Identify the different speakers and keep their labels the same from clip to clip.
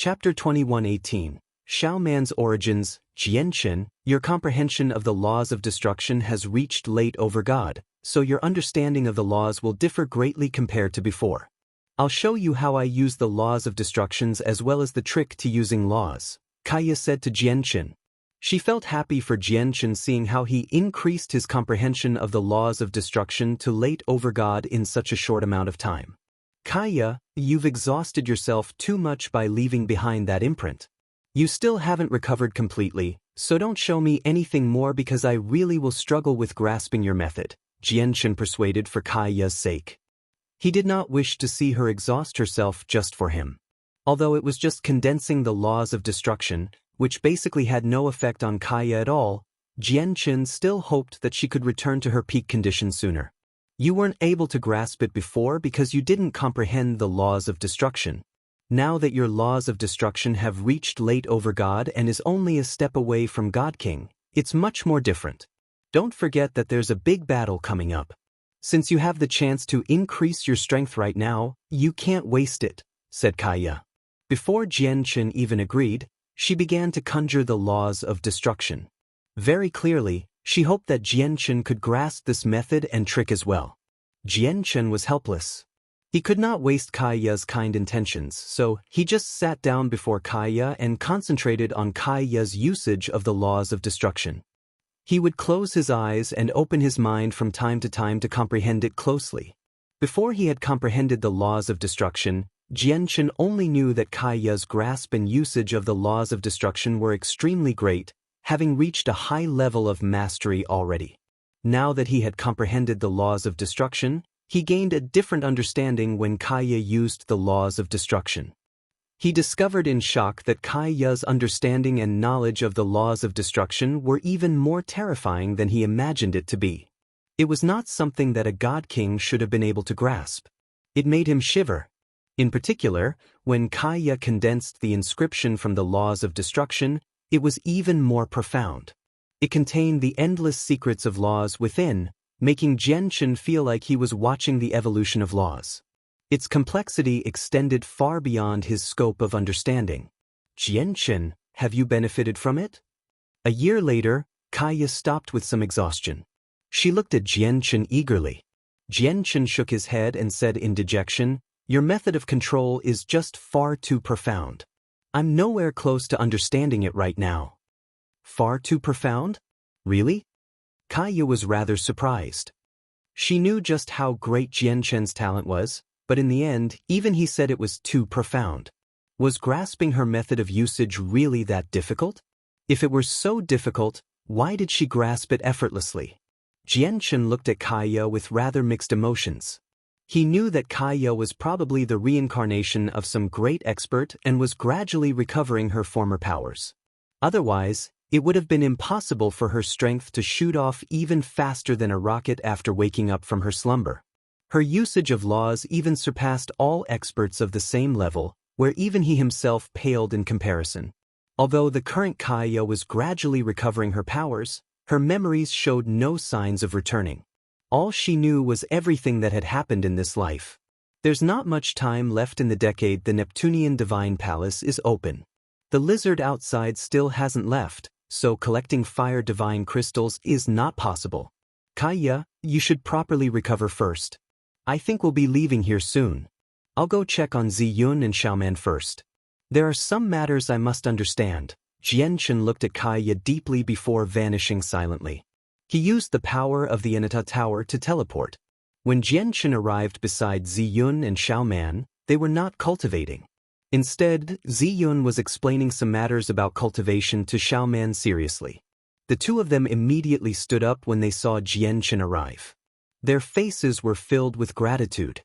Speaker 1: Chapter 21:18. Xiaoman's Origins. Jianchen, your comprehension of the laws of destruction has reached late over God, so your understanding of the laws will differ greatly compared to before. I'll show you how I use the laws of destructions as well as the trick to using laws, Kaya said to Jianchen. She felt happy for Jianchen seeing how he increased his comprehension of the laws of destruction to late over God in such a short amount of time. Kaya, you've exhausted yourself too much by leaving behind that imprint. You still haven't recovered completely, so don't show me anything more because I really will struggle with grasping your method, Jianchen persuaded for Kaya's sake. He did not wish to see her exhaust herself just for him. Although it was just condensing the laws of destruction, which basically had no effect on Kaya at all, Jianchen still hoped that she could return to her peak condition sooner. You weren't able to grasp it before because you didn't comprehend the laws of destruction. Now that your laws of destruction have reached late over God and is only a step away from God King, it's much more different. Don't forget that there's a big battle coming up. Since you have the chance to increase your strength right now, you can't waste it, said Kaya. Before Jianchen even agreed, she began to conjure the laws of destruction. Very clearly, she hoped that Jianchen could grasp this method and trick as well. Jianchen was helpless. He could not waste Kaya's kind intentions, so he just sat down before Kaya and concentrated on Kaya's usage of the laws of destruction. He would close his eyes and open his mind from time to comprehend it closely. Before he had comprehended the laws of destruction, Jianchen only knew that Kaya's grasp and usage of the laws of destruction were extremely great, having reached a high level of mastery already. Now that he had comprehended the laws of destruction, he gained a different understanding when Kaya used the laws of destruction. He discovered in shock that Kaya's understanding and knowledge of the laws of destruction were even more terrifying than he imagined it to be. It was not something that a God King should have been able to grasp. It made him shiver. In particular, when Kaya condensed the inscription from the laws of destruction, it was even more profound. It contained the endless secrets of laws within, making Jianchen feel like he was watching the evolution of laws. Its complexity extended far beyond his scope of understanding. Jianchen, have you benefited from it? A year later, Kaya stopped with some exhaustion. She looked at Jianchen eagerly. Jianchen shook his head and said in dejection, "Your method of control is just far too profound. I'm nowhere close to understanding it right now." Far too profound? Really? Kaya was rather surprised. She knew just how great Jianchen's talent was, but in the end, even he said it was too profound. Was grasping her method of usage really that difficult? If it were so difficult, why did she grasp it effortlessly? Jianchen looked at Kaya with rather mixed emotions. He knew that Kaya was probably the reincarnation of some great expert and was gradually recovering her former powers. Otherwise, it would have been impossible for her strength to shoot off even faster than a rocket after waking up from her slumber. Her usage of laws even surpassed all experts of the same level, where even he himself paled in comparison. Although the current Kaya was gradually recovering her powers, her memories showed no signs of returning. All she knew was everything that had happened in this life. There's not much time left in the decade the Neptunian Divine Palace is open. The lizard outside still hasn't left, so collecting fire divine crystals is not possible. Kaya, you should properly recover first. I think we'll be leaving here soon. I'll go check on Ziyun and Xiaoman first. There are some matters I must understand. Jianchen looked at Kaya deeply before vanishing silently. He used the power of the Anata Tower to teleport. When Jianchen arrived beside Ziyun and Xiaoman, they were not cultivating. Instead, Ziyun was explaining some matters about cultivation to Xiaoman seriously. The two of them immediately stood up when they saw Jianchen arrive. Their faces were filled with gratitude.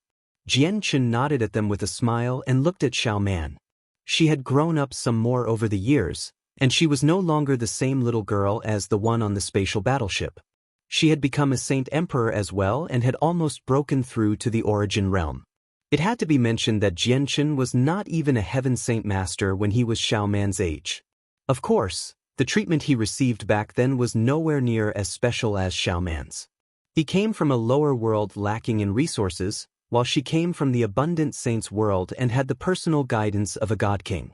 Speaker 1: Jianchen nodded at them with a smile and looked at Xiaoman. She had grown up some more over the years, and she was no longer the same little girl as the one on the spatial battleship. She had become a Saint Emperor as well and had almost broken through to the Origin realm. It had to be mentioned that Jianchen was not even a Heaven Saint Master when he was Xiaoman's age. Of course, the treatment he received back then was nowhere near as special as Xiaoman's. He came from a lower world lacking in resources, while she came from the abundant saints' world and had the personal guidance of a God King.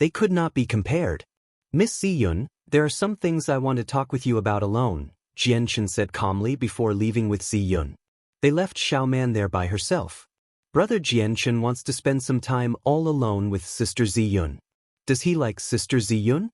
Speaker 1: They could not be compared. Miss Ziyun, there are some things I want to talk with you about alone, Jianchen said calmly before leaving with Ziyun. They left Xiaoman there by herself. Brother Jianchen wants to spend some time all alone with Sister Ziyun. Does he like Sister Ziyun?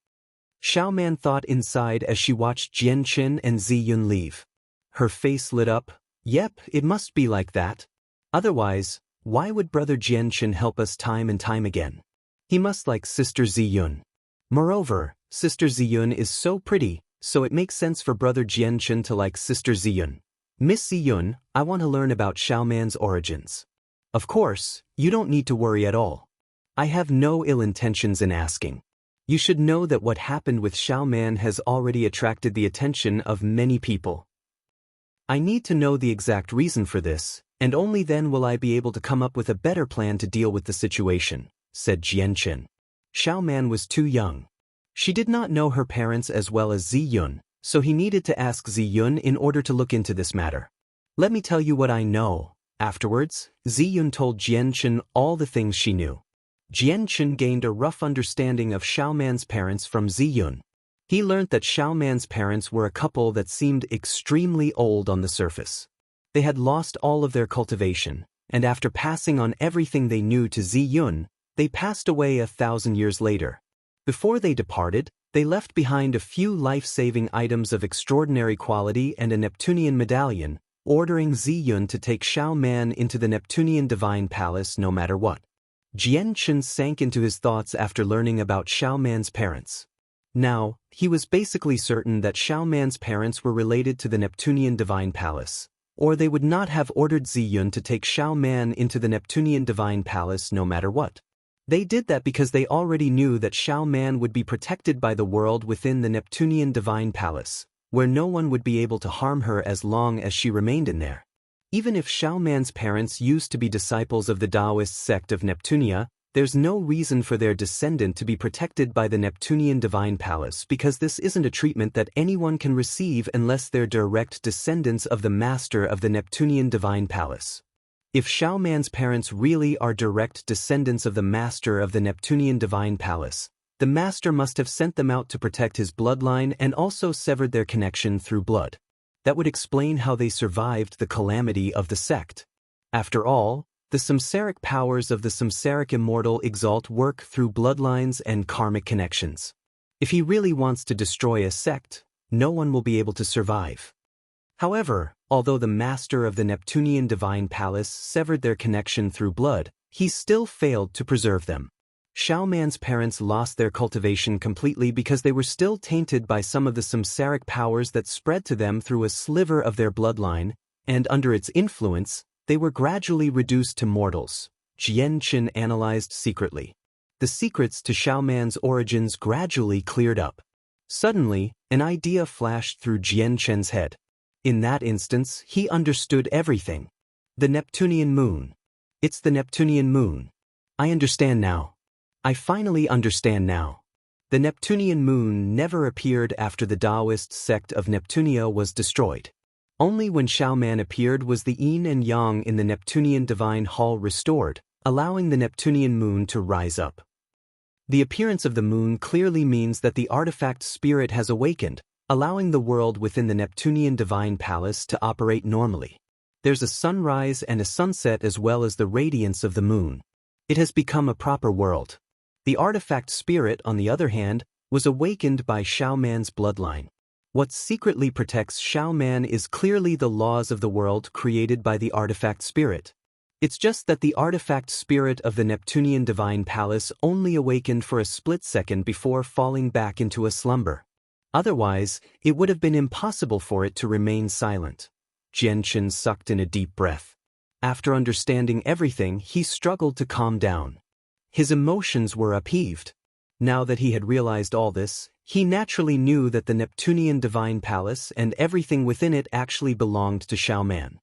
Speaker 1: Xiaoman thought inside as she watched Jianchen and Ziyun leave. Her face lit up. Yep, it must be like that. Otherwise, why would Brother Jianchen help us time and time again? He must like Sister Ziyun. Moreover, Sister Ziyun is so pretty, so it makes sense for Brother Jianchen to like Sister Ziyun. Miss Ziyun, I want to learn about Xiaoman's origins. Of course, you don't need to worry at all. I have no ill intentions in asking. You should know that what happened with Xiaoman has already attracted the attention of many people. I need to know the exact reason for this, and only then will I be able to come up with a better plan to deal with the situation, said Jianchen. Xiaoman was too young. She did not know her parents as well as Ziyun, so he needed to ask Ziyun in order to look into this matter. Let me tell you what I know. Afterwards, Ziyun told Jianchen all the things she knew. Jianchen gained a rough understanding of Xiaoman's parents from Ziyun. He learned that Xiaoman's parents were a couple that seemed extremely old on the surface. They had lost all of their cultivation, and after passing on everything they knew to Ziyun, they passed away 1,000 years later. Before they departed, they left behind a few life-saving items of extraordinary quality and a Neptunian medallion, ordering Ziyun to take Xiaoman into the Neptunian Divine Palace no matter what. Jianchen sank into his thoughts after learning about Xiaoman's parents. Now, he was basically certain that Xiaoman's parents were related to the Neptunian Divine Palace, or they would not have ordered Ziyun to take Xiaoman into the Neptunian Divine Palace no matter what. They did that because they already knew that Xiaoman would be protected by the world within the Neptunian Divine Palace, where no one would be able to harm her as long as she remained in there. Even if Xiaoman's parents used to be disciples of the Taoist sect of Neptunia, there's no reason for their descendant to be protected by the Neptunian Divine Palace because this isn't a treatment that anyone can receive unless they're direct descendants of the master of the Neptunian Divine Palace. If Xiaoman's parents really are direct descendants of the master of the Neptunian Divine Palace, the master must have sent them out to protect his bloodline and also severed their connection through blood. That would explain how they survived the calamity of the sect. After all, the samsaric powers of the samsaric immortal exalt work through bloodlines and karmic connections. If he really wants to destroy a sect, no one will be able to survive. However, although the master of the Neptunian Divine Palace severed their connection through blood, he still failed to preserve them. Xiaoman's parents lost their cultivation completely because they were still tainted by some of the samsaric powers that spread to them through a sliver of their bloodline, and under its influence, they were gradually reduced to mortals, Jianchen analyzed secretly. The secrets to Xiaoman's origins gradually cleared up. Suddenly, an idea flashed through Jianchen's head. In that instance, he understood everything. The Neptunian moon. It's the Neptunian moon. I understand now. I finally understand now. The Neptunian moon never appeared after the Taoist sect of Neptunia was destroyed. Only when Xiaoman appeared was the yin and yang in the Neptunian Divine Hall restored, allowing the Neptunian moon to rise up. The appearance of the moon clearly means that the artifact spirit has awakened, allowing the world within the Neptunian Divine Palace to operate normally. There's a sunrise and a sunset as well as the radiance of the moon. It has become a proper world. The artifact spirit, on the other hand, was awakened by Xiaoman's bloodline. What secretly protects Xiaoman is clearly the laws of the world created by the artifact spirit. It's just that the artifact spirit of the Neptunian Divine Palace only awakened for a split second before falling back into a slumber. Otherwise, it would have been impossible for it to remain silent. Jianchen sucked in a deep breath. After understanding everything, he struggled to calm down. His emotions were upheaved. Now that he had realized all this, he naturally knew that the Neptunian Divine Palace and everything within it actually belonged to Xiaoman.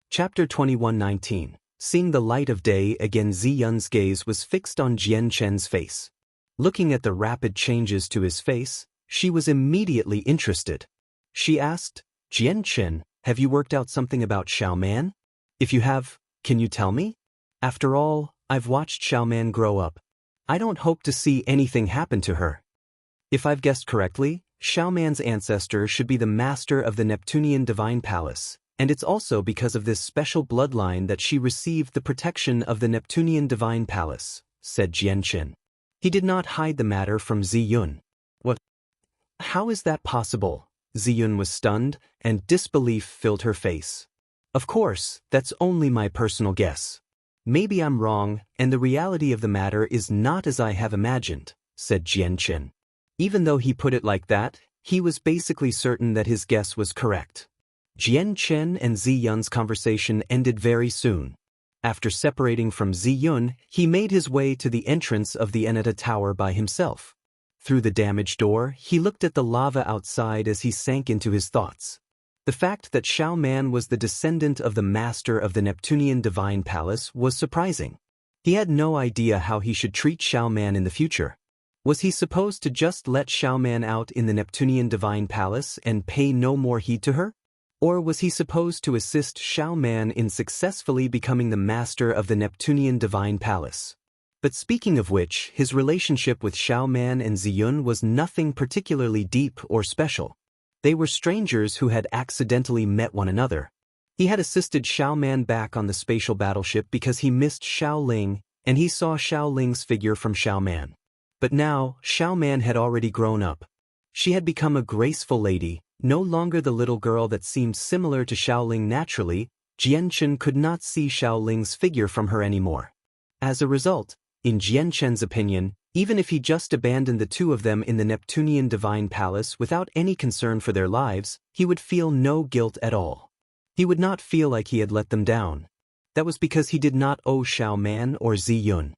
Speaker 1: Chapter 21:19. Seeing the light of day again, Ziyun's gaze was fixed on Jianchen's face. Looking at the rapid changes to his face, she was immediately interested. She asked, Jianchen, have you worked out something about Xiaoman? If you have, can you tell me? After all, I've watched Xiaoman grow up. I don't hope to see anything happen to her. If I've guessed correctly, Xiaoman's ancestor should be the master of the Neptunian Divine Palace, and it's also because of this special bloodline that she received the protection of the Neptunian Divine Palace, said Jianchen. He did not hide the matter from Ziyun. What? How is that possible? Ziyun was stunned, and disbelief filled her face. Of course, that's only my personal guess. Maybe I'm wrong, and the reality of the matter is not as I have imagined, said Jianchen. Even though he put it like that, he was basically certain that his guess was correct. Jianchen and Ziyun's conversation ended very soon. After separating from Ziyun, he made his way to the entrance of the Eneta Tower by himself. Through the damaged door, he looked at the lava outside as he sank into his thoughts. The fact that Xiaoman was the descendant of the master of the Neptunian Divine Palace was surprising. He had no idea how he should treat Xiaoman in the future. Was he supposed to just let Xiaoman out in the Neptunian Divine Palace and pay no more heed to her? Or was he supposed to assist Xiaoman in successfully becoming the master of the Neptunian Divine Palace? But speaking of which, his relationship with Xiaoman and Ziyun was nothing particularly deep or special. They were strangers who had accidentally met one another. He had assisted Xiaoman back on the spatial battleship because he missed Xiaoling, and he saw Xiaoling's figure from Xiaoman. But now, Xiaoman had already grown up. She had become a graceful lady, no longer the little girl that seemed similar to Xiaoling naturally. Jianchen could not see Xiaoling's figure from her anymore. As a result, in Jianchen's opinion, even if he just abandoned the two of them in the Neptunian Divine Palace without any concern for their lives, he would feel no guilt at all. He would not feel like he had let them down. That was because he did not owe Xiaoman or Ziyun.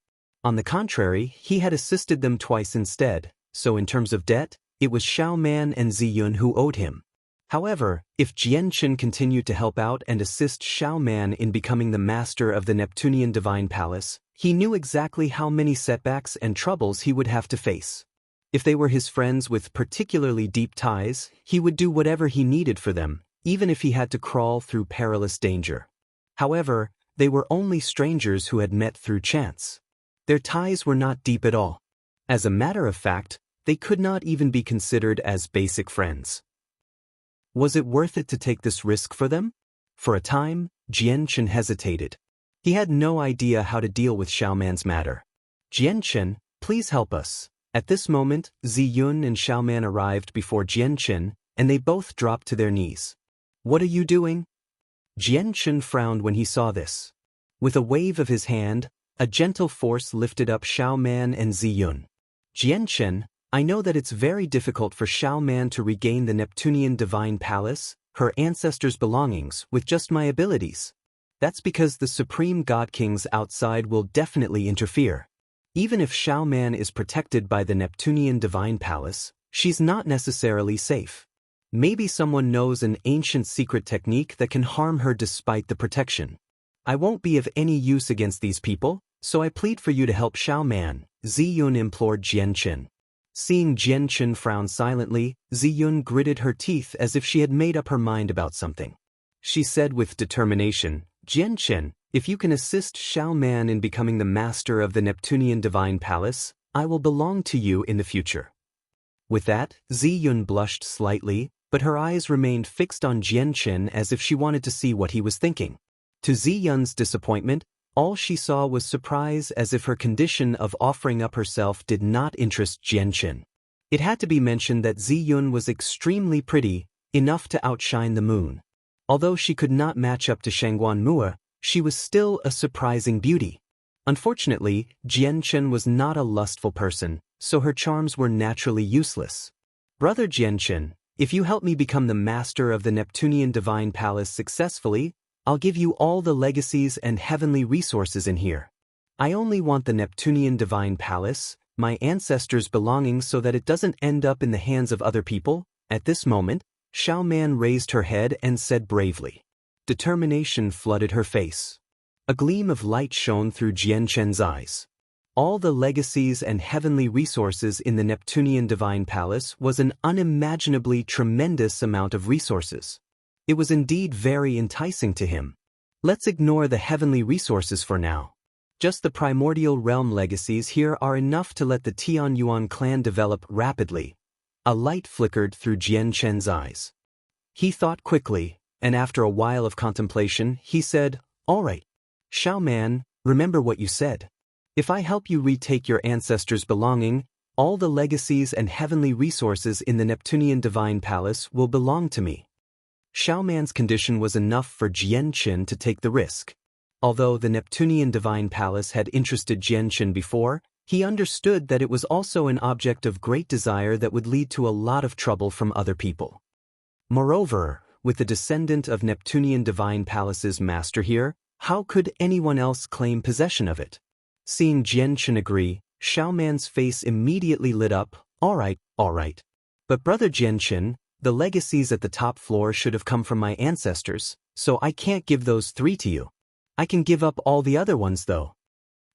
Speaker 1: On the contrary, he had assisted them twice instead, so in terms of debt, it was Xiaoman and Ziyun who owed him. However, if Jianchen continued to help out and assist Xiaoman in becoming the master of the Neptunian Divine Palace, he knew exactly how many setbacks and troubles he would have to face. If they were his friends with particularly deep ties, he would do whatever he needed for them, even if he had to crawl through perilous danger. However, they were only strangers who had met through chance. Their ties were not deep at all. As a matter of fact, they could not even be considered as basic friends. Was it worth it to take this risk for them? For a time, Jianchen hesitated. He had no idea how to deal with Xiaoman's matter. Jianchen, please help us. At this moment, Ziyun and Xiaoman arrived before Jianchen, and they both dropped to their knees. What are you doing? Jianchen frowned when he saw this. With a wave of his hand, a gentle force lifted up Xiaoman and Ziyun. Jianchen, I know that it's very difficult for Xiaoman to regain the Neptunian Divine Palace, her ancestors' belongings, with just my abilities. That's because the Supreme God Kings outside will definitely interfere. Even if Xiaoman is protected by the Neptunian Divine Palace, she's not necessarily safe. Maybe someone knows an ancient secret technique that can harm her despite the protection. I won't be of any use against these people, so I plead for you to help Xiaoman, Ziyun implored Jianchen. Seeing Jianchen frown silently, Ziyun gritted her teeth as if she had made up her mind about something. She said with determination, Jianchen, if you can assist Xiaoman in becoming the master of the Neptunian Divine Palace, I will belong to you in the future. With that, Ziyun blushed slightly, but her eyes remained fixed on Jianchen as if she wanted to see what he was thinking. To Ziyun's disappointment, all she saw was surprise, as if her condition of offering up herself did not interest Jianchen. It had to be mentioned that Ziyun was extremely pretty, enough to outshine the moon. Although she could not match up to Shangguan Mua, she was still a surprising beauty. Unfortunately, Jianchen was not a lustful person, so her charms were naturally useless. Brother Jianchen, if you help me become the master of the Neptunian Divine Palace successfully, I'll give you all the legacies and heavenly resources in here. I only want the Neptunian Divine Palace, my ancestors' belongings, so that it doesn't end up in the hands of other people. At this moment, Xiaoman raised her head and said bravely. Determination flooded her face. A gleam of light shone through Jianchen's eyes. All the legacies and heavenly resources in the Neptunian Divine Palace was an unimaginably tremendous amount of resources. It was indeed very enticing to him. Let's ignore the heavenly resources for now. Just the primordial realm legacies here are enough to let the Tianyuan clan develop rapidly. A light flickered through Jian Chen's eyes. He thought quickly, and after a while of contemplation, he said, "All right. Xiao Man, remember what you said. If I help you retake your ancestors' belonging, all the legacies and heavenly resources in the Neptunian Divine Palace will belong to me." Xiao Man's condition was enough for Jian Chen to take the risk. Although the Neptunian Divine Palace had interested Jian Chen before, he understood that it was also an object of great desire that would lead to a lot of trouble from other people. Moreover, with the descendant of Neptunian Divine Palace's master here, how could anyone else claim possession of it? Seeing Jian Chen agree, Xiao Man's face immediately lit up. All right. But brother Jian Chen, the legacies at the top floor should have come from my ancestors, so I can't give those 3 to you. I can give up all the other ones though.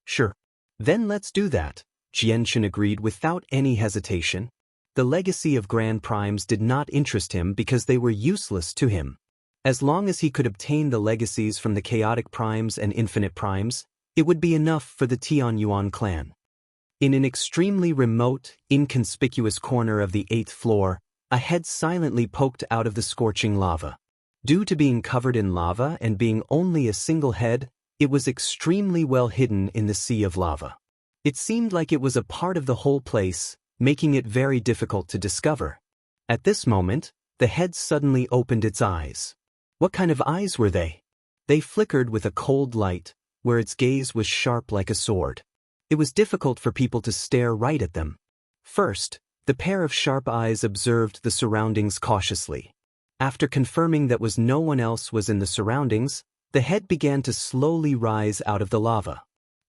Speaker 1: Sure. Then let's do that, Jian Chen agreed without any hesitation. The legacy of Grand Primes did not interest him because they were useless to him. As long as he could obtain the legacies from the Chaotic Primes and Infinite Primes, it would be enough for the Tianyuan clan. In an extremely remote, inconspicuous corner of the 8th floor, a head silently poked out of the scorching lava. Due to being covered in lava and being only a single head, it was extremely well hidden in the sea of lava. It seemed like it was a part of the whole place, making it very difficult to discover. At this moment, the head suddenly opened its eyes. What kind of eyes were they? They flickered with a cold light, where its gaze was sharp like a sword. It was difficult for people to stare right at them. First, the pair of sharp eyes observed the surroundings cautiously. After confirming that no one else was in the surroundings, the head began to slowly rise out of the lava.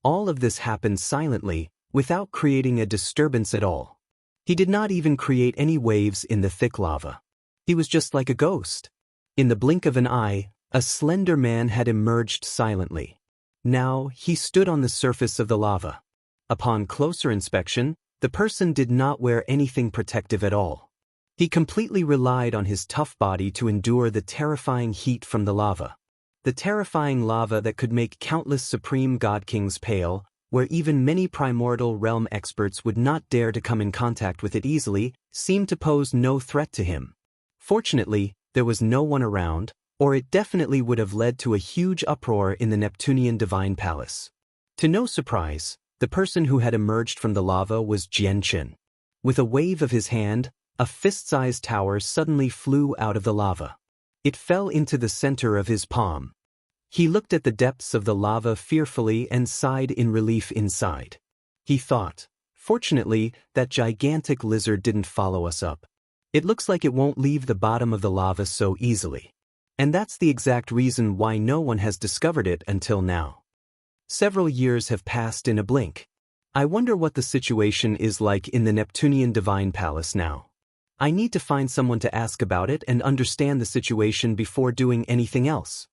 Speaker 1: All of this happened silently, without creating a disturbance at all. He did not even create any waves in the thick lava. He was just like a ghost. In the blink of an eye, a slender man had emerged silently. Now, he stood on the surface of the lava. Upon closer inspection, the person did not wear anything protective at all. He completely relied on his tough body to endure the terrifying heat from the lava. The terrifying lava that could make countless supreme god kings pale, where even many primordial realm experts would not dare to come in contact with it easily, seemed to pose no threat to him. Fortunately, there was no one around, or it definitely would have led to a huge uproar in the Neptunian Divine Palace. To no surprise, the person who had emerged from the lava was Jian Chen. With a wave of his hand, a fist-sized tower suddenly flew out of the lava. It fell into the center of his palm. He looked at the depths of the lava fearfully and sighed in relief inside. He thought, fortunately, that gigantic lizard didn't follow us up. It looks like it won't leave the bottom of the lava so easily. And that's the exact reason why no one has discovered it until now. Several years have passed in a blink. I wonder what the situation is like in the Neptunian Divine Palace now. I need to find someone to ask about it and understand the situation before doing anything else.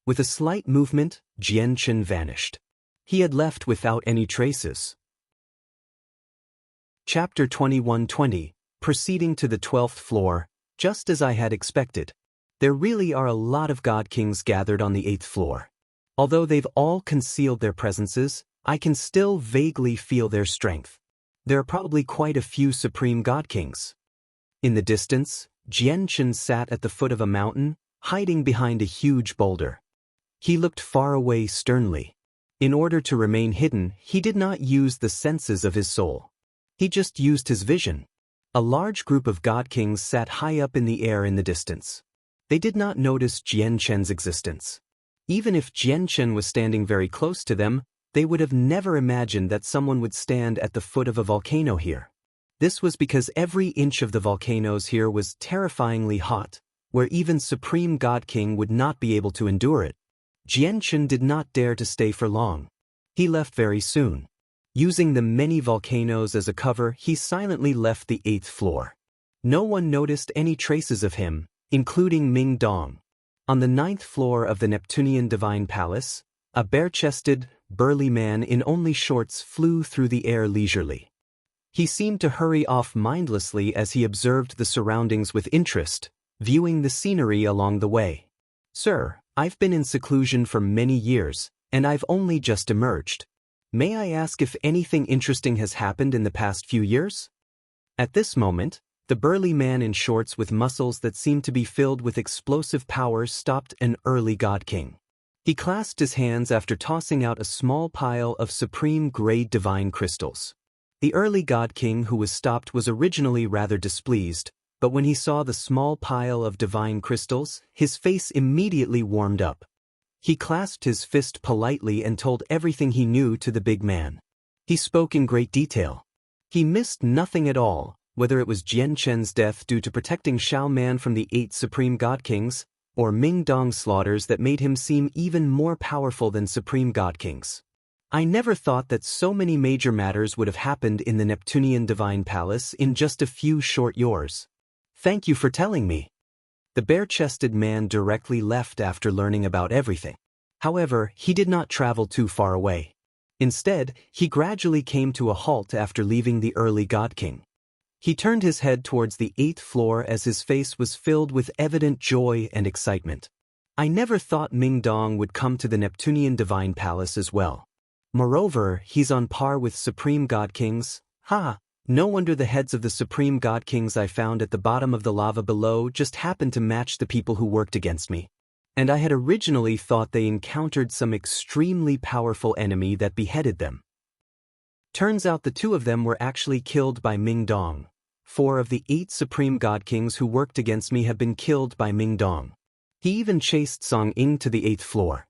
Speaker 1: With a slight movement, Jian Chen vanished. He had left without any traces. Chapter 2120, Proceeding to the 12th floor, just as I had expected. There really are a lot of god kings gathered on the 8th floor. Although they've all concealed their presences, I can still vaguely feel their strength. There are probably quite a few supreme god kings. In the distance, Jian Chen sat at the foot of a mountain, hiding behind a huge boulder. He looked far away sternly. In order to remain hidden, he did not use the senses of his soul. He just used his vision. A large group of god kings sat high up in the air in the distance. They did not notice Jian Chen's existence. Even if Jian Chen was standing very close to them, they would have never imagined that someone would stand at the foot of a volcano here. This was because every inch of the volcanoes here was terrifyingly hot, where even Supreme God King would not be able to endure it. Jian Chen did not dare to stay for long. He left very soon. Using the many volcanoes as a cover, he silently left the 8th floor. No one noticed any traces of him, including Ming Dong. On the 9th floor of the Neptunian Divine Palace, a bare-chested, burly man in only shorts flew through the air leisurely. He seemed to hurry off mindlessly as he observed the surroundings with interest, viewing the scenery along the way. "Sir, I've been in seclusion for many years, and I've only just emerged. May I ask if anything interesting has happened in the past few years? At this moment, the burly man in shorts with muscles that seemed to be filled with explosive power stopped an early god king. He clasped his hands after tossing out a small pile of supreme-grade divine crystals. The early god king who was stopped was originally rather displeased, but when he saw the small pile of divine crystals, his face immediately warmed up. He clasped his fist politely and told everything he knew to the big man. He spoke in great detail. He missed nothing at all, whether it was Jian Chen's death due to protecting Xiao Man from the 8 supreme god kings, or Ming Dong's slaughters that made him seem even more powerful than supreme god kings. I never thought that so many major matters would have happened in the Neptunian Divine Palace in just a few short years. Thank you for telling me. The bare-chested man directly left after learning about everything. However, he did not travel too far away. Instead, he gradually came to a halt after leaving the early god king. He turned his head towards the 8th floor as his face was filled with evident joy and excitement. I never thought Ming Dong would come to the Neptunian Divine Palace as well. Moreover, he's on par with supreme god kings. No wonder the heads of the supreme god kings I found at the bottom of the lava below just happened to match the people who worked against me. And I had originally thought they encountered some extremely powerful enemy that beheaded them. Turns out the 2 of them were actually killed by Ming Dong. 4 of the 8 supreme god kings who worked against me have been killed by Ming Dong. He even chased Song Ying to the 8th floor.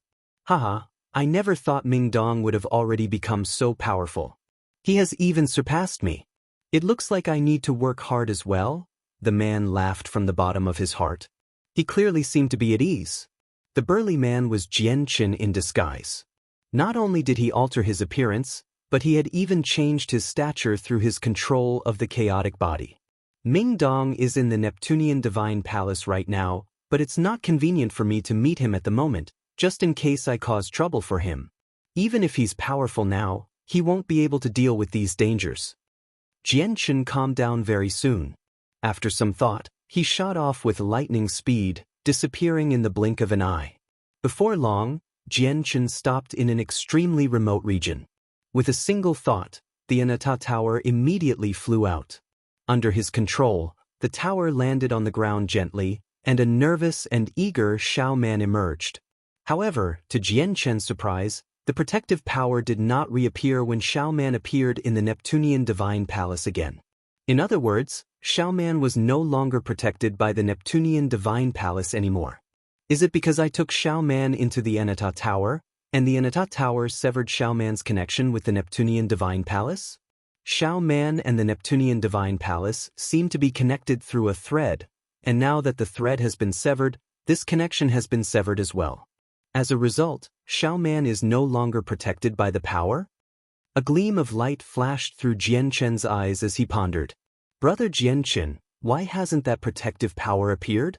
Speaker 1: I never thought Ming Dong would have already become so powerful. He has even surpassed me. It looks like I need to work hard as well. The man laughed from the bottom of his heart. He clearly seemed to be at ease. The burly man was Jian Qin in disguise. Not only did he alter his appearance, but he had even changed his stature through his control of the chaotic body. Ming Dong is in the Neptunian Divine Palace right now, but it's not convenient for me to meet him at the moment, just in case I cause trouble for him. Even if he's powerful now, he won't be able to deal with these dangers. Jian Qin calmed down very soon. After some thought, he shot off with lightning speed, disappearing in the blink of an eye. Before long, Jian Qin stopped in an extremely remote region. With a single thought, the Anata Tower immediately flew out. Under his control, the tower landed on the ground gently, and a nervous and eager Xiao Man emerged. However, to Jian Chen's surprise, the protective power did not reappear when Xiao Man appeared in the Neptunian Divine Palace again. In other words, Xiao Man was no longer protected by the Neptunian Divine Palace anymore. Is it because I took Xiao Man into the Anata Tower, and the Anata Tower severed Xiao Man's connection with the Neptunian Divine Palace? Xiao Man and the Neptunian Divine Palace seem to be connected through a thread, and now that the thread has been severed, this connection has been severed as well. As a result, Xiao Man is no longer protected by the power? A gleam of light flashed through Jian Chen's eyes as he pondered. Brother Jian Chen, why hasn't that protective power appeared?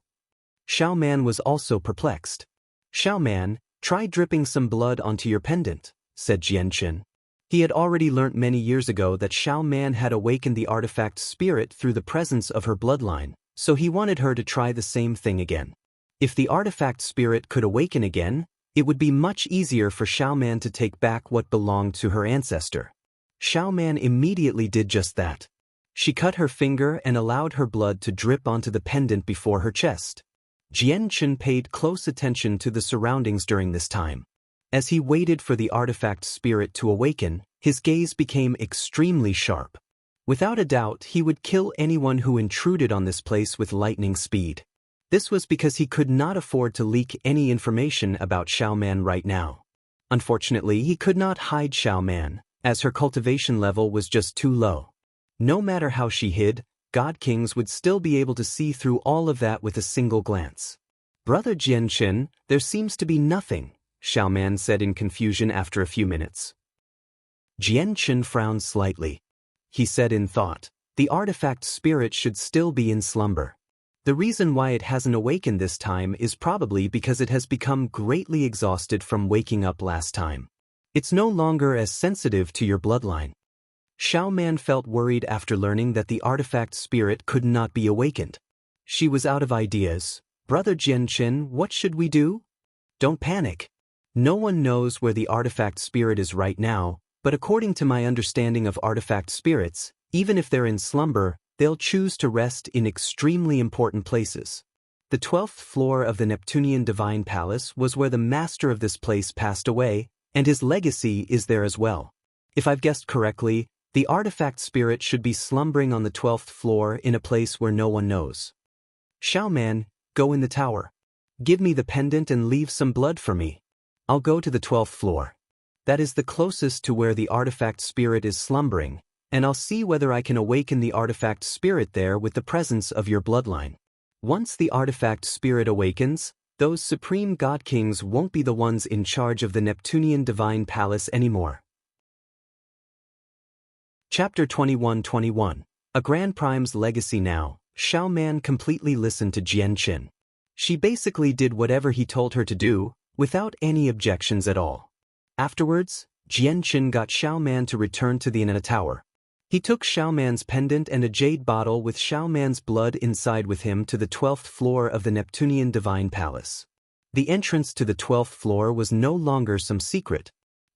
Speaker 1: Xiao Man was also perplexed. Xiao Man, try dripping some blood onto your pendant, said Jian Chen. He had already learnt many years ago that Xiao Man had awakened the artifact spirit through the presence of her bloodline, so he wanted her to try the same thing again. If the artifact spirit could awaken again, it would be much easier for Xiao Man to take back what belonged to her ancestor. Xiao Man immediately did just that. She cut her finger and allowed her blood to drip onto the pendant before her chest. Jian Chen paid close attention to the surroundings during this time. As he waited for the artifact spirit to awaken, his gaze became extremely sharp. Without a doubt, he would kill anyone who intruded on this place with lightning speed. This was because he could not afford to leak any information about Xiao Man right now. Unfortunately, he could not hide Xiao Man, as her cultivation level was just too low. No matter how she hid, God Kings would still be able to see through all of that with a single glance. Brother Jian Chen, there seems to be nothing, Xiao Man said in confusion after a few minutes. Jian Chen frowned slightly. He said in thought, the artifact spirit should still be in slumber. The reason why it hasn't awakened this time is probably because it has become greatly exhausted from waking up last time. It's no longer as sensitive to your bloodline. Xiao Man felt worried after learning that the artifact spirit could not be awakened. She was out of ideas. Brother Jian Chen, what should we do? Don't panic. No one knows where the artifact spirit is right now, But according to my understanding of artifact spirits, even if they're in slumber, they'll choose to rest in extremely important places. The 12th floor of the Neptunian Divine Palace was where the master of this place passed away, and his legacy is there as well. If I've guessed correctly, the artifact spirit should be slumbering on the 12th floor in a place where no one knows. Shaoman, go in the tower. Give me the pendant and leave some blood for me. I'll go to the 12th floor. That is the closest to where the artifact spirit is slumbering, and I'll see whether I can awaken the artifact spirit there with the presence of your bloodline. Once the artifact spirit awakens, those supreme god kings won't be the ones in charge of the Neptunian Divine Palace anymore. Chapter 21-21. A Grand Prime's Legacy. Now, Shaoman completely listened to Jianqin. She basically did whatever he told her to do, without any objections at all. Afterwards, Jianqin got Shaoman to return to the inner tower. He took Shaoman's pendant and a jade bottle with Shaoman's blood inside with him to the 12th floor of the Neptunian Divine Palace. The entrance to the 12th floor was no longer some secret.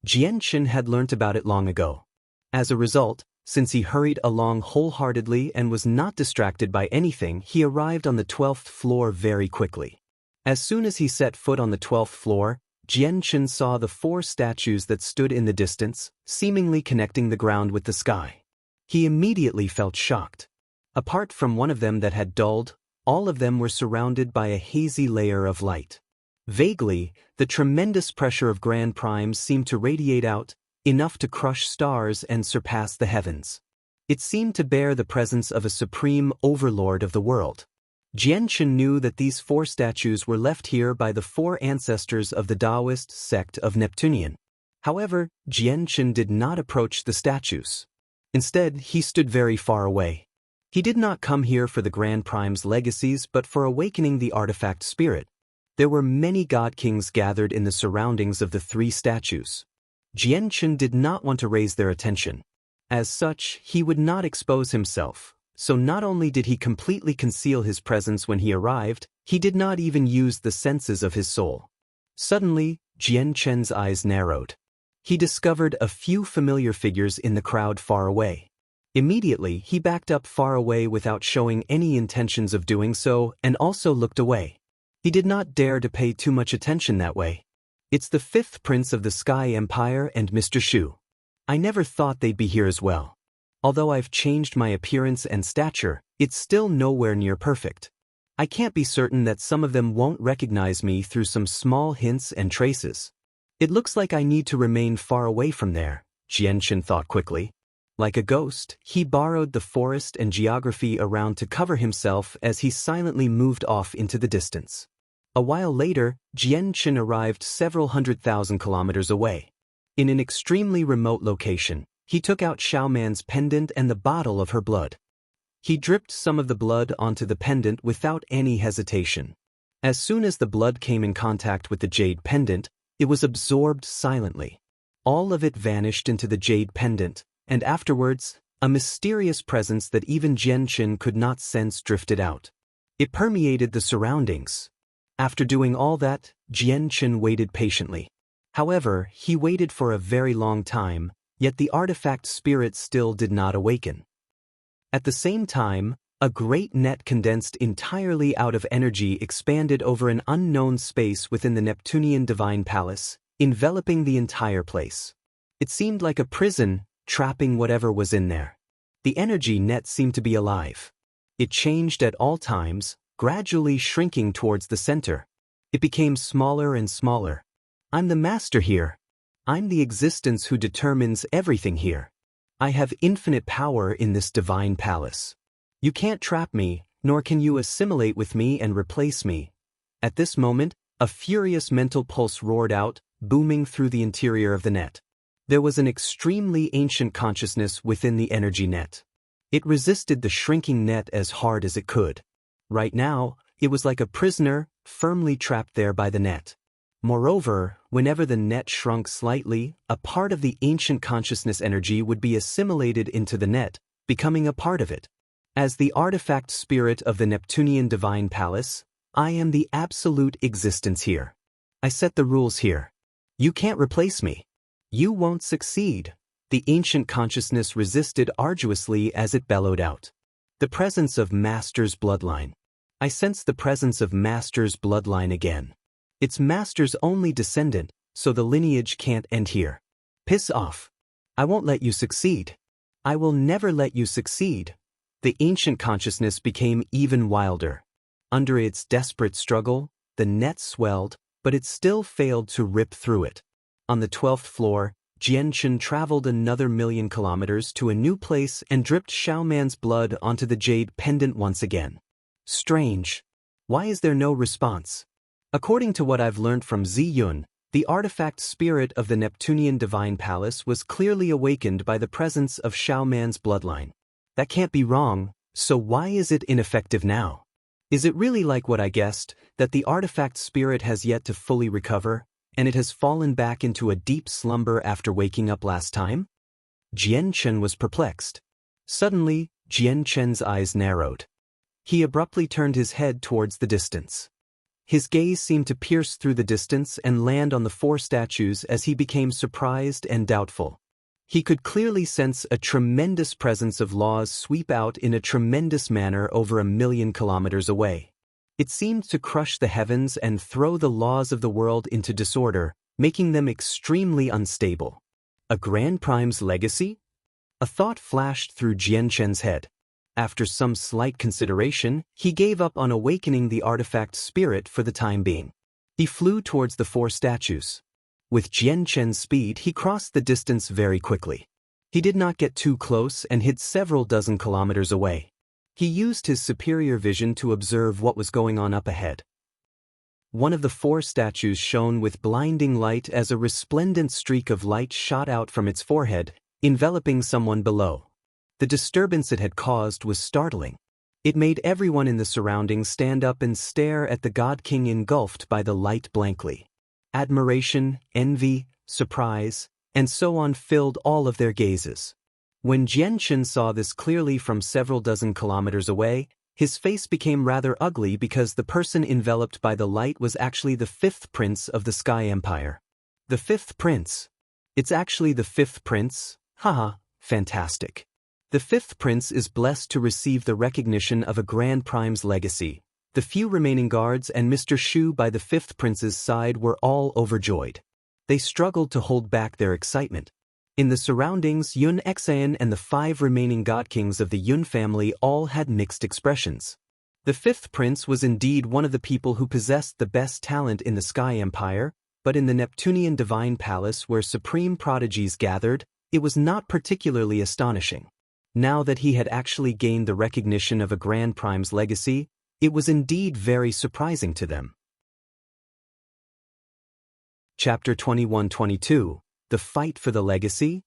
Speaker 1: Jianqin had learnt about it long ago. As a result, since he hurried along wholeheartedly and was not distracted by anything, he arrived on the 12th floor very quickly. As soon as he set foot on the 12th floor, Jianqin saw the 4 statues that stood in the distance, seemingly connecting the ground with the sky. He immediately felt shocked. Apart from one of them that had dulled, all of them were surrounded by a hazy layer of light. Vaguely, the tremendous pressure of Grand Primes seemed to radiate out, enough to crush stars and surpass the heavens. It seemed to bear the presence of a supreme overlord of the world. Jianqin knew that these 4 statues were left here by the 4 ancestors of the Taoist sect of Neptunian. However, Jianqin did not approach the statues. Instead, he stood very far away. He did not come here for the Grand Prime's legacies but for awakening the artifact spirit. There were many god kings gathered in the surroundings of the 3 statues. Jianqin did not want to raise their attention. As such, he would not expose himself, so not only did he completely conceal his presence when he arrived, he did not even use the senses of his soul. Suddenly, Jianqin's eyes narrowed. He discovered a few familiar figures in the crowd far away. Immediately, he backed up far away without showing any intentions of doing so and also looked away. He did not dare to pay too much attention that way. It's the 5th Prince of the Sky Empire and Mr. Shu. I never thought they'd be here as well. Although I've changed my appearance and stature, it's still nowhere near perfect. I can't be certain that some of them won't recognize me through some small hints and traces. It looks like I need to remain far away from there, Jianqin thought quickly. Like a ghost, he borrowed the forest and geography around to cover himself as he silently moved off into the distance. A while later, Jianqin arrived several 100,000 kilometers away. In an extremely remote location, he took out Shaoman's pendant and the bottle of her blood. He dripped some of the blood onto the pendant without any hesitation. As soon as the blood came in contact with the jade pendant, it was absorbed silently. All of it vanished into the jade pendant, and afterwards, a mysterious presence that even Jianqin could not sense drifted out. It permeated the surroundings. After doing all that, Jianqin waited patiently. However, he waited for a very long time, yet the artifact spirit still did not awaken. At the same time, a great net condensed entirely out of energy expanded over an unknown space within the Neptunian Divine Palace, enveloping the entire place. It seemed like a prison, trapping whatever was in there. The energy net seemed to be alive. It changed at all times, gradually shrinking towards the center. It became smaller and smaller. I'm the master here. I'm the existence who determines everything here. I have infinite power in this divine palace. You can't trap me, nor can you assimilate with me and replace me. At this moment, a furious mental pulse roared out, booming through the interior of the net. There was an extremely ancient consciousness within the energy net. It resisted the shrinking net as hard as it could. Right now, it was like a prisoner, firmly trapped there by the net. Moreover, whenever the net shrunk slightly, a part of the ancient consciousness energy would be assimilated into the net, becoming a part of it. As the artifact spirit of the Neptunian Divine Palace, I am the absolute existence here. I set the rules here. You can't replace me. You won't succeed. The ancient consciousness resisted arduously as it bellowed out. The presence of Master's bloodline. I sense the presence of Master's bloodline again. It's Master's only descendant, so the lineage can't end here. Piss off. I won't let you succeed. I will never let you succeed. The ancient consciousness became even wilder. Under its desperate struggle, the net swelled, but it still failed to rip through it. On the 12th floor, Jianchen traveled another 1,000,000 kilometers to a new place and dripped Xiaoman's blood onto the jade pendant once again. Strange. Why is there no response? According to what I've learned from Ziyun, the artifact spirit of the Neptunian Divine Palace was clearly awakened by the presence of Xiaoman's bloodline. That can't be wrong, so why is it ineffective now? Is it really like what I guessed, that the artifact spirit has yet to fully recover, and it has fallen back into a deep slumber after waking up last time? Jianchen was perplexed. Suddenly, Jianchen's eyes narrowed. He abruptly turned his head towards the distance. His gaze seemed to pierce through the distance and land on the 4 statues as he became surprised and doubtful. He could clearly sense a tremendous presence of laws sweep out in a tremendous manner over 1,000,000 kilometers away. It seemed to crush the heavens and throw the laws of the world into disorder, making them extremely unstable. A Grand Prime's legacy? A thought flashed through Jianchen's head. After some slight consideration, he gave up on awakening the artifact spirit for the time being. He flew towards the 4 statues. With Jianchen's speed, he crossed the distance very quickly. He did not get too close and hid several dozen kilometers away. He used his superior vision to observe what was going on up ahead. One of the 4 statues shone with blinding light as a resplendent streak of light shot out from its forehead, enveloping someone below. The disturbance it had caused was startling. It made everyone in the surroundings stand up and stare at the God King engulfed by the light blankly. Admiration, envy, surprise, and so on filled all of their gazes. When Jianchen saw this clearly from several dozen kilometers away, his face became rather ugly because the person enveloped by the light was actually the 5th prince of the Sky Empire. The 5th prince. It's actually the 5th prince? Haha, fantastic. The 5th prince is blessed to receive the recognition of a Grand Prime's legacy. The few remaining guards and Mr. Shu by the 5th prince's side were all overjoyed. They struggled to hold back their excitement. In the surroundings, Yun Xan and the 5 remaining god kings of the Yun family all had mixed expressions. The 5th prince was indeed one of the people who possessed the best talent in the Sky Empire, but in the Neptunian Divine Palace where supreme prodigies gathered, it was not particularly astonishing. Now that he had actually gained the recognition of a Grand Prime's legacy, it was indeed very surprising to them. Chapter 21-22, The Fight for the Legacy?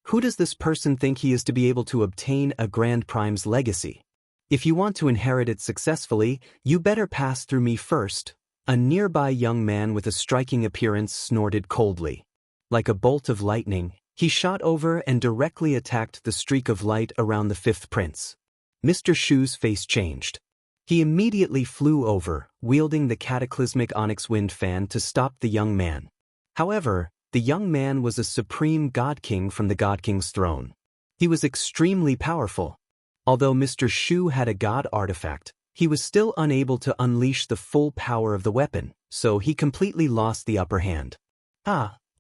Speaker 1: Who does this person think he is to be able to obtain a Grand Prime's legacy? If you want to inherit it successfully, you better pass through me first. A nearby young man with a striking appearance snorted coldly. Like a bolt of lightning, he shot over and directly attacked the streak of light around the 5th prince. Mr. Shu's face changed. He immediately flew over, wielding the cataclysmic onyx wind fan to stop the young man. However, the young man was a supreme god king from the god king's throne. He was extremely powerful. Although Mr. Shu had a god artifact, he was still unable to unleash the full power of the weapon, so he completely lost the upper hand.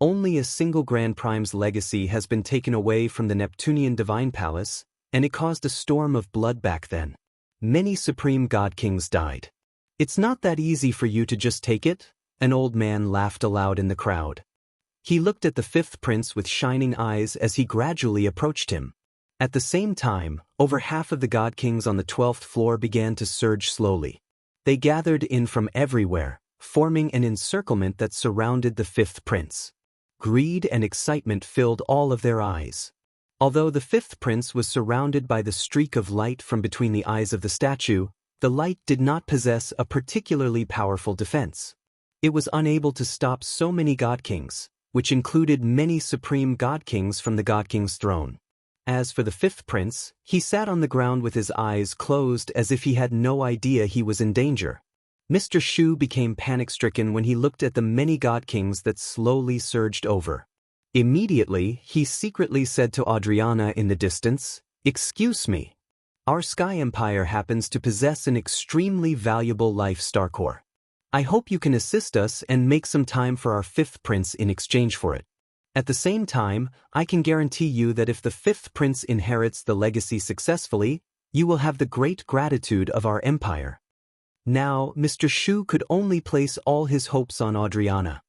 Speaker 1: Only a single Grand Prime's legacy has been taken away from the Neptunian Divine Palace, and it caused a storm of blood back then. Many supreme god kings died. It's not that easy for you to just take it, an old man laughed aloud in the crowd. He looked at the 5th prince with shining eyes as he gradually approached him. At the same time, over half of the god kings on the 12th floor began to surge slowly. They gathered in from everywhere, forming an encirclement that surrounded the 5th prince. Greed and excitement filled all of their eyes. Although the 5th prince was surrounded by the streak of light from between the eyes of the statue, the light did not possess a particularly powerful defense. It was unable to stop so many god kings, which included many supreme god kings from the god king's throne. As for the 5th prince, he sat on the ground with his eyes closed as if he had no idea he was in danger. Mr. Shu became panic-stricken when he looked at the many god kings that slowly surged over. Immediately, he secretly said to Adriana in the distance, "Excuse me. Our Sky Empire happens to possess an extremely valuable life star core. I hope you can assist us and make some time for our fifth prince in exchange for it. At the same time, I can guarantee you that if the fifth prince inherits the legacy successfully, you will have the great gratitude of our empire." Now, Mr. Shu could only place all his hopes on Adriana.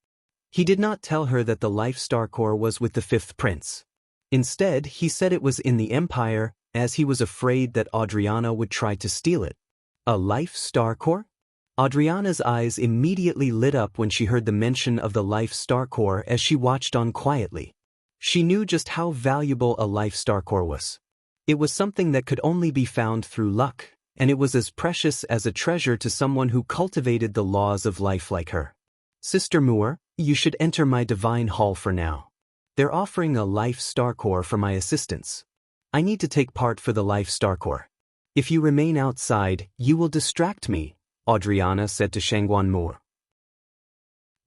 Speaker 1: He did not tell her that the life star core was with the fifth prince. Instead, he said it was in the empire, as he was afraid that Adriana would try to steal it. A life star core? Adriana's eyes immediately lit up when she heard the mention of the life star core as she watched on quietly. She knew just how valuable a life star core was. It was something that could only be found through luck, and it was as precious as a treasure to someone who cultivated the laws of life like her. "Sister Moore, you should enter my divine hall for now. They're offering a life star core for my assistance. I need to take part for the life star core. If you remain outside, you will distract me," Adriana said to Shangguan Moore.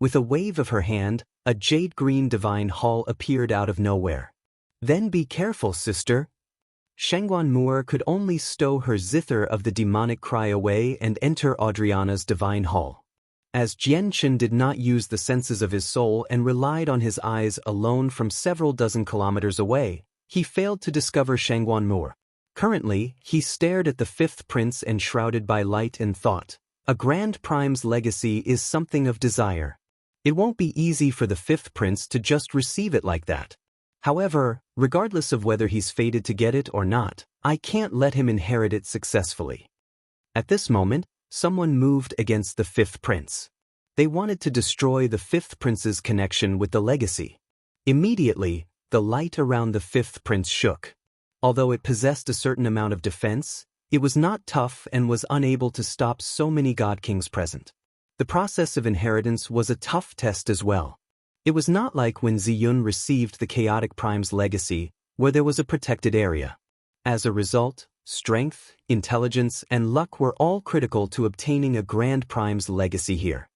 Speaker 1: With a wave of her hand, a jade-green divine hall appeared out of nowhere. "Then be careful, sister." Shangguan Moore could only stow her zither of the demonic cry away and enter Adriana's divine hall. As Jianchen did not use the senses of his soul and relied on his eyes alone from several dozen kilometers away, he failed to discover Shangguan Moore. Currently, he stared at the fifth prince enshrouded by light and thought. A Grand Prime's legacy is something of desire. It won't be easy for the fifth prince to just receive it like that. However, regardless of whether he's fated to get it or not, I can't let him inherit it successfully. At this moment, someone moved against the fifth prince. They wanted to destroy the fifth prince's connection with the legacy. Immediately, the light around the fifth prince shook. Although it possessed a certain amount of defense, it was not tough and was unable to stop so many god kings present. The process of inheritance was a tough test as well. It was not like when Ziyun received the Chaotic Prime's legacy, where there was a protected area. As a result, strength, intelligence, and luck were all critical to obtaining a Grand Prime's legacy here.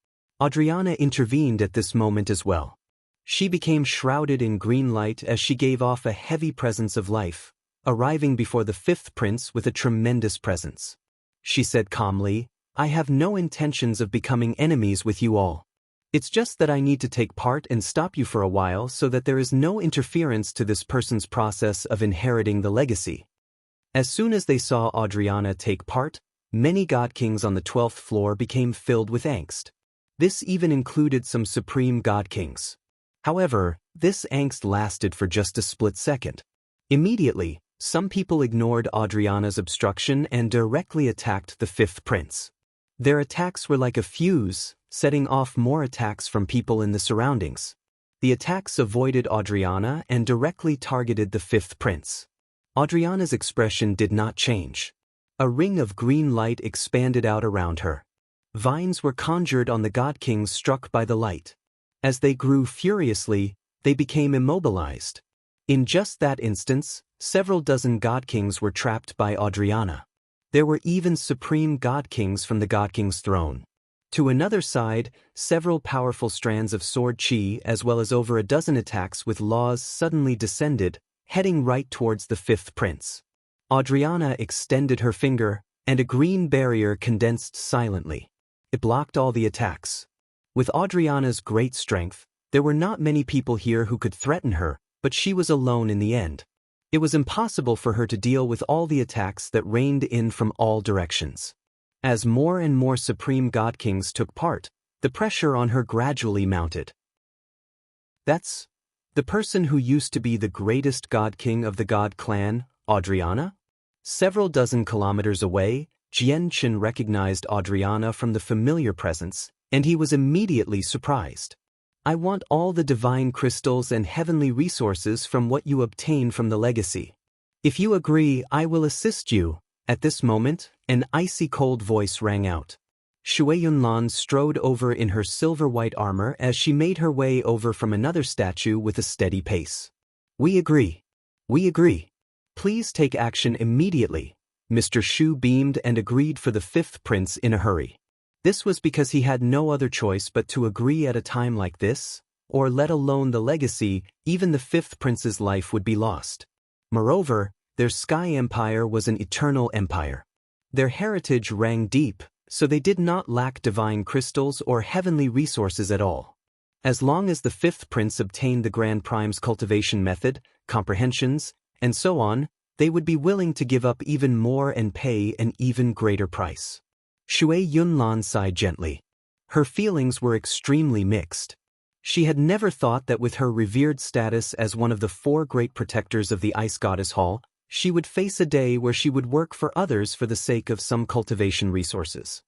Speaker 1: Adriana intervened at this moment as well. She became shrouded in green light as she gave off a heavy presence of life, arriving before the fifth prince with a tremendous presence. She said calmly, "I have no intentions of becoming enemies with you all. It's just that I need to take part and stop you for a while so that there is no interference to this person's process of inheriting the legacy." As soon as they saw Adriana take part, many god kings on the 12th floor became filled with angst. This even included some supreme god kings. However, this angst lasted for just a split second. Immediately, some people ignored Adriana's obstruction and directly attacked the fifth prince. Their attacks were like a fuse, setting off more attacks from people in the surroundings. The attacks avoided Adriana and directly targeted the fifth prince. Adriana's expression did not change. A ring of green light expanded out around her. Vines were conjured on the god kings struck by the light. As they grew furiously, they became immobilized. In just that instance, several dozen god kings were trapped by Adriana. There were even supreme god kings from the god king's throne. To another side, several powerful strands of sword chi as well as over a dozen attacks with laws suddenly descended, heading right towards the fifth prince. Adriana extended her finger, and a green barrier condensed silently. It blocked all the attacks. With Adriana's great strength, there were not many people here who could threaten her, but she was alone in the end. It was impossible for her to deal with all the attacks that rained in from all directions. As more and more supreme god kings took part, the pressure on her gradually mounted. "That's the person who used to be the greatest god king of the god clan, Adriana?" Several dozen kilometers away, Jianchen recognized Adriana from the familiar presence, and he was immediately surprised. "I want all the divine crystals and heavenly resources from what you obtain from the legacy. If you agree, I will assist you." At this moment, an icy cold voice rang out. Shui Yunlan strode over in her silver-white armor as she made her way over from another statue with a steady pace. "We agree. We agree. Please take action immediately." Mr. Shu beamed and agreed for the fifth prince in a hurry. This was because he had no other choice but to agree at a time like this. or let alone the legacy, even the fifth prince's life would be lost. Moreover, their sky empire was an eternal empire. Their heritage rang deep, so they did not lack divine crystals or heavenly resources at all. As long as the fifth prince obtained the Grand Prime's cultivation method, comprehensions, and so on, they would be willing to give up even more and pay an even greater price. Shui Yunlan sighed gently. Her feelings were extremely mixed. She had never thought that with her revered status as one of the four great protectors of the Ice Goddess Hall, she would face a day where she would work for others for the sake of some cultivation resources.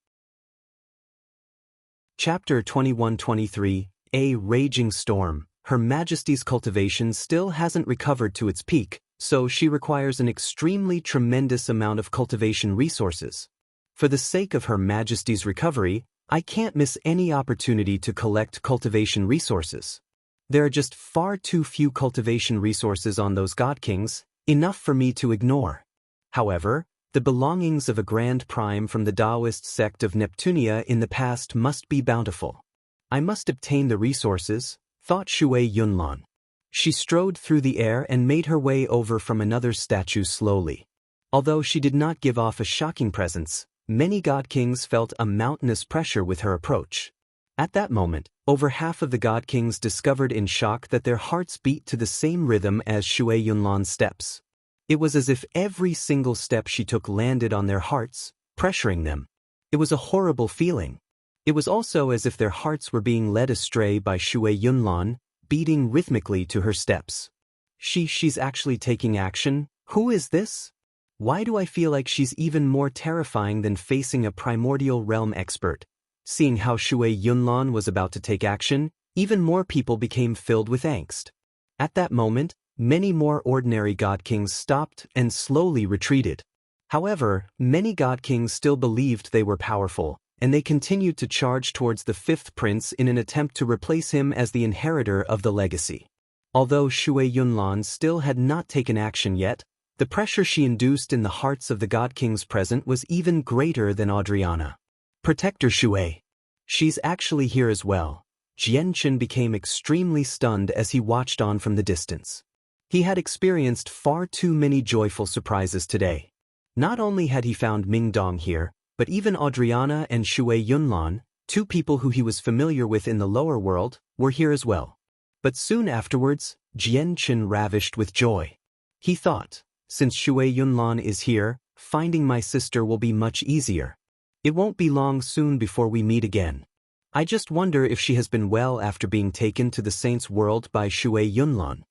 Speaker 1: Chapter 21-23, A Raging Storm. Her Majesty's cultivation still hasn't recovered to its peak, so she requires an extremely tremendous amount of cultivation resources. For the sake of Her Majesty's recovery, I can't miss any opportunity to collect cultivation resources. There are just far too few cultivation resources on those God Kings, enough for me to ignore. However, the belongings of a Grand Prime from the Taoist sect of Neptunia in the past must be bountiful. I must obtain the resources, thought Shui Yunlan. She strode through the air and made her way over from another statue slowly. Although she did not give off a shocking presence, many God Kings felt a mountainous pressure with her approach. At that moment, over half of the God Kings discovered in shock that their hearts beat to the same rhythm as Shui Yunlan's steps. It was as if every single step she took landed on their hearts, pressuring them. It was a horrible feeling. It was also as if their hearts were being led astray by Shui Yunlan, beating rhythmically to her steps. She's actually taking action? Who is this? Why do I feel like she's even more terrifying than facing a primordial realm expert? Seeing how Shui Yunlan was about to take action, even more people became filled with angst. At that moment, many more ordinary God Kings stopped and slowly retreated. However, many God Kings still believed they were powerful, and they continued to charge towards the fifth prince in an attempt to replace him as the inheritor of the legacy. Although Shui Yunlan still had not taken action yet, the pressure she induced in the hearts of the God Kings present was even greater than Adriana. Protector Shui. She's actually here as well. Jianchen became extremely stunned as he watched on from the distance. He had experienced far too many joyful surprises today. Not only had he found Mingdong here, but even Adriana and Shui Yunlan, two people who he was familiar with in the lower world, were here as well. But soon afterwards, Jianchen ravished with joy. He thought, since Shui Yunlan is here, finding my sister will be much easier. It won't be long soon before we meet again. I just wonder if she has been well after being taken to the Saints' World by Shui Yunlan.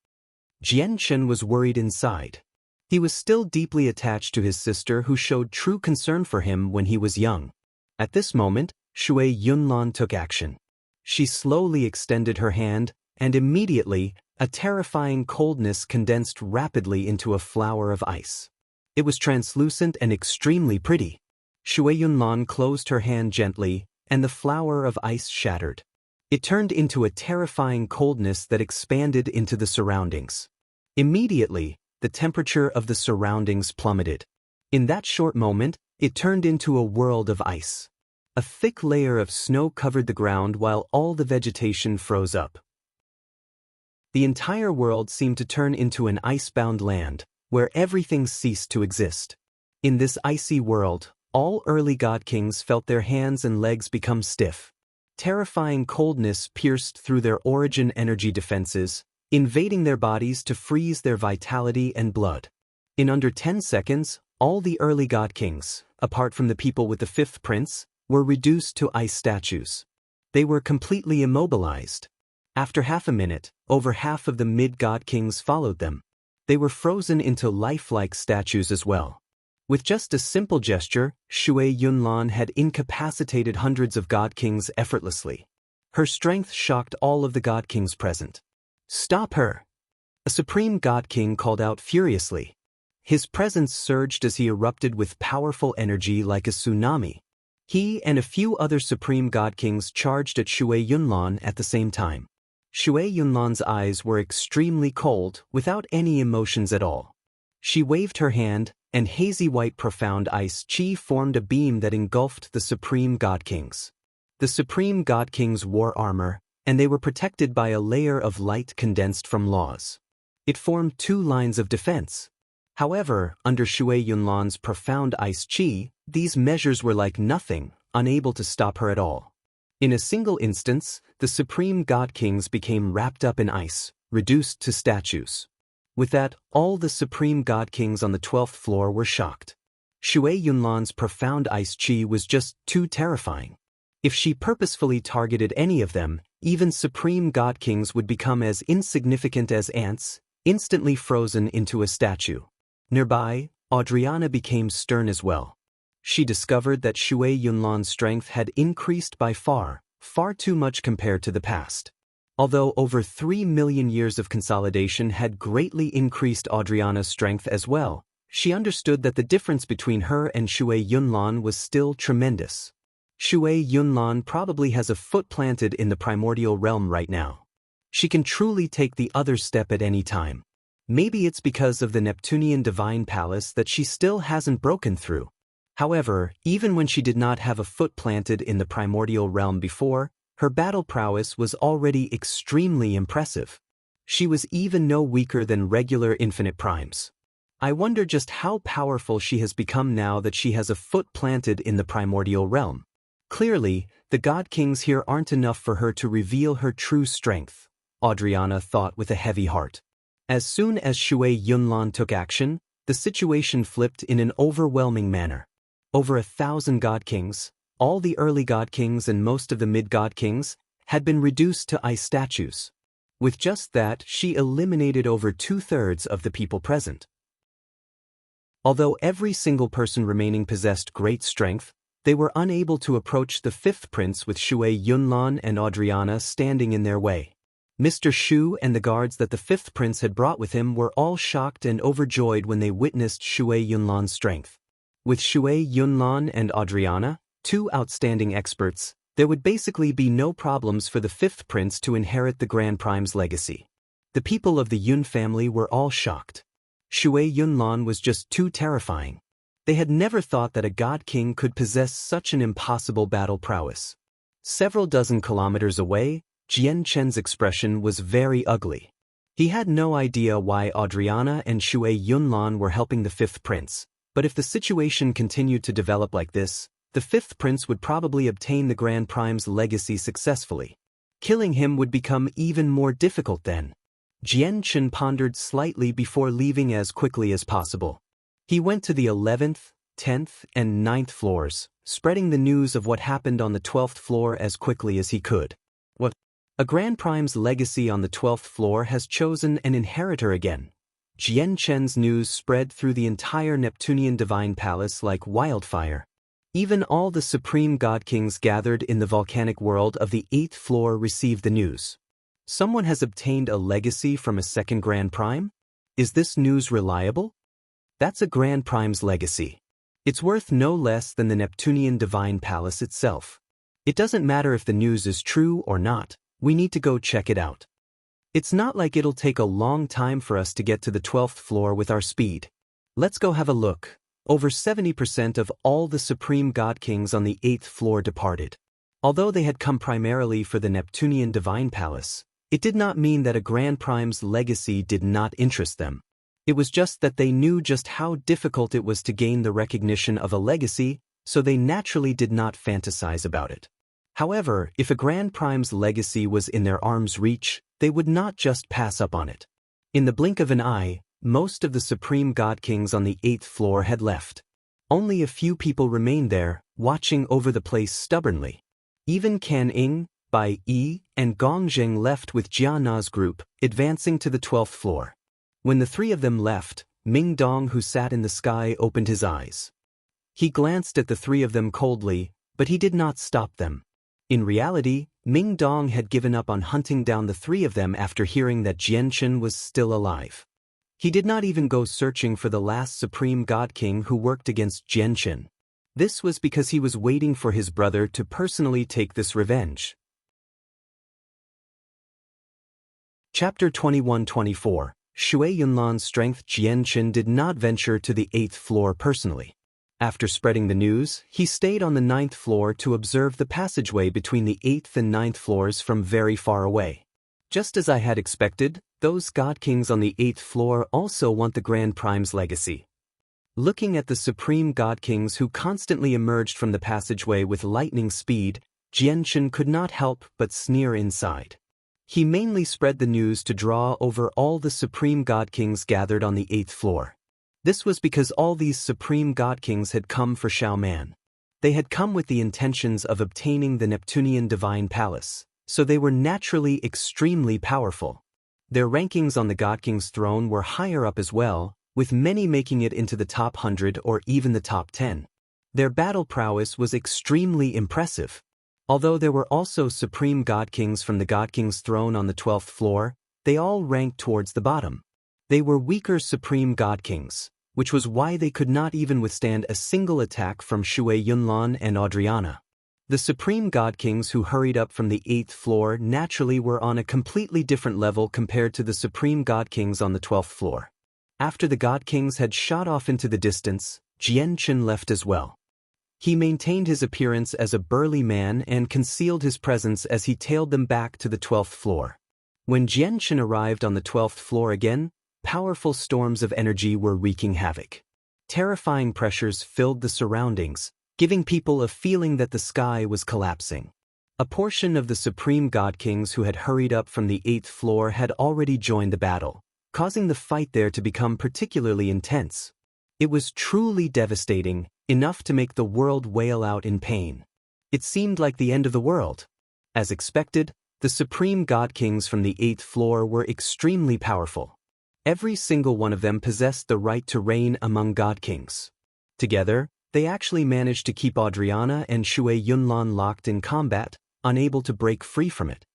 Speaker 1: Jianchen was worried inside. He was still deeply attached to his sister who showed true concern for him when he was young. At this moment, Shui Yunlan took action. She slowly extended her hand, and immediately, a terrifying coldness condensed rapidly into a flower of ice. It was translucent and extremely pretty. Shui Yunlan closed her hand gently, and the flower of ice shattered. It turned into a terrifying coldness that expanded into the surroundings. Immediately, the temperature of the surroundings plummeted. In that short moment, it turned into a world of ice. A thick layer of snow covered the ground while all the vegetation froze up. The entire world seemed to turn into an ice-bound land, where everything ceased to exist. In this icy world, all early God Kings felt their hands and legs become stiff. Terrifying coldness pierced through their origin energy defenses, invading their bodies to freeze their vitality and blood. In under 10 seconds, all the early God Kings, apart from the people with the fifth prince, were reduced to ice statues. They were completely immobilized. After half a minute, over half of the mid-God Kings followed them. They were frozen into lifelike statues as well. With just a simple gesture, Shui Yunlan had incapacitated hundreds of God Kings effortlessly. Her strength shocked all of the God Kings present. "Stop her!" A supreme God King called out furiously. His presence surged as he erupted with powerful energy like a tsunami. He and a few other supreme God Kings charged at Shui Yunlan at the same time. Shui Yunlan's eyes were extremely cold, without any emotions at all. She waved her hand, and hazy white profound ice chi formed a beam that engulfed the supreme God Kings. The supreme God Kings wore armor, and they were protected by a layer of light condensed from laws. It formed two lines of defense. However, under Shui Yunlan's profound ice chi, these measures were like nothing, unable to stop her at all. In a single instance, the supreme god kings became wrapped up in ice, reduced to statues. With that, all the supreme god kings on the 12th floor were shocked. Shui Yunlan's profound ice chi was just too terrifying. If she purposefully targeted any of them, even supreme god kings would become as insignificant as ants, instantly frozen into a statue. Nearby, Adriana became stern as well. She discovered that Shui Yunlan's strength had increased by far too much compared to the past. Although over 3 million years of consolidation had greatly increased Adriana's strength as well, she understood that the difference between her and Shui Yunlan was still tremendous. Shui Yunlan probably has a foot planted in the primordial realm right now. She can truly take the other step at any time. Maybe it's because of the Neptunian divine palace that she still hasn't broken through. However, even when she did not have a foot planted in the primordial realm before, her battle prowess was already extremely impressive. She was even no weaker than regular infinite primes. I wonder just how powerful she has become now that she has a foot planted in the primordial realm. Clearly, the god kings here aren't enough for her to reveal her true strength, Adriana thought with a heavy heart. As soon as Shui Yunlan took action, the situation flipped in an overwhelming manner. Over 1,000 god kings, all the early god kings and most of the mid-god kings, had been reduced to ice statues. With just that, she eliminated over 2/3 of the people present. Although every single person remaining possessed great strength, they were unable to approach the 5th prince with Shui Yunlan and Adriana standing in their way. Mr. Shu and the guards that the 5th prince had brought with him were all shocked and overjoyed when they witnessed Shui Yunlan's strength. With Shui Yunlan and Adriana, two outstanding experts, there would basically be no problems for the 5th prince to inherit the Grand Prime's legacy. The people of the Yun family were all shocked. Shui Yunlan was just too terrifying. They had never thought that a god king could possess such an impossible battle prowess. Several dozen kilometers away, Jian Chen's expression was very ugly. He had no idea why Adriana and Shui Yunlan were helping the 5th prince, but if the situation continued to develop like this, the 5th prince would probably obtain the Grand Prime's legacy successfully. Killing him would become even more difficult then. Jian Chen pondered slightly before leaving as quickly as possible. He went to the 11th, 10th, and 9th floors, spreading the news of what happened on the 12th floor as quickly as he could. What? A Grand Prime's legacy on the 12th floor has chosen an inheritor again. Jian Chen's news spread through the entire Neptunian divine palace like wildfire. Even all the supreme god kings gathered in the volcanic world of the 8th floor received the news. Someone has obtained a legacy from a second Grand Prime? Is this news reliable? That's a Grand Prime's legacy. It's worth no less than the Neptunian divine palace itself. It doesn't matter if the news is true or not, we need to go check it out. It's not like it'll take a long time for us to get to the 12th floor with our speed. Let's go have a look. Over 70% of all the supreme god kings on the 8th floor departed. Although they had come primarily for the Neptunian divine palace, it did not mean that a Grand Prime's legacy did not interest them. It was just that they knew just how difficult it was to gain the recognition of a legacy, so they naturally did not fantasize about it. However, if a Grand Prime's legacy was in their arm's reach, they would not just pass up on it. In the blink of an eye, most of the supreme god kings on the 8th floor had left. Only a few people remained there, watching over the place stubbornly. Even Kan Ying, Bai Yi, and Gong Zheng left with Jia Na's group, advancing to the 12th floor. When the three of them left, Ming Dong, who sat in the sky, opened his eyes. He glanced at the three of them coldly, but he did not stop them. In reality, Ming Dong had given up on hunting down the three of them after hearing that Jian Chen was still alive. He did not even go searching for the last supreme god king who worked against Jian Chen. This was because he was waiting for his brother to personally take this revenge. Chapter 21-24. Shui Yunlan's strength. Jian Chen did not venture to the 8th floor personally. After spreading the news, he stayed on the 9th floor to observe the passageway between the 8th and 9th floors from very far away. Just as I had expected, those God Kings on the 8th floor also want the Grand Prime's legacy. Looking at the Supreme God Kings who constantly emerged from the passageway with lightning speed, Jianchen could not help but sneer inside. He mainly spread the news to draw over all the Supreme God Kings gathered on the 8th floor. This was because all these Supreme God Kings had come for Xiaoman. They had come with the intentions of obtaining the Neptunian Divine Palace, so they were naturally extremely powerful. Their rankings on the God King's throne were higher up as well, with many making it into the top 100 or even the top 10. Their battle prowess was extremely impressive. Although there were also Supreme God Kings from the God King's throne on the 12th floor, they all ranked towards the bottom. They were weaker Supreme God Kings, which was why they could not even withstand a single attack from Shui Yunlan and Adriana. The Supreme God Kings who hurried up from the 8th floor naturally were on a completely different level compared to the Supreme God Kings on the 12th floor. After the God Kings had shot off into the distance, Jianchen left as well. He maintained his appearance as a burly man and concealed his presence as he tailed them back to the 12th floor. When Jianchen arrived on the 12th floor again, powerful storms of energy were wreaking havoc. Terrifying pressures filled the surroundings, giving people a feeling that the sky was collapsing. A portion of the Supreme God Kings who had hurried up from the 8th floor had already joined the battle, causing the fight there to become particularly intense. It was truly devastating, enough to make the world wail out in pain. It seemed like the end of the world. As expected, the Supreme God Kings from the 8th floor were extremely powerful. Every single one of them possessed the right to reign among God Kings. Together, they actually managed to keep Adriana and Shui Yunlan locked in combat, unable to break free from it.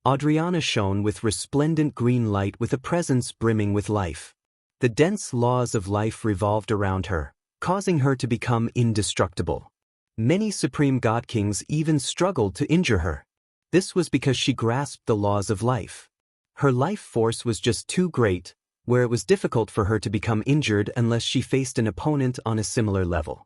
Speaker 1: Adriana shone with resplendent green light with a presence brimming with life. The dense laws of life revolved around her, causing her to become indestructible. Many Supreme God Kings even struggled to injure her. This was because she grasped the laws of life. Her life force was just too great, where it was difficult for her to become injured unless she faced an opponent on a similar level.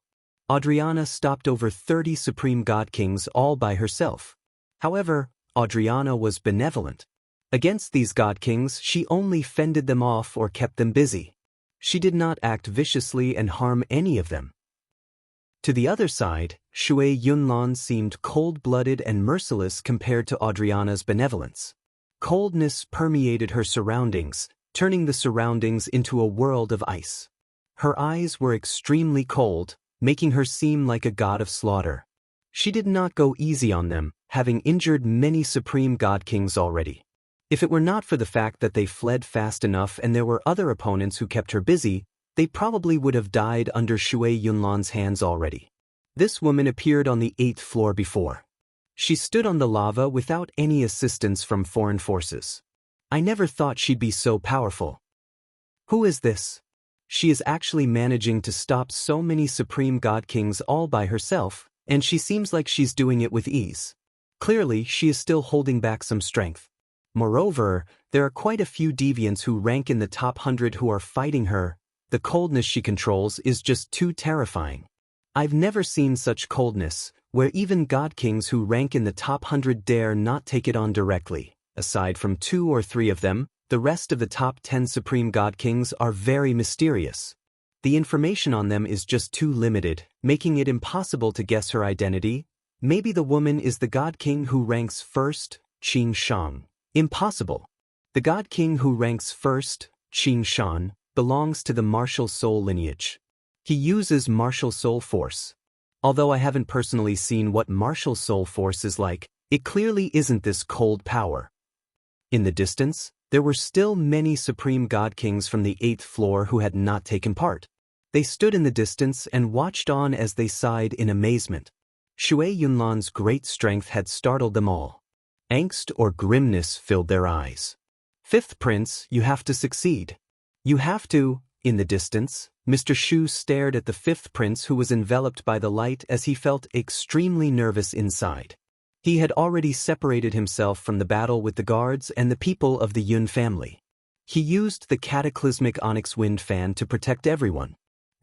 Speaker 1: Adriana stopped over 30 Supreme God Kings all by herself. However, Adriana was benevolent. Against these God Kings, she only fended them off or kept them busy. She did not act viciously and harm any of them. To the other side, Shui Yunlan seemed cold-blooded and merciless compared to Adriana's benevolence. Coldness permeated her surroundings, turning the surroundings into a world of ice. Her eyes were extremely cold, making her seem like a god of slaughter. She did not go easy on them, having injured many Supreme God Kings already. If it were not for the fact that they fled fast enough and there were other opponents who kept her busy, they probably would have died under Shui Yunlan's hands already. This woman appeared on the 8th floor before. She stood on the lava without any assistance from foreign forces. I never thought she'd be so powerful. Who is this? She is actually managing to stop so many Supreme God Kings all by herself, and she seems like she's doing it with ease. Clearly, she is still holding back some strength. Moreover, there are quite a few deviants who rank in the top 100 who are fighting her. The coldness she controls is just too terrifying. I've never seen such coldness, where even God Kings who rank in the top 100 dare not take it on directly. Aside from 2 or 3 of them, the rest of the top 10 Supreme God Kings are very mysterious. The information on them is just too limited, making it impossible to guess her identity. Maybe the woman is the God King who ranks first, Qing Shang. Impossible. The God King who ranks first, Qing Shan, belongs to the martial soul lineage. He uses martial soul force. Although I haven't personally seen what martial soul force is like, it clearly isn't this cold power. In the distance, there were still many Supreme God Kings from the 8th floor who had not taken part. They stood in the distance and watched on as they sighed in amazement. Shui Yunlan's great strength had startled them all. Angst or grimness filled their eyes. 5th Prince, you have to succeed. You have to. In the distance, Mr. Shu stared at the 5th Prince who was enveloped by the light as he felt extremely nervous inside. He had already separated himself from the battle with the guards and the people of the Yun family. He used the cataclysmic onyx wind fan to protect everyone.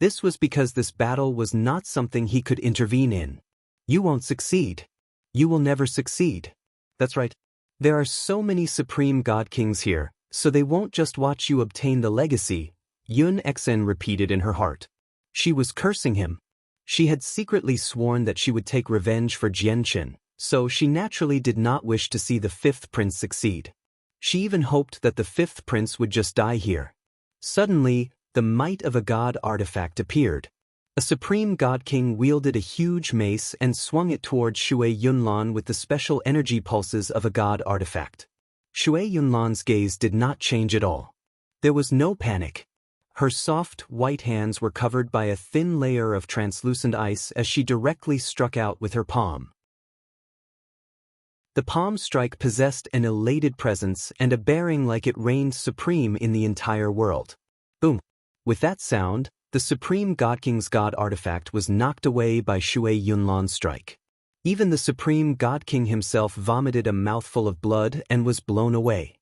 Speaker 1: This was because this battle was not something he could intervene in. You won't succeed. You will never succeed. That's right. There are so many supreme god kings here, so they won't just watch you obtain the legacy, Yun Xen repeated in her heart. She was cursing him. She had secretly sworn that she would take revenge for Jianchen, so she naturally did not wish to see the fifth prince succeed. She even hoped that the fifth prince would just die here. Suddenly, the might of a god artifact appeared. A supreme god king wielded a huge mace and swung it towards Shui Yunlan with the special energy pulses of a god artifact. Shui Yunlan's gaze did not change at all. There was no panic. Her soft, white hands were covered by a thin layer of translucent ice as she directly struck out with her palm. The palm strike possessed an elated presence and a bearing like it reigned supreme in the entire world. Boom! With that sound, the Supreme God King's God artifact was knocked away by Shui Yunlan's strike. Even the Supreme God King himself vomited a mouthful of blood and was blown away.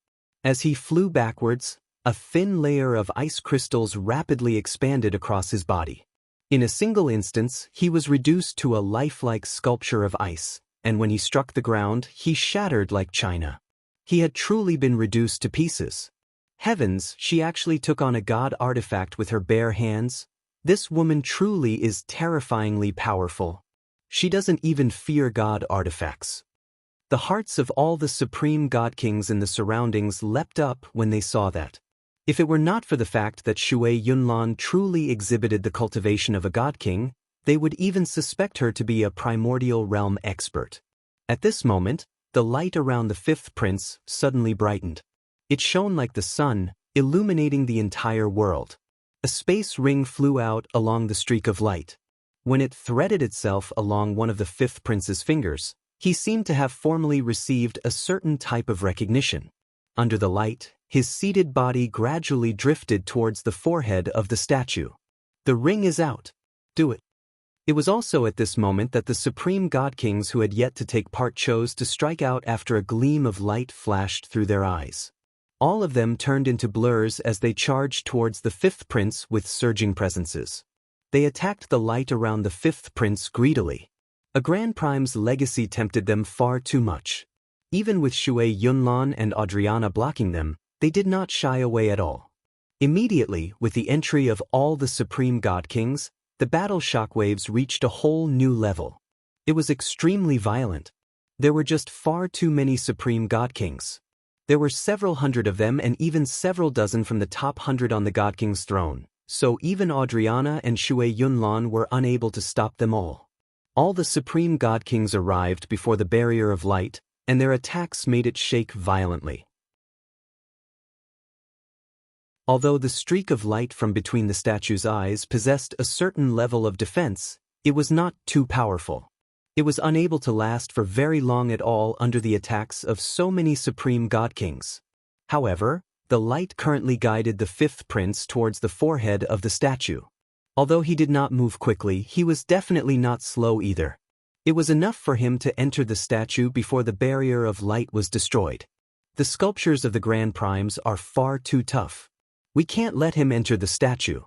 Speaker 1: As he flew backwards, a thin layer of ice crystals rapidly expanded across his body. In a single instance, he was reduced to a lifelike sculpture of ice, and when he struck the ground, he shattered like china. He had truly been reduced to pieces. Heavens, she actually took on a god artifact with her bare hands? This woman truly is terrifyingly powerful. She doesn't even fear god artifacts. The hearts of all the supreme god kings in the surroundings leapt up when they saw that. If it were not for the fact that Shui Yunlan truly exhibited the cultivation of a god king, they would even suspect her to be a primordial realm expert. At this moment, the light around the fifth prince suddenly brightened. It shone like the sun, illuminating the entire world. A space ring flew out along the streak of light. When it threaded itself along one of the fifth prince's fingers, he seemed to have formally received a certain type of recognition. Under the light, his seated body gradually drifted towards the forehead of the statue. The ring is out. Do it. It was also at this moment that the supreme god kings who had yet to take part chose to strike out after a gleam of light flashed through their eyes. All of them turned into blurs as they charged towards the fifth prince with surging presences. They attacked the light around the fifth prince greedily. A Grand Prime's legacy tempted them far too much. Even with Shui Yunlan and Adriana blocking them, they did not shy away at all. Immediately, with the entry of all the supreme god kings, the battle shockwaves reached a whole new level. It was extremely violent. There were just far too many supreme god kings. There were several hundred of them and even several dozen from the top 100 on the God King's throne, so even Adriana and Shui Yunlan were unable to stop them all. All the supreme God Kings arrived before the barrier of light, and their attacks made it shake violently. Although the streak of light from between the statue's eyes possessed a certain level of defense, it was not too powerful. It was unable to last for very long at all under the attacks of so many supreme god kings. However, the light currently guided the fifth prince towards the forehead of the statue. Although he did not move quickly, he was definitely not slow either. It was enough for him to enter the statue before the barrier of light was destroyed. The sculptures of the Grand Primes are far too tough. We can't let him enter the statue.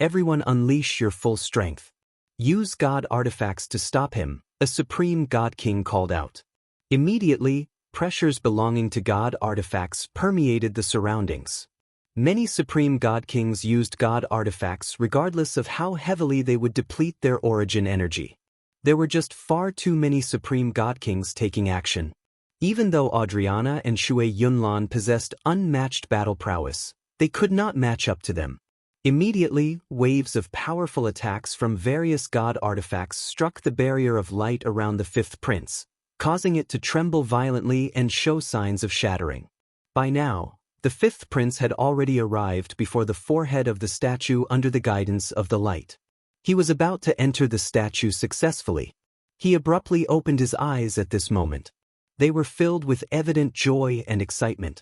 Speaker 1: Everyone unleash your full strength. Use god artifacts to stop him, a supreme god king called out. Immediately, pressures belonging to god artifacts permeated the surroundings. Many supreme god kings used god artifacts regardless of how heavily they would deplete their origin energy. There were just far too many supreme god kings taking action. Even though Adriana and Shui Yunlan possessed unmatched battle prowess, they could not match up to them. Immediately, waves of powerful attacks from various god artifacts struck the barrier of light around the fifth prince, causing it to tremble violently and show signs of shattering. By now, the fifth prince had already arrived before the forehead of the statue under the guidance of the light. He was about to enter the statue successfully. He abruptly opened his eyes at this moment. They were filled with evident joy and excitement.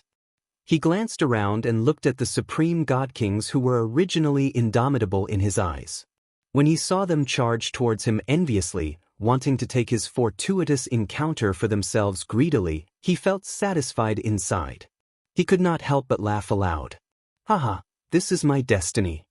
Speaker 1: He glanced around and looked at the supreme god kings who were originally indomitable in his eyes. When he saw them charge towards him enviously, wanting to take his fortuitous encounter for themselves greedily, he felt satisfied inside. He could not help but laugh aloud. Haha, this is my destiny.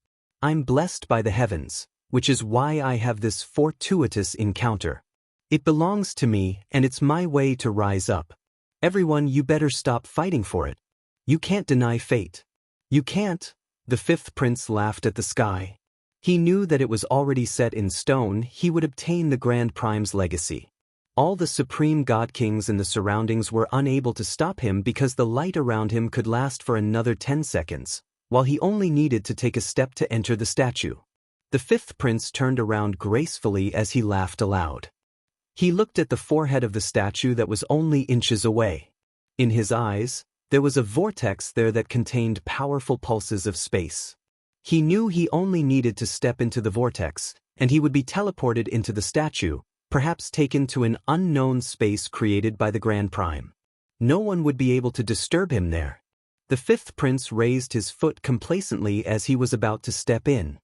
Speaker 1: I'm blessed by the heavens, which is why I have this fortuitous encounter. It belongs to me, and it's my way to rise up. Everyone, you better stop fighting for it. You can't deny fate. You can't." The fifth prince laughed at the sky. He knew that it was already set in stone he would obtain the Grand Prime's legacy. All the supreme god kings in the surroundings were unable to stop him because the light around him could last for another 10 seconds, while he only needed to take a step to enter the statue. The fifth prince turned around gracefully as he laughed aloud. He looked at the forehead of the statue that was only inches away. In his eyes, there was a vortex there that contained powerful pulses of space. He knew he only needed to step into the vortex, and he would be teleported into the statue, perhaps taken to an unknown space created by the Grand Prime. No one would be able to disturb him there. The fifth prince raised his foot complacently as he was about to step in.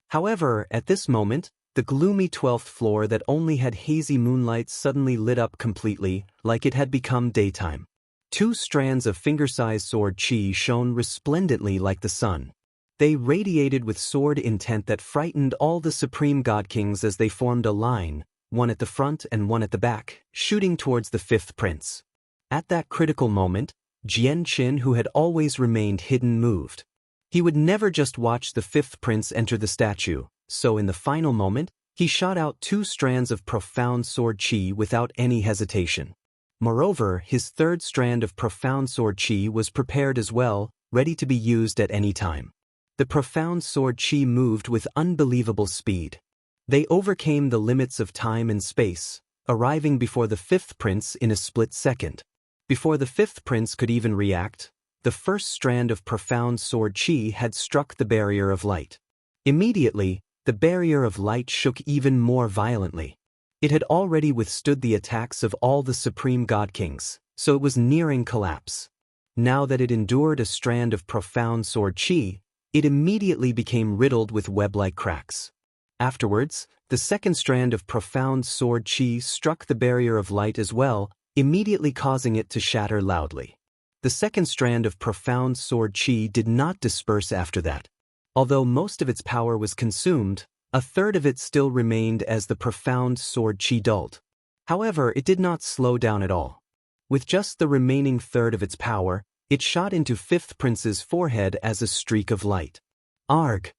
Speaker 1: However, at this moment, the gloomy 12th floor that only had hazy moonlight suddenly lit up completely, like it had become daytime. 2 strands of finger-sized sword chi shone resplendently like the sun. They radiated with sword intent that frightened all the supreme god kings as they formed a line, one at the front and one at the back, shooting towards the fifth prince. At that critical moment, Jianqin, who had always remained hidden, moved. He would never just watch the fifth prince enter the statue, so in the final moment, he shot out 2 strands of profound sword chi without any hesitation. Moreover, his 3rd strand of profound sword chi was prepared as well, ready to be used at any time. The profound sword chi moved with unbelievable speed. They overcame the limits of time and space, arriving before the fifth prince in a split second. Before the fifth prince could even react, the 1st strand of profound sword chi had struck the barrier of light. Immediately, the barrier of light shook even more violently. It had already withstood the attacks of all the supreme god kings, so it was nearing collapse. Now that it endured a strand of profound sword chi, it immediately became riddled with web-like cracks. Afterwards, the 2nd strand of profound sword chi struck the barrier of light as well, immediately causing it to shatter loudly. The 2nd strand of profound sword chi did not disperse after that. Although most of its power was consumed, a 1/3 of it still remained as the profound sword chi dulled. However, it did not slow down at all. With just the remaining 1/3 of its power, it shot into fifth prince's forehead as a streak of light. Arg!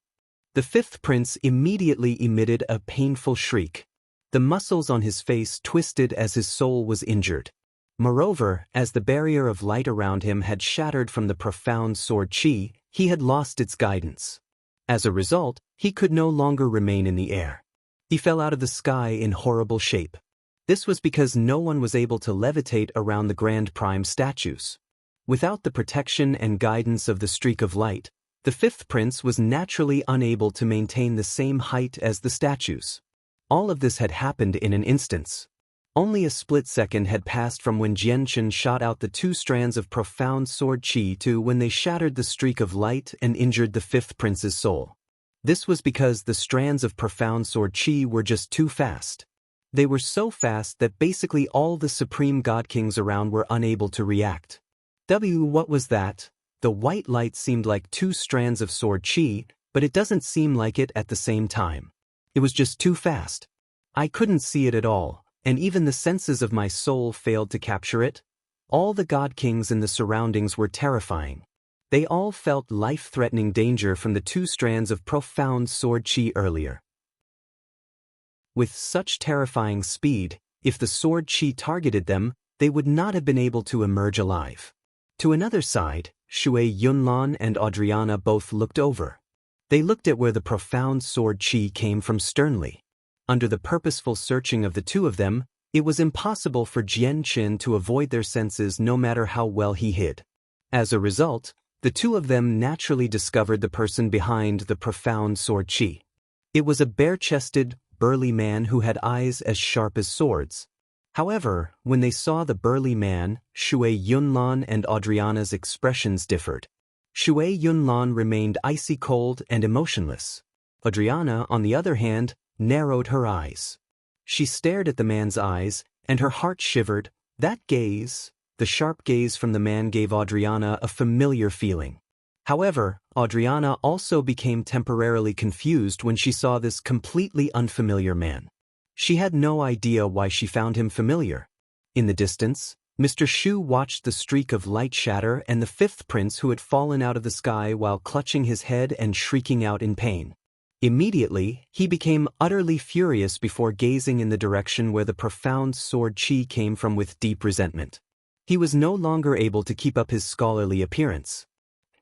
Speaker 1: The fifth prince immediately emitted a painful shriek. The muscles on his face twisted as his soul was injured. Moreover, as the barrier of light around him had shattered from the profound sword chi, he had lost its guidance. As a result, he could no longer remain in the air. He fell out of the sky in horrible shape. This was because no one was able to levitate around the Grand Prime statues. Without the protection and guidance of the streak of light, the fifth prince was naturally unable to maintain the same height as the statues. All of this had happened in an instant. Only a split second had passed from when Jianqin shot out the 2 strands of profound sword chi to when they shattered the streak of light and injured the fifth prince's soul. This was because the strands of profound sword chi were just too fast. They were so fast that basically all the supreme god kings around were unable to react. What was that? The white light seemed like 2 strands of sword chi, but it doesn't seem like it at the same time. It was just too fast. I couldn't see it at all, and even the senses of my soul failed to capture it. All the god kings in the surroundings were terrifying. They all felt life-threatening danger from the 2 strands of profound sword chi earlier. With such terrifying speed, if the sword chi targeted them, they would not have been able to emerge alive. To another side, Shui Yunlan and Adriana both looked over. They looked at where the profound sword chi came from sternly. Under the purposeful searching of the 2 of them, it was impossible for Jianqin to avoid their senses no matter how well he hid. As a result, the 2 of them naturally discovered the person behind the profound sword chi. It was a bare-chested, burly man who had eyes as sharp as swords. However, when they saw the burly man, Shui Yunlan and Adriana's expressions differed. Shui Yunlan remained icy cold and emotionless. Adriana, on the other hand, narrowed her eyes. She stared at the man's eyes, and her heart shivered. That gaze, the sharp gaze from the man, gave Adriana a familiar feeling. However, Adriana also became temporarily confused when she saw this completely unfamiliar man. She had no idea why she found him familiar. In the distance, Mr. Shu watched the streak of light shatter and the fifth prince who had fallen out of the sky while clutching his head and shrieking out in pain. Immediately, he became utterly furious before gazing in the direction where the profound sword chi came from with deep resentment. He was no longer able to keep up his scholarly appearance.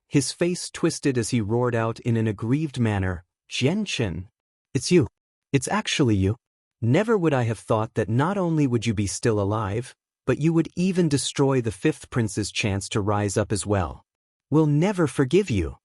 Speaker 1: His face twisted as he roared out in an aggrieved manner, "Jianchen! It's you. It's actually you. Never would I have thought that not only would you be still alive, but you would even destroy the fifth prince's chance to rise up as well. We'll never forgive you."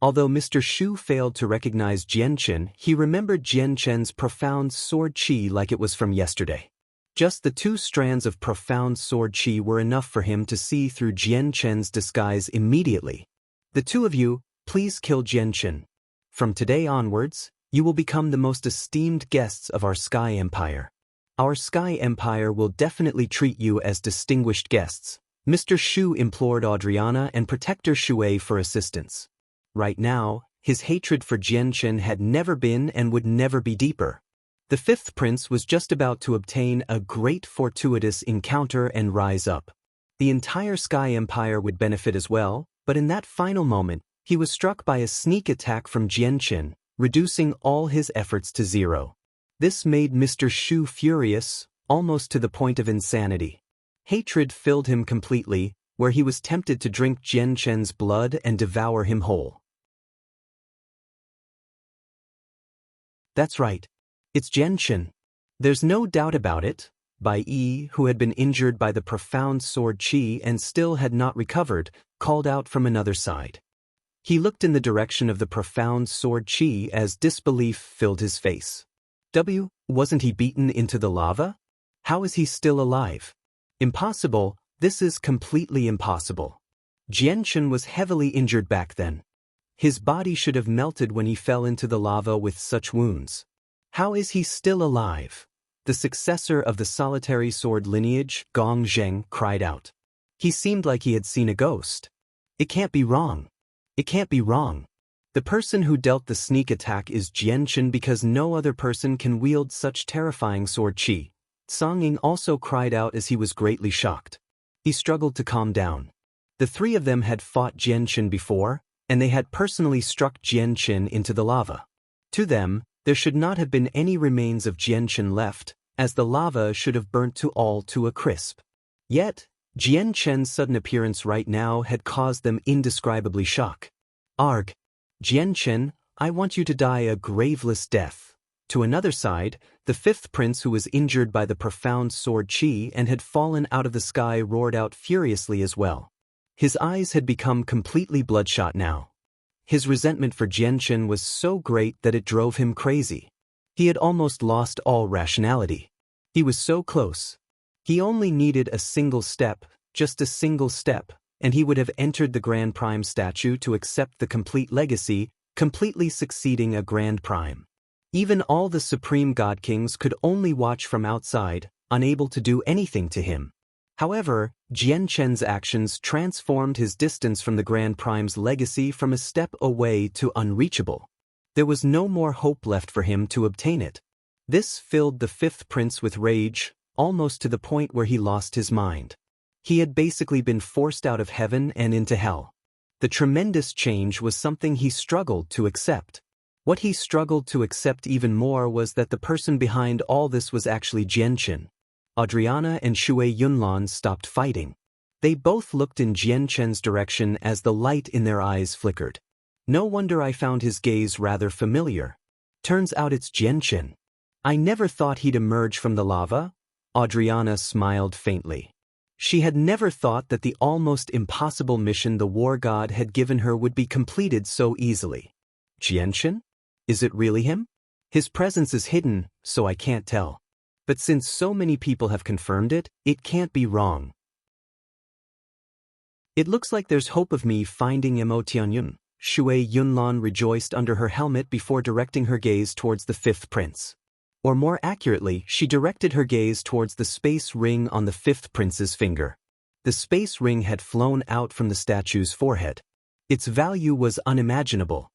Speaker 1: Although Mr. Shu failed to recognize Jianchen, he remembered Jianchen's profound sword chi like it was from yesterday. Just the 2 strands of profound sword chi were enough for him to see through Jianchen's disguise immediately. "The 2 of you, please kill Jianchen. From today onwards, you will become the most esteemed guests of our Sky Empire. Our Sky Empire will definitely treat you as distinguished guests." Mr. Shu implored Adriana and Protector Shui for assistance. Right now, his hatred for Jianchen had never been and would never be deeper. The fifth prince was just about to obtain a great fortuitous encounter and rise up. The entire Sky Empire would benefit as well, but in that final moment, he was struck by a sneak attack from Jianchen, reducing all his efforts to 0. This made Mr. Shu furious, almost to the point of insanity. Hatred filled him completely, where he was tempted to drink Jianchen's blood and devour him whole. That's right. It's Jianchen. There's no doubt about it. Bai Yi, who had been injured by the profound sword chi and still had not recovered, called out from another side. He looked in the direction of the profound sword chi as disbelief filled his face. Wasn't he beaten into the lava? How is he still alive? Impossible, this is completely impossible. Jianchen was heavily injured back then. His body should have melted when he fell into the lava with such wounds. How is he still alive? The successor of the solitary sword lineage, Gong Zheng, cried out. He seemed like he had seen a ghost. It can't be wrong. It can't be wrong. The person who dealt the sneak attack is Jianchen because no other person can wield such terrifying sword chi. Song Ying also cried out as he was greatly shocked. He struggled to calm down. The 3 of them had fought Jianchen before, and they had personally struck Jianchen into the lava. To them, there should not have been any remains of Jianchen left, as the lava should have burnt to a crisp. Yet, Jianchen's sudden appearance right now had caused them indescribably shock. "Arg! Jianchen, I want you to die a graveless death." To another side, the fifth prince who was injured by the profound sword chi and had fallen out of the sky roared out furiously as well. His eyes had become completely bloodshot now. His resentment for Jianchen was so great that it drove him crazy. He had almost lost all rationality. He was so close. He only needed a single step, just a single step, and he would have entered the Grand Prime statue to accept the complete legacy, completely succeeding a Grand Prime. Even all the Supreme God Kings could only watch from outside, unable to do anything to him. However, Jianchen's actions transformed his distance from the Grand Prime's legacy from a step away to unreachable. There was no more hope left for him to obtain it. This filled the fifth prince with rage, almost to the point where he lost his mind. He had basically been forced out of heaven and into hell. The tremendous change was something he struggled to accept. What he struggled to accept even more was that the person behind all this was actually Jianchen. Adriana and Shui Yunlan stopped fighting. They both looked in Jianchen's direction as the light in their eyes flickered. No wonder I found his gaze rather familiar. Turns out it's Jianchen. I never thought he'd emerge from the lava. Adriana smiled faintly. She had never thought that the almost impossible mission the war god had given her would be completed so easily. Jianchen? Is it really him? His presence is hidden, so I can't tell. But since so many people have confirmed it, it can't be wrong. It looks like there's hope of me finding Mo Tianyun. Shui Yunlan rejoiced under her helmet before directing her gaze towards the fifth prince. Or more accurately, she directed her gaze towards the space ring on the fifth prince's finger. The space ring had flown out from the statue's forehead. Its value was unimaginable.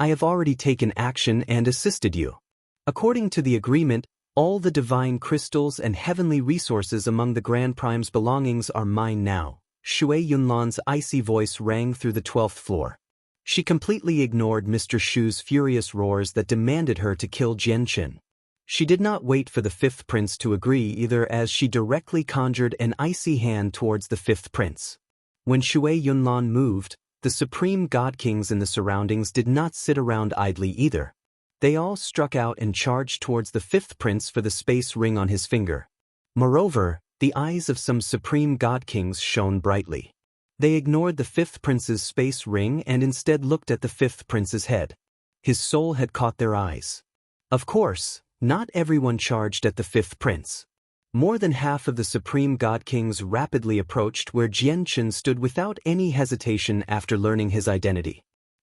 Speaker 1: I have already taken action and assisted you. According to the agreement, all the divine crystals and heavenly resources among the Grand Prime's belongings are mine now. Shui Yunlan's icy voice rang through the 12th floor. She completely ignored Mr. Shu's furious roars that demanded her to kill Jianqin. She did not wait for the 5th prince to agree either, as she directly conjured an icy hand towards the 5th prince. When Shui Yunlan moved, the supreme god kings in the surroundings did not sit around idly either. They all struck out and charged towards the 5th prince for the space ring on his finger. Moreover, the eyes of some supreme god kings shone brightly. They ignored the 5th prince's space ring and instead looked at the 5th prince's head. His soul had caught their eyes. Of course, not everyone charged at the 5th prince. More than half of the supreme god kings rapidly approached where Jianqin stood without any hesitation after learning his identity.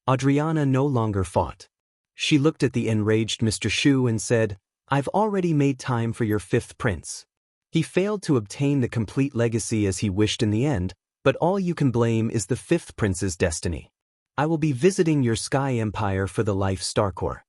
Speaker 1: Adriana no longer fought. She looked at the enraged Mr. Shu and said, "I've already made time for your 5th prince. He failed to obtain the complete legacy as he wished in the end, but all you can blame is the 5th prince's destiny. I will be visiting your Sky Empire for the Life Starcore."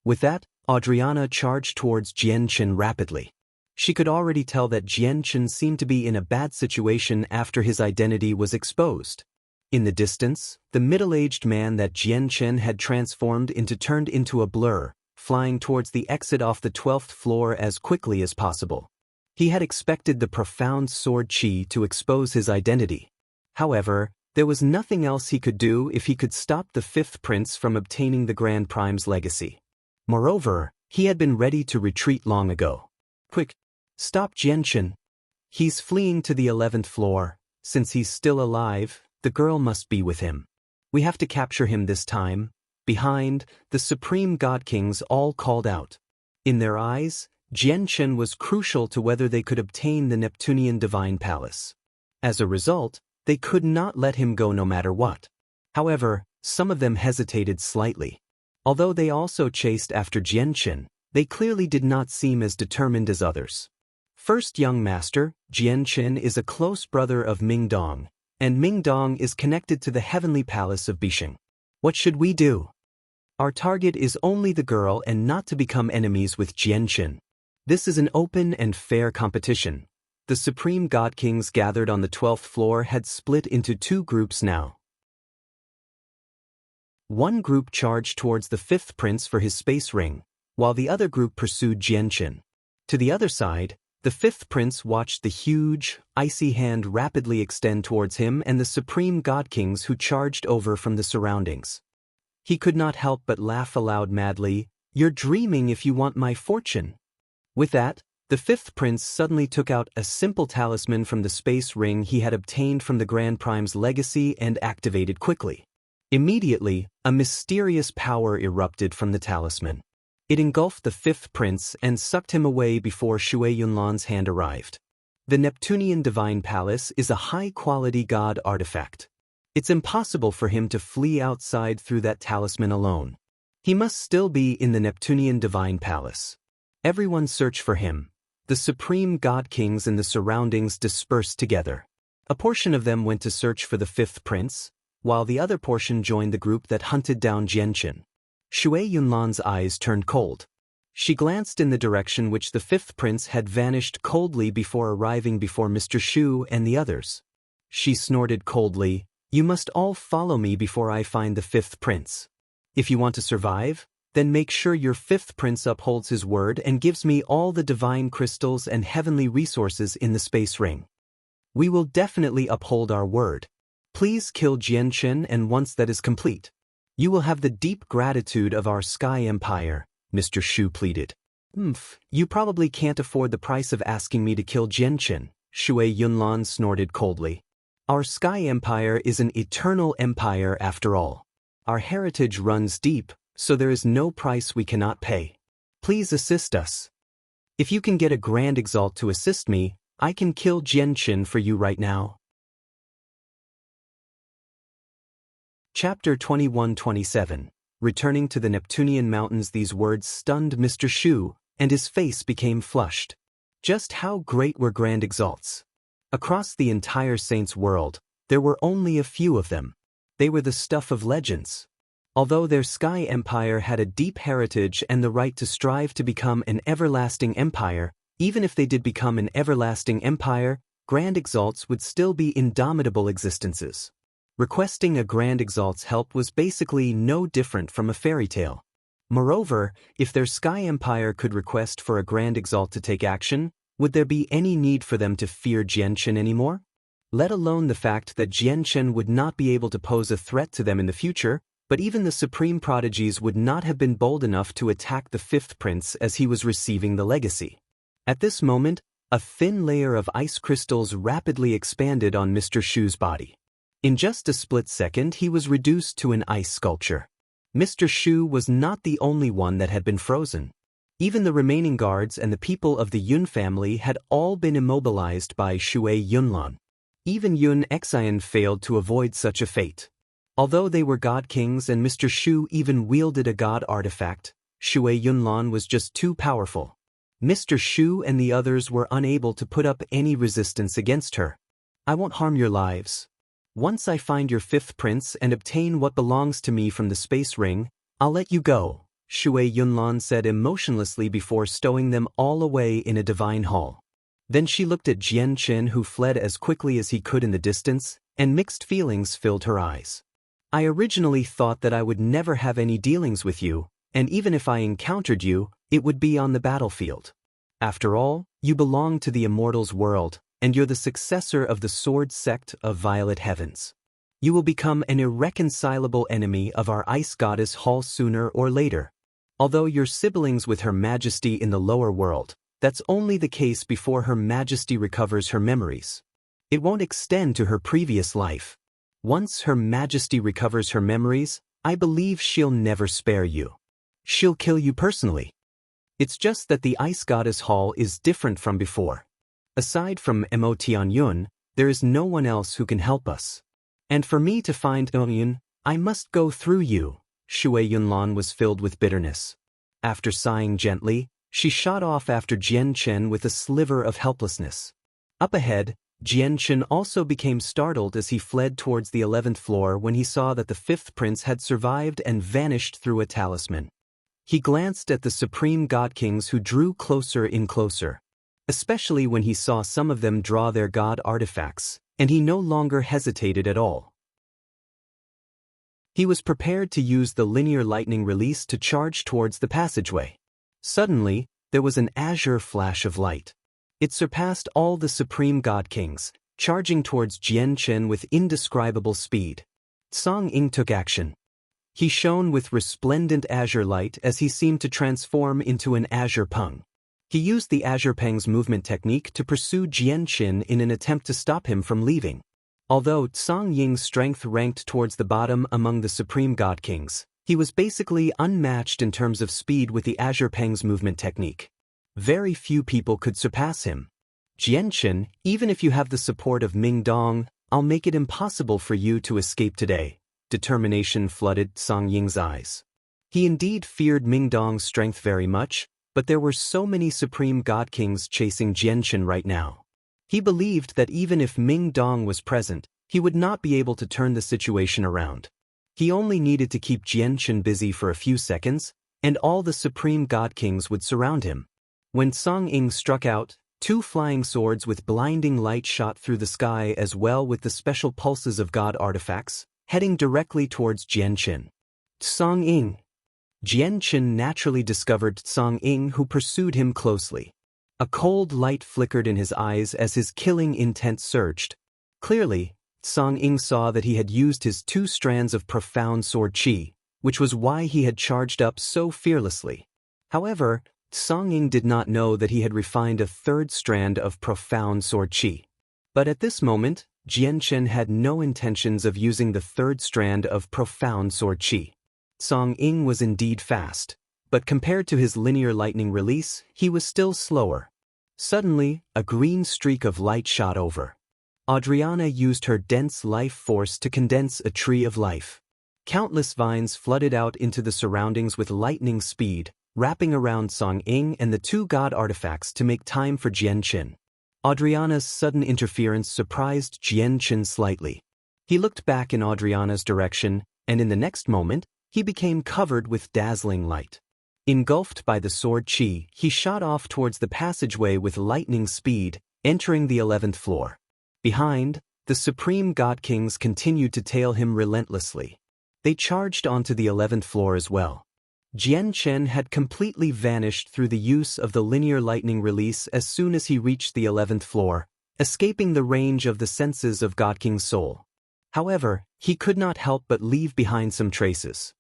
Speaker 1: With that, Adriana charged towards Jianqin rapidly. She could already tell that Jianqin seemed to be in a bad situation after his identity was exposed. In the distance, the middle-aged man that Jianqin had transformed into turned into a blur, flying towards the exit off the 12th floor as quickly as possible. He had expected the profound sword chi to expose his identity. However, there was nothing else he could do if he could stop the 5th prince from obtaining the Grand Prime's legacy. Moreover, he had been ready to retreat long ago. "Quick! Stop Jianqin! He's fleeing to the 11th floor. Since he's still alive, the girl must be with him. We have to capture him this time." Behind, the supreme god kings all called out. In their eyes, Jianqin was crucial to whether they could obtain the Neptunian Divine Palace. As a result, they could not let him go no matter what. However, some of them hesitated slightly. Although they also chased after Jianqin, they clearly did not seem as determined as others. First young master, Jianqin is a close brother of Mingdong, and Mingdong is connected to the heavenly palace of Bisheng. What should we do? Our target is only the girl and not to become enemies with Jianqin. This is an open and fair competition. The supreme god kings gathered on the 12th floor had split into 2 groups now. One group charged towards the 5th prince for his space ring, while the other group pursued Jianqin. To the other side, the 5th prince watched the huge, icy hand rapidly extend towards him and the supreme god kings who charged over from the surroundings. He could not help but laugh aloud madly. "You're dreaming if you want my fortune." With that, the 5th prince suddenly took out a simple talisman from the space ring he had obtained from the Grand Prime's legacy and activated quickly. Immediately, a mysterious power erupted from the talisman. It engulfed the 5th prince and sucked him away before Shui Yunlan's hand arrived. The Neptunian Divine Palace is a high-quality god artifact. It's impossible for him to flee outside through that talisman alone. He must still be in the Neptunian Divine Palace. Everyone searched for him. The supreme god kings in the surroundings dispersed together. A portion of them went to search for the 5th prince, while the other portion joined the group that hunted down Jianqin. Shui Yunlan's eyes turned cold. She glanced in the direction which the 5th prince had vanished coldly before arriving before Mr. Shu and the others. She snorted coldly, "You must all follow me before I find the 5th prince. If you want to survive, then make sure your 5th prince upholds his word and gives me all the divine crystals and heavenly resources in the space ring. We will definitely uphold our word. Please kill Jianqin, and once that is complete, you will have the deep gratitude of our Sky Empire," Mr. Shu pleaded. You probably can't afford the price of asking me to kill Jianqin," Shui Yunlan snorted coldly. "Our Sky Empire is an eternal empire after all. Our heritage runs deep, so there is no price we cannot pay. Please assist us. If you can get a Grand Exalt to assist me, I can kill Jianqin for you right now." Chapter 21-27. Returning to the Neptunian Mountains. These words stunned Mr. Shu, and his face became flushed. Just how great were Grand Exalts? Across the entire Saints world, there were only a few of them. They were the stuff of legends. Although their sky empire had a deep heritage and the right to strive to become an everlasting empire, even if they did become an everlasting empire, Grand Exalts would still be indomitable existences. Requesting a Grand Exalt's help was basically no different from a fairy tale. Moreover, if their sky empire could request for a Grand Exalt to take action, would there be any need for them to fear Jianchen anymore? Let alone the fact that Jianchen would not be able to pose a threat to them in the future, but even the supreme prodigies would not have been bold enough to attack the fifth prince as he was receiving the legacy. At this moment, a thin layer of ice crystals rapidly expanded on Mr. Shu's body. In just a split second, he was reduced to an ice sculpture. Mr. Shu was not the only one that had been frozen. Even the remaining guards and the people of the Yun family had all been immobilized by Shui Yunlan. Even Yun Xian failed to avoid such a fate. Although they were god kings and Mr. Shu even wielded a god artifact, Shui Yunlan was just too powerful. Mr. Shu and the others were unable to put up any resistance against her. I won't harm your lives. Once I find your fifth prince and obtain what belongs to me from the space ring, I'll let you go, Shui Yunlan said emotionlessly before stowing them all away in a divine hall. Then she looked at Jianchen, who fled as quickly as he could in the distance, and mixed feelings filled her eyes. I originally thought that I would never have any dealings with you, and even if I encountered you, it would be on the battlefield. After all, you belong to the immortals' world, and you're the successor of the sword sect of Violet Heavens. You will become an irreconcilable enemy of our ice goddess Hall sooner or later. Although you're siblings with Her Majesty in the lower world, that's only the case before Her Majesty recovers her memories. It won't extend to her previous life. Once Her Majesty recovers her memories, I believe she'll never spare you. She'll kill you personally. It's just that the ice goddess Hall is different from before. Aside from Mo Tianyun, there is no one else who can help us. And for me to find Yun, I must go through you. Shui Yunlan was filled with bitterness. After sighing gently, she shot off after Jianchen with a sliver of helplessness. Up ahead, Jianchen also became startled as he fled towards the 11th floor when he saw that the fifth prince had survived and vanished through a talisman. He glanced at the supreme god kings who drew closer and closer, especially when he saw some of them draw their god artifacts, and he no longer hesitated at all. He was prepared to use the linear lightning release to charge towards the passageway. Suddenly, there was an azure flash of light. It surpassed all the supreme god kings, charging towards Jianchen with indescribable speed. Song Ying took action. He shone with resplendent azure light as he seemed to transform into an azure peng. He used the azure peng's movement technique to pursue Jianchen in an attempt to stop him from leaving. Although Song Ying's strength ranked towards the bottom among the supreme god kings, he was basically unmatched in terms of speed with the azure peng's movement technique. Very few people could surpass him. Jianchen, even if you have the support of Ming Dong, I'll make it impossible for you to escape today. Determination flooded Song Ying's eyes. He indeed feared Ming Dong's strength very much, but there were so many supreme god kings chasing Jianchen right now. He believed that even if Ming Dong was present, he would not be able to turn the situation around. He only needed to keep Jianchen busy for a few seconds, and all the supreme god kings would surround him. When Song Ying struck out, two flying swords with blinding light shot through the sky as well with the special pulses of god artifacts, heading directly towards Jianchen. Song Ying. Jianchen naturally discovered Song Ying, who pursued him closely. A cold light flickered in his eyes as his killing intent surged. Clearly, Song Ying saw that he had used his 2 strands of profound sword chi, which was why he had charged up so fearlessly. However, Song Ying did not know that he had refined a 3rd strand of profound sword chi. But at this moment, Jianchen had no intentions of using the 3rd strand of profound sword chi. Song Ying was indeed fast, but compared to his linear lightning release, he was still slower. Suddenly, a green streak of light shot over. Adriana used her dense life force to condense a tree of life. Countless vines flooded out into the surroundings with lightning speed, wrapping around Song Ying and the 2 god artifacts to make time for Jianchen. Adriana's sudden interference surprised Jianchen slightly. He looked back in Adriana's direction, and in the next moment, he became covered with dazzling light. Engulfed by the sword chi, he shot off towards the passageway with lightning speed, entering the 11th floor. Behind, the supreme god kings continued to tail him relentlessly. They charged onto the 11th floor as well. Jian Chen had completely vanished through the use of the linear lightning release as soon as he reached the 11th floor, escaping the range of the senses of God King's soul. However, he could not help but leave behind some traces.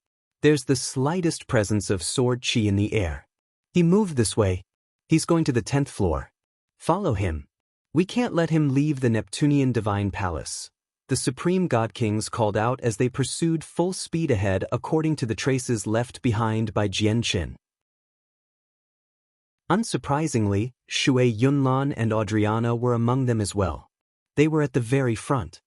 Speaker 1: There's the slightest presence of sword chi in the air. He moved this way. He's going to the 10th floor. Follow him. We can't let him leave the Neptunian Divine Palace. The Supreme God Kings called out as they pursued full speed ahead according to the traces left behind by Jian Chen. Unsurprisingly, Shui Yunlan and Adriana were among them as well. They were at the very front.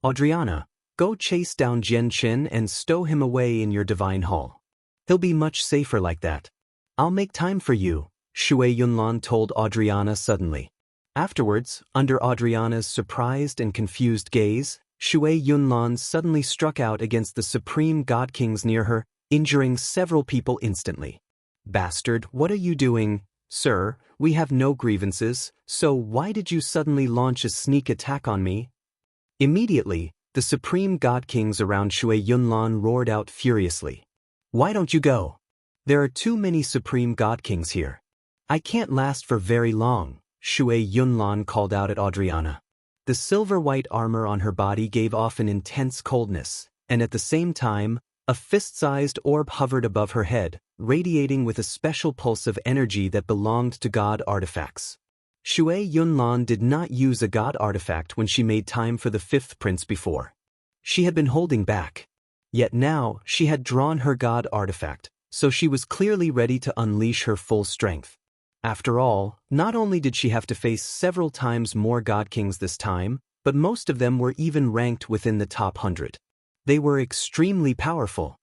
Speaker 1: Adriana, go chase down Jian Chen and stow him away in your divine hall. He'll be much safer like that. I'll make time for you, Shui Yunlan told Adriana suddenly. Afterwards, under Adriana's surprised and confused gaze, Shui Yunlan suddenly struck out against the supreme god kings near her, injuring several people instantly. Bastard, what are you doing? Sir, we have no grievances, so why did you suddenly launch a sneak attack on me? Immediately, the supreme god kings around Shui Yunlan roared out furiously. Why don't you go? There are too many supreme god kings here. I can't last for very long, Shui Yunlan called out at Adriana. The silver-white armor on her body gave off an intense coldness, and at the same time, a fist-sized orb hovered above her head, radiating with a special pulse of energy that belonged to god artifacts. Shui Yunlan did not use a god artifact when she made time for the 5th prince before. She had been holding back. Yet now, she had drawn her god artifact, so she was clearly ready to unleash her full strength. After all, not only did she have to face several times more god kings this time, but most of them were even ranked within the top 100. They were extremely powerful.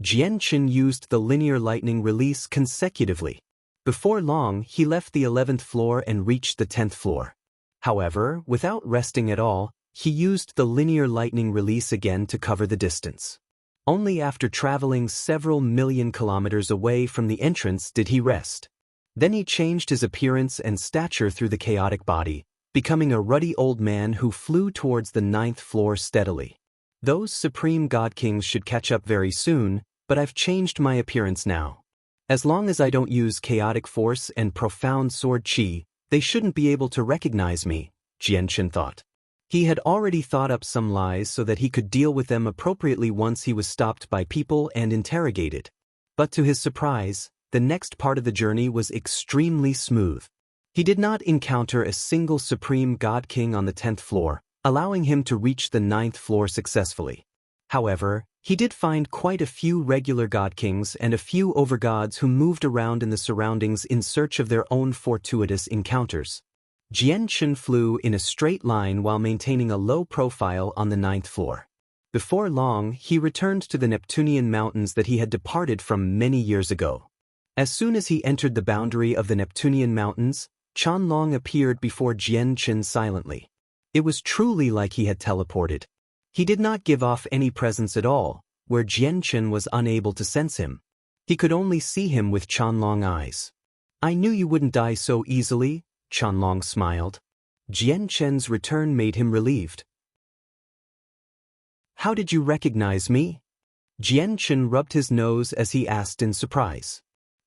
Speaker 1: Jian Chen used the linear lightning release consecutively. Before long, he left the 11th floor and reached the 10th floor. However, without resting at all, he used the linear lightning release again to cover the distance. Only after traveling several million kilometers away from the entrance did he rest. Then he changed his appearance and stature through the chaotic body, becoming a ruddy old man who flew towards the 9th floor steadily. Those supreme god kings should catch up very soon, but I've changed my appearance now. As long as I don't use chaotic force and profound sword chi, they shouldn't be able to recognize me, Jian Chen thought. He had already thought up some lies so that he could deal with them appropriately once he was stopped by people and interrogated. But to his surprise, the next part of the journey was extremely smooth. He did not encounter a single supreme god king on the 10th floor, allowing him to reach the 9th floor successfully. However, he did find quite a few regular god kings and a few overgods who moved around in the surroundings in search of their own fortuitous encounters. Jian Chen flew in a straight line while maintaining a low profile on the 9th floor. Before long, he returned to the Neptunian mountains that he had departed from many years ago. As soon as he entered the boundary of the Neptunian mountains, Chanlong appeared before Jian Chen silently. It was truly like he had teleported. He did not give off any presence at all, where Jian Chen was unable to sense him. He could only see him with Chanlong eyes. I knew you wouldn't die so easily, Chanlong smiled. Jian Chen's return made him relieved. How did you recognize me? Jian Chen rubbed his nose as he asked in surprise.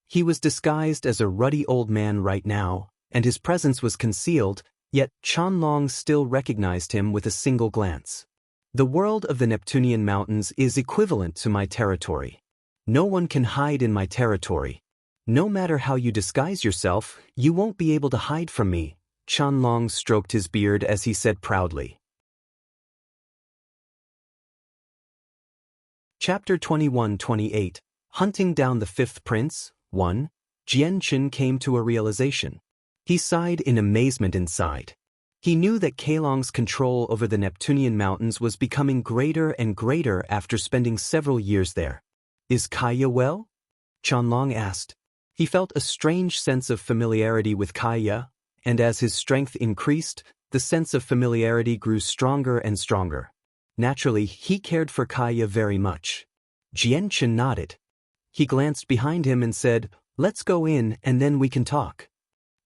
Speaker 1: He was disguised as a ruddy old man right now, and his presence was concealed, yet Chanlong still recognized him with a single glance. The world of the Neptunian mountains is equivalent to my territory. No one can hide in my territory. No matter how you disguise yourself, you won't be able to hide from me, Chanlong stroked his beard as he said proudly. Chapter 21-28, Hunting Down the 5th Prince, 1. Jian Chen came to a realization. He sighed in amazement inside. He knew that Kailong's control over the Neptunian mountains was becoming greater and greater after spending several years there. Is Kaya well? Chanlong asked. He felt a strange sense of familiarity with Kaya, and as his strength increased, the sense of familiarity grew stronger and stronger. Naturally, he cared for Kaya very much. Jianchen nodded. He glanced behind him and said, "Let's go in and then we can talk."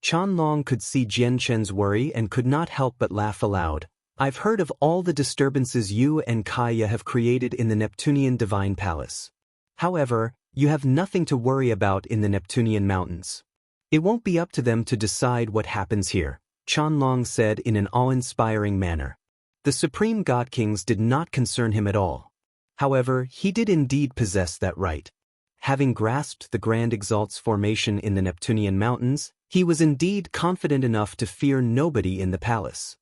Speaker 1: Chanlong could see Jianchen's worry and could not help but laugh aloud. "I've heard of all the disturbances you and Kaya have created in the Neptunian Divine Palace. However, you have nothing to worry about in the Neptunian Mountains. It won't be up to them to decide what happens here," Chanlong said in an awe-inspiring manner. The Supreme God Kings did not concern him at all. However, he did indeed possess that right. Having grasped the Grand Exalt's formation in the Neptunian Mountains, he was indeed confident enough to fear nobody in the palace.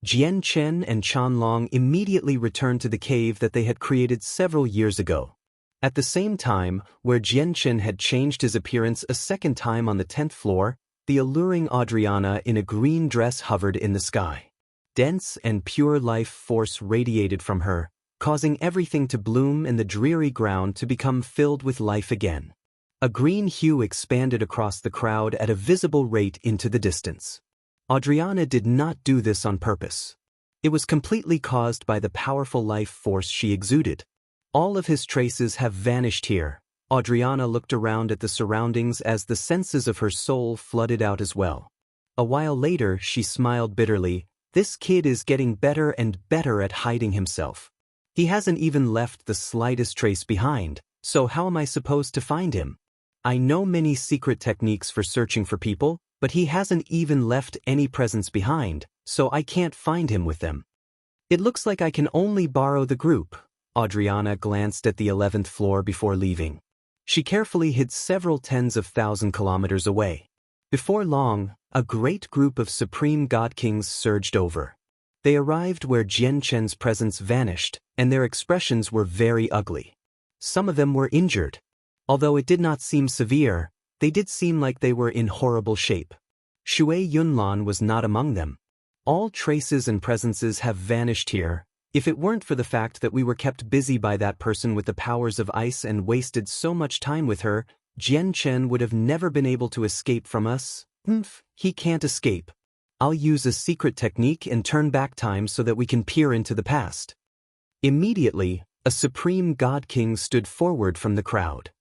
Speaker 1: Jianchen and Chanlong immediately returned to the cave that they had created several years ago. At the same time, where Jianchen had changed his appearance a second time on the 10th floor, the alluring Adriana in a green dress hovered in the sky. Dense and pure life force radiated from her, causing everything to bloom and the dreary ground to become filled with life again. A green hue expanded across the crowd at a visible rate into the distance. Adriana did not do this on purpose. It was completely caused by the powerful life force she exuded. All of his traces have vanished here. Adriana looked around at the surroundings as the senses of her soul flooded out as well. A while later, she smiled bitterly. "This kid is getting better and better at hiding himself. He hasn't even left the slightest trace behind, so how am I supposed to find him? I know many secret techniques for searching for people, but he hasn't even left any presence behind, so I can't find him with them. It looks like I can only borrow the group." Adriana glanced at the 11th floor before leaving. She carefully hid several tens of thousand kilometers away. Before long, a great group of Supreme God Kings surged over. They arrived where Jianchen's presence vanished, and their expressions were very ugly. Some of them were injured. Although it did not seem severe, they did seem like they were in horrible shape. Shui Yunlan was not among them. "All traces and presences have vanished here. If it weren't for the fact that we were kept busy by that person with the powers of ice and wasted so much time with her, Jianchen would have never been able to escape from us." He can't escape. I'll use a secret technique and turn back time so that we can peer into the past." Immediately, a Supreme God King stood forward from the crowd.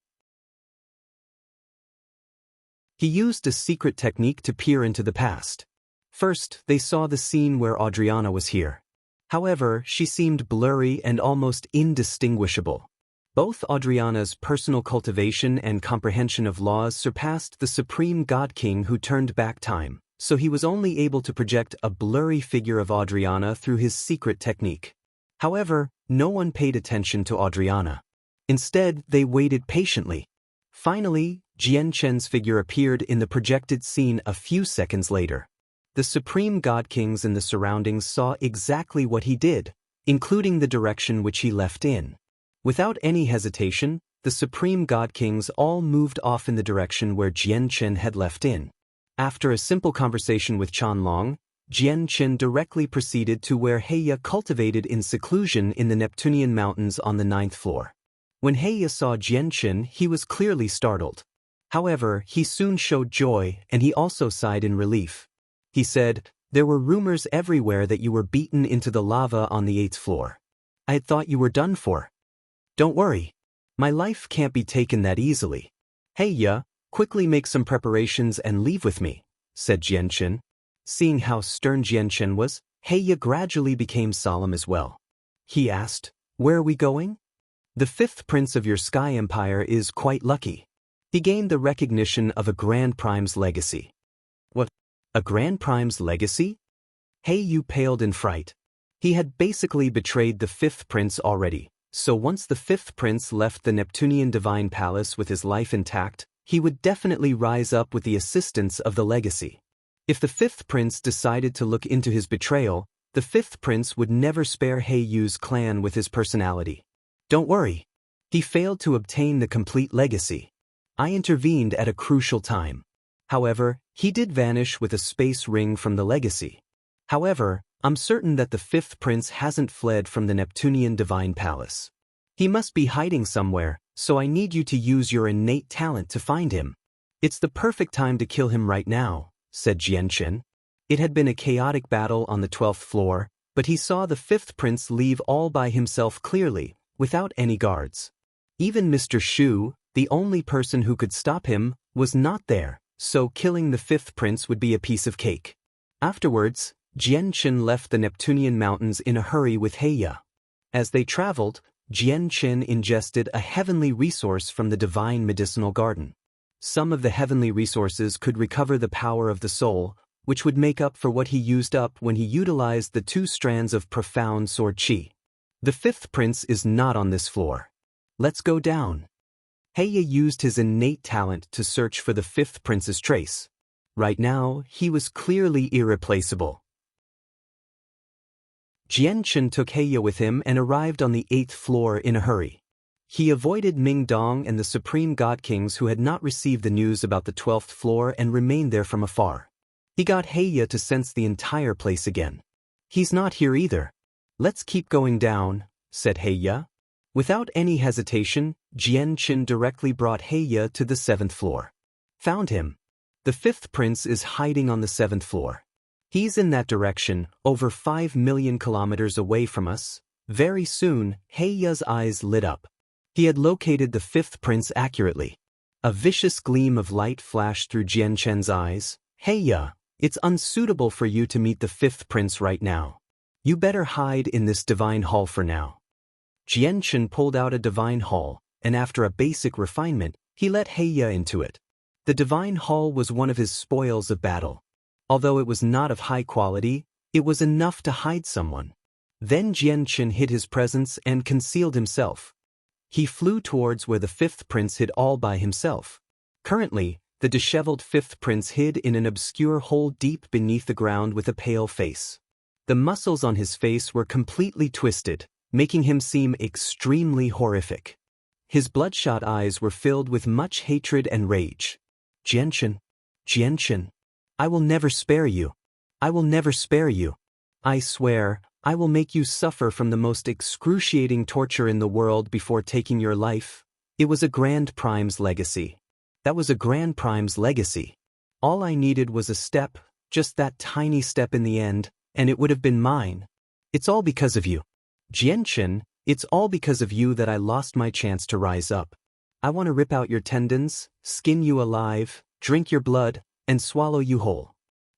Speaker 1: He used a secret technique to peer into the past. First, they saw the scene where Adriana was here. However, she seemed blurry and almost indistinguishable. Both Adriana's personal cultivation and comprehension of laws surpassed the Supreme God King who turned back time, so he was only able to project a blurry figure of Adriana through his secret technique. However, no one paid attention to Adriana. Instead, they waited patiently. Finally, Jianchen's figure appeared in the projected scene a few seconds later. The Supreme God Kings in the surroundings saw exactly what he did, including the direction which he left in. Without any hesitation, the Supreme God Kings all moved off in the direction where Jianchen had left in. After a simple conversation with Chanlong, Jianchen directly proceeded to where Heya cultivated in seclusion in the Neptunian Mountains on the 9th floor. When Heya saw Jianchen, he was clearly startled. However, he soon showed joy, and he also sighed in relief. He said, "There were rumors everywhere that you were beaten into the lava on the 8th floor. I had thought you were done for. Don't worry. My life can't be taken that easily. Heya, quickly make some preparations and leave with me," said Jianchen. Seeing how stern Jianchen was, Heya gradually became solemn as well. He asked, "Where are we going?" "The 5th prince of your Sky Empire is quite lucky. He gained the recognition of a Grand Prime's legacy." "What? A Grand Prime's legacy?" Heyu paled in fright. He had basically betrayed the 5th prince already, so once the 5th prince left the Neptunian Divine Palace with his life intact, he would definitely rise up with the assistance of the legacy. If the 5th prince decided to look into his betrayal, the 5th prince would never spare Heiyu's clan with his personality. Don't worry. He failed to obtain the complete legacy. I intervened at a crucial time. However, he did vanish with a space ring from the legacy. However, I'm certain that the 5th prince hasn't fled from the Neptunian Divine Palace. He must be hiding somewhere, so I need you to use your innate talent to find him. It's the perfect time to kill him right now, said Jianchen. It had been a chaotic battle on the 12th floor, But he saw the fifth prince leave all by himself clearly, without any guards. Even Mr. Shu, the only person who could stop him, was not there, so killing the fifth prince would be a piece of cake. Afterwards, Jianqin left the Neptunian mountains in a hurry with Heya. As they traveled, Jianqin ingested a heavenly resource from the divine medicinal garden. Some of the heavenly resources could recover the power of the soul, which would make up for what he used up when he utilized the 2 strands of profound sword qi. The fifth prince is not on this floor. Let's go down. Heya used his innate talent to search for the fifth prince's trace. Right now, he was clearly irreplaceable. Jianqin took Heya with him and arrived on the 8th floor in a hurry. He avoided Ming Dong and the supreme god kings who had not received the news about the 12th floor and remained there from afar. He got Heya to sense the entire place again. He's not here either. Let's keep going down, said Heya. Without any hesitation, Jianqin directly brought Heya to the 7th floor. Found him. The fifth prince is hiding on the 7th floor. He's in that direction, over 5 million kilometers away from us. Very soon, Heya's eyes lit up. He had located the fifth prince accurately. A vicious gleam of light flashed through Jianqin's eyes. Heya, it's unsuitable for you to meet the fifth prince right now. You better hide in this divine hall for now. Jianqin pulled out a divine hall, and after a basic refinement, he let Heya into it. The divine hall was one of his spoils of battle. Although it was not of high quality, it was enough to hide someone. Then Jianqin hid his presence and concealed himself. He flew towards where the fifth prince hid all by himself. Currently, the disheveled fifth prince hid in an obscure hole deep beneath the ground with a pale face. The muscles on his face were completely twisted, making him seem extremely horrific. His bloodshot eyes were filled with much hatred and rage. Jianqin, Jianqin, I will never spare you. I will never spare you. I swear, I will make you suffer from the most excruciating torture in the world before taking your life. It was a Grand Prime's legacy. That was a Grand Prime's legacy. All I needed was a step, just that tiny step in the end, and it would have been mine. It's all because of you. Jianqin, it's all because of you that I lost my chance to rise up. I want to rip out your tendons, skin you alive, drink your blood, and swallow you whole.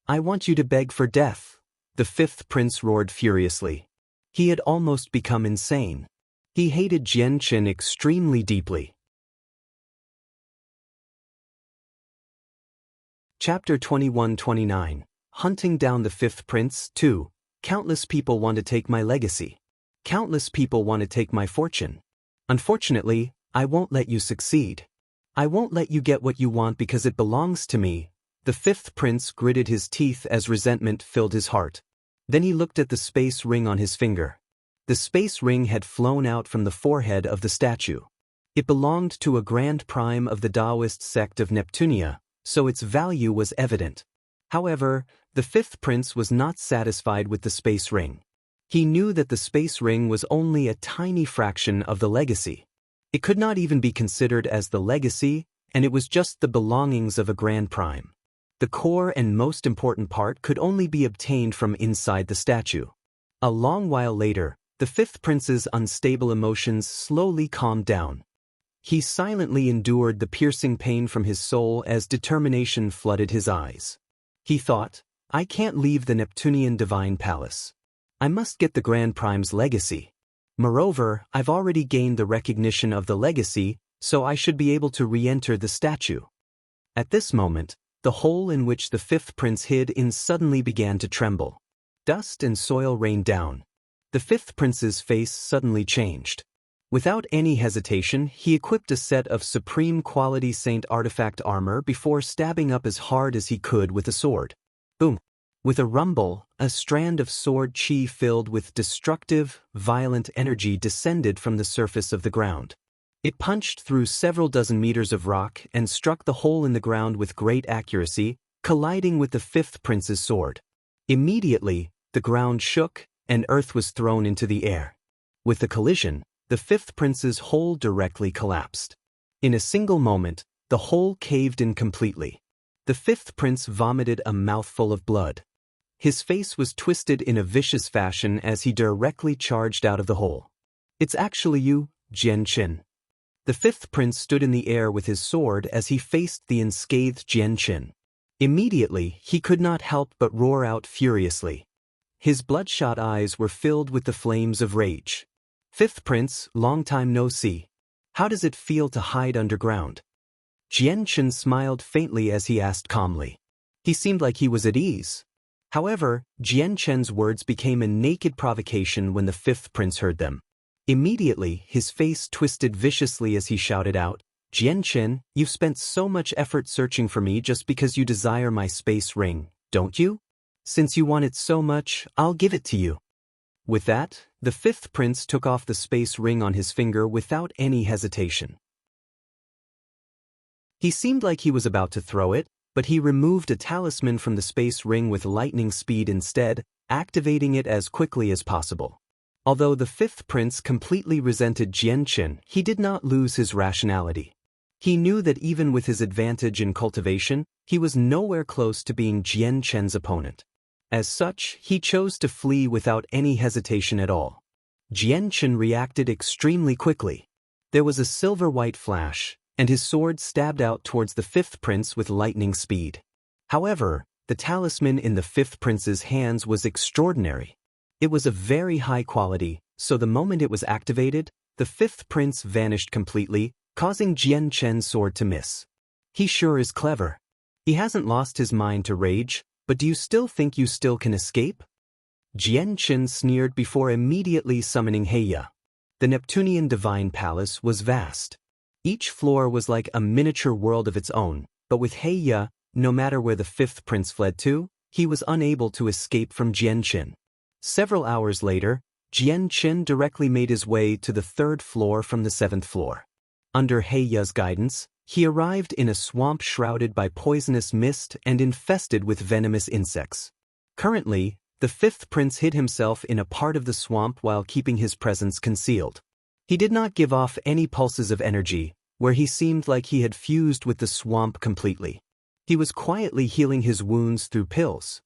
Speaker 1: I want you to beg for death. The fifth prince roared furiously. He had almost become insane. He hated Jianqin extremely deeply. Chapter 21-29. Hunting down the fifth prince. 2. Countless people want to take my legacy. Countless people want to take my fortune. Unfortunately, I won't let you succeed. I won't let you get what you want because it belongs to me. The fifth prince gritted his teeth as resentment filled his heart. Then he looked at the space ring on his finger. The space ring had flown out from the forehead of the statue. It belonged to a Grand Prime of the Taoist sect of Neptunia, so its value was evident. However, the fifth prince was not satisfied with the space ring. He knew that the space ring was only a tiny fraction of the legacy. It could not even be considered as the legacy, and it was just the belongings of a Grand Prime. The core and most important part could only be obtained from inside the statue. A long while later, the fifth prince's unstable emotions slowly calmed down. He silently endured the piercing pain from his soul as determination flooded his eyes. He thought, I can't leave the Neptunian Divine Palace. I must get the Grand Prime's legacy. Moreover, I've already gained the recognition of the legacy, so I should be able to re-enter the statue. At this moment, the hole in which the fifth prince hid in suddenly began to tremble. Dust and soil rained down. The fifth prince's face suddenly changed. Without any hesitation, he equipped a set of supreme quality saint artifact armor before stabbing up as hard as he could with a sword. Boom! With a rumble, a strand of sword qi filled with destructive, violent energy descended from the surface of the ground. It punched through several dozen meters of rock and struck the hole in the ground with great accuracy, colliding with the fifth prince's sword. Immediately, the ground shook, and earth was thrown into the air. With the collision, the fifth prince's hole directly collapsed. In a single moment, the hole caved in completely. The fifth prince vomited a mouthful of blood. His face was twisted in a vicious fashion as he directly charged out of the hole. "It's actually you, Jianchen." The fifth prince stood in the air with his sword as he faced the unscathed Jianchen. Immediately, he could not help but roar out furiously. His bloodshot eyes were filled with the flames of rage. "Fifth prince, long time no see. How does it feel to hide underground?" Jianchen smiled faintly as he asked calmly. He seemed like he was at ease. However, Jianchen's words became a naked provocation when the fifth prince heard them. Immediately, his face twisted viciously as he shouted out, "Jianchen, you've spent so much effort searching for me just because you desire my space ring, don't you? Since you want it so much, I'll give it to you." With that, the fifth prince took off the space ring on his finger without any hesitation. He seemed like he was about to throw it, but he removed a talisman from the space ring with lightning speed instead, activating it as quickly as possible. Although the fifth prince completely resented Jianchen, he did not lose his rationality. He knew that even with his advantage in cultivation, he was nowhere close to being Jianchen's opponent. As such, he chose to flee without any hesitation at all. Jianchen reacted extremely quickly. There was a silver-white flash, and his sword stabbed out towards the fifth prince with lightning speed. However, the talisman in the fifth prince's hands was extraordinary. It was of very high quality, so the moment it was activated, the fifth prince vanished completely, causing Jianchen's sword to miss. "He sure is clever. He hasn't lost his mind to rage, but do you still think you still can escape?" Jianchen sneered before immediately summoning Heya. The Neptunian Divine Palace was vast. Each floor was like a miniature world of its own, but with Heya, no matter where the fifth prince fled to, he was unable to escape from Jianchen. Several hours later, Jianchen directly made his way to the third floor from the seventh floor. Under Heya's guidance, he arrived in a swamp shrouded by poisonous mist and infested with venomous insects. Currently, the fifth prince hid himself in a part of the swamp while keeping his presence concealed. He did not give off any pulses of energy, where he seemed like he had fused with the swamp completely. He was quietly healing his wounds through pills.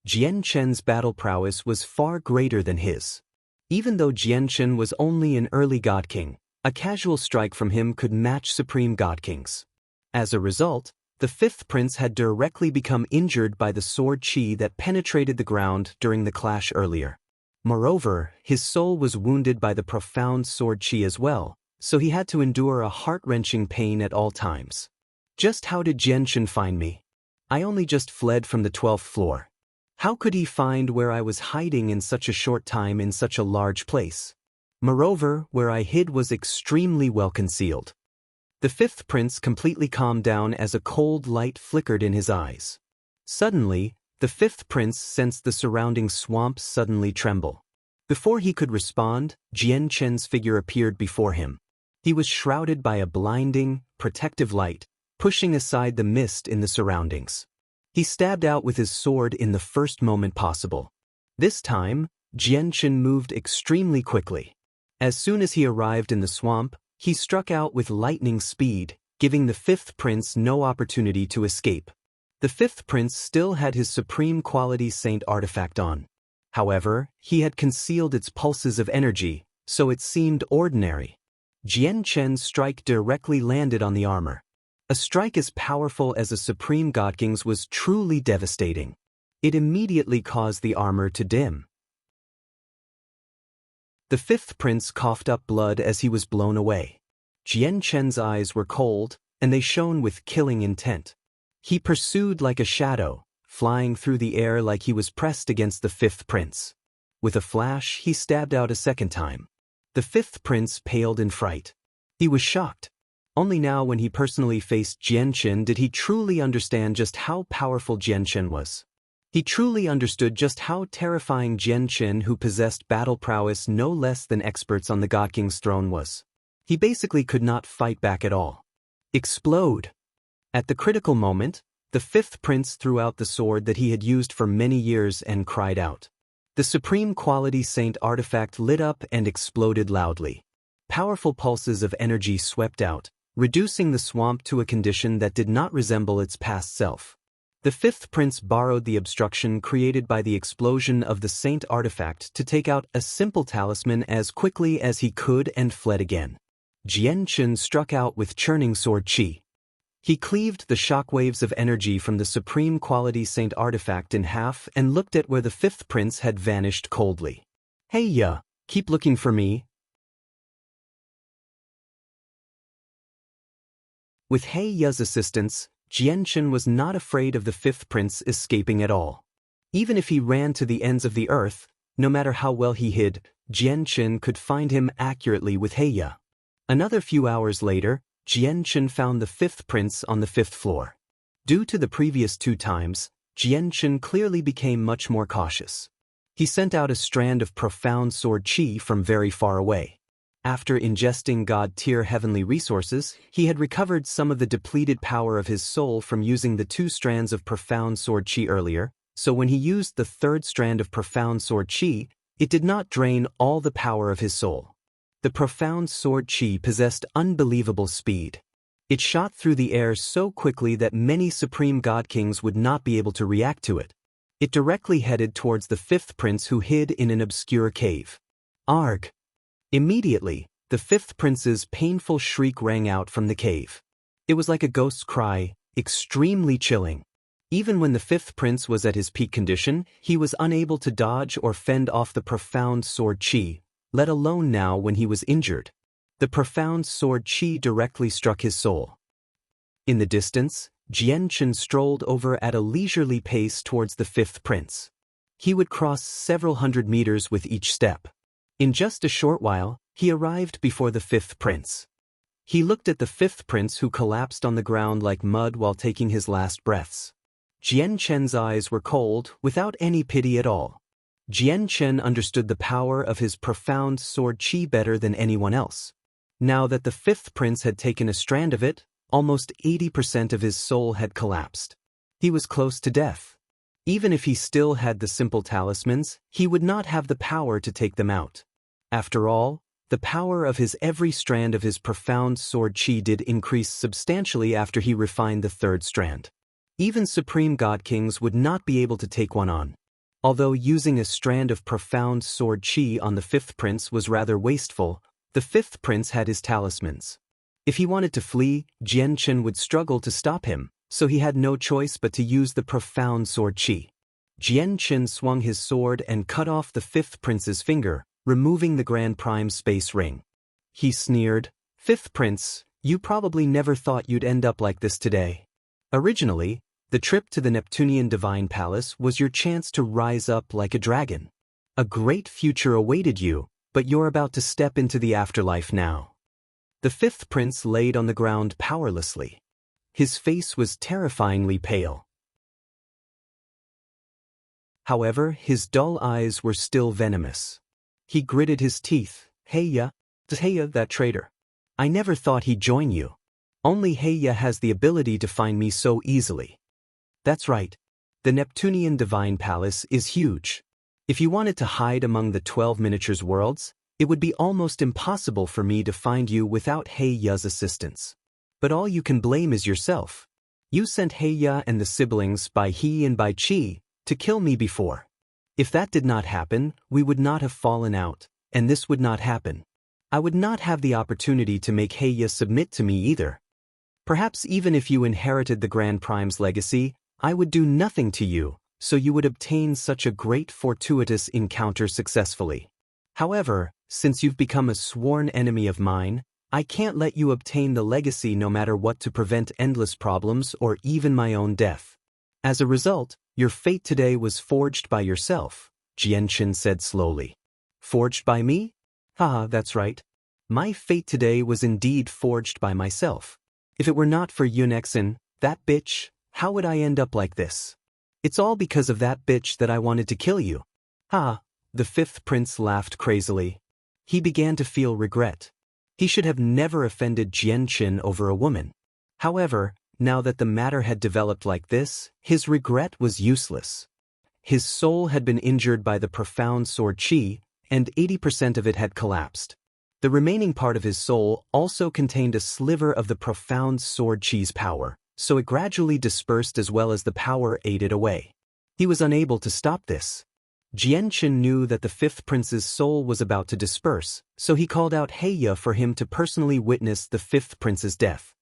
Speaker 1: Jianchen's battle prowess was far greater than his. Even though Jianchen was only an early God King, a casual strike from him could match Supreme God Kings. As a result, the fifth prince had directly become injured by the sword chi that penetrated the ground during the clash earlier. Moreover, his soul was wounded by the profound sword chi as well, so he had to endure a heart-wrenching pain at all times. "Just how did Jianchen find me? I only just fled from the 12th floor. How could he find where I was hiding in such a short time in such a large place? Moreover, where I hid was extremely well concealed." The fifth prince completely calmed down as a cold light flickered in his eyes. Suddenly, the fifth prince sensed the surrounding swamp suddenly tremble. Before he could respond, Jianchen's figure appeared before him. He was shrouded by a blinding, protective light, pushing aside the mist in the surroundings. He stabbed out with his sword in the first moment possible. This time, Jianchen moved extremely quickly. As soon as he arrived in the swamp, he struck out with lightning speed, giving the fifth prince no opportunity to escape. The fifth prince still had his supreme quality saint artifact on. However, he had concealed its pulses of energy, so it seemed ordinary. Jianchen's strike directly landed on the armor. A strike as powerful as a supreme God King's was truly devastating. It immediately caused the armor to dim. The fifth prince coughed up blood as he was blown away. Jianchen's eyes were cold, and they shone with killing intent. He pursued like a shadow, flying through the air like he was pressed against the fifth prince. With a flash, he stabbed out a second time. The fifth prince paled in fright. He was shocked. Only now when he personally faced Jianchen did he truly understand just how powerful Jianchen was. He truly understood just how terrifying Jianchen, who possessed battle prowess no less than experts on the God King's throne, was. He basically could not fight back at all. Explode! At the critical moment, the fifth prince threw out the sword that he had used for many years and cried out. The supreme quality saint artifact lit up and exploded loudly. Powerful pulses of energy swept out, reducing the swamp to a condition that did not resemble its past self. The fifth prince borrowed the obstruction created by the explosion of the saint artifact to take out a simple talisman as quickly as he could and fled again. Jianchen struck out with churning sword qi. He cleaved the shockwaves of energy from the supreme quality saint artifact in half and looked at where the fifth prince had vanished coldly. "Hey ya, keep looking for me." With He Ya's assistance, Jianchen was not afraid of the fifth prince escaping at all. Even if he ran to the ends of the earth, no matter how well he hid, Jianchen could find him accurately with He Ya. Another few hours later, Jianchen found the fifth prince on the fifth floor. Due to the previous 2 times, Jianchen clearly became much more cautious. He sent out a strand of profound sword qi from very far away. After ingesting God-tier heavenly resources, he had recovered some of the depleted power of his soul from using the 2 strands of profound sword qi earlier, so when he used the 3rd strand of profound sword qi, it did not drain all the power of his soul. The profound sword qi possessed unbelievable speed. It shot through the air so quickly that many supreme god kings would not be able to react to it. It directly headed towards the fifth prince who hid in an obscure cave. Arg! Immediately, the fifth prince's painful shriek rang out from the cave. It was like a ghost's cry, extremely chilling. Even when the fifth prince was at his peak condition, he was unable to dodge or fend off the profound sword qi, let alone now when he was injured. The profound sword qi directly struck his soul. In the distance, Jianchen strolled over at a leisurely pace towards the fifth prince. He would cross several hundred meters with each step. In just a short while, he arrived before the fifth prince. He looked at the fifth prince who collapsed on the ground like mud while taking his last breaths. Jianchen's eyes were cold, without any pity at all. Jianchen understood the power of his profound sword qi better than anyone else. Now that the fifth prince had taken a strand of it, almost 80% of his soul had collapsed. He was close to death. Even if he still had the simple talismans, he would not have the power to take them out. After all, the power of every strand of his profound sword qi did increase substantially after he refined the 3rd strand. Even supreme god kings would not be able to take one on. Although using a strand of profound sword qi on the fifth prince was rather wasteful, the fifth prince had his talismans. If he wanted to flee, Jianchen would struggle to stop him, so he had no choice but to use the profound sword qi. Jianchen swung his sword and cut off the fifth prince's finger, removing the Grand Prime space ring. He sneered, "Fifth prince, you probably never thought you'd end up like this today. Originally, the trip to the Neptunian Divine Palace was your chance to rise up like a dragon. A great future awaited you, but you're about to step into the afterlife now." The fifth prince laid on the ground powerlessly. His face was terrifyingly pale. However, his dull eyes were still venomous. He gritted his teeth. "He Ya, that traitor. I never thought he'd join you. Only He Ya has the ability to find me so easily." That's right. The Neptunian Divine Palace is huge. If you wanted to hide among the 12 miniatures worlds, it would be almost impossible for me to find you without He Ya's assistance. But all you can blame is yourself. You sent He Ya and the siblings by He and by Qi to kill me before. If that did not happen, we would not have fallen out, and this would not happen. I would not have the opportunity to make He Ya submit to me either. Perhaps even if you inherited the Grand Prime's legacy, I would do nothing to you, so you would obtain such a great fortuitous encounter successfully. However, since you've become a sworn enemy of mine, I can't let you obtain the legacy no matter what to prevent endless problems or even my own death. As a result, your fate today was forged by yourself, Jianchen said slowly. Forged by me? Haha, that's right. My fate today was indeed forged by myself. If it were not for Yunexin, that bitch, how would I end up like this? It's all because of that bitch that I wanted to kill you. Ha! The fifth prince laughed crazily. He began to feel regret. He should have never offended Jianchen over a woman. However, now that the matter had developed like this, his regret was useless. His soul had been injured by the profound sword qi, and 80% of it had collapsed. The remaining part of his soul also contained a sliver of the profound sword qi's power, so it gradually dispersed as well as the power aided away. He was unable to stop this. Jianchen knew that the fifth prince's soul was about to disperse, so he called out Heya for him to personally witness the fifth prince's death.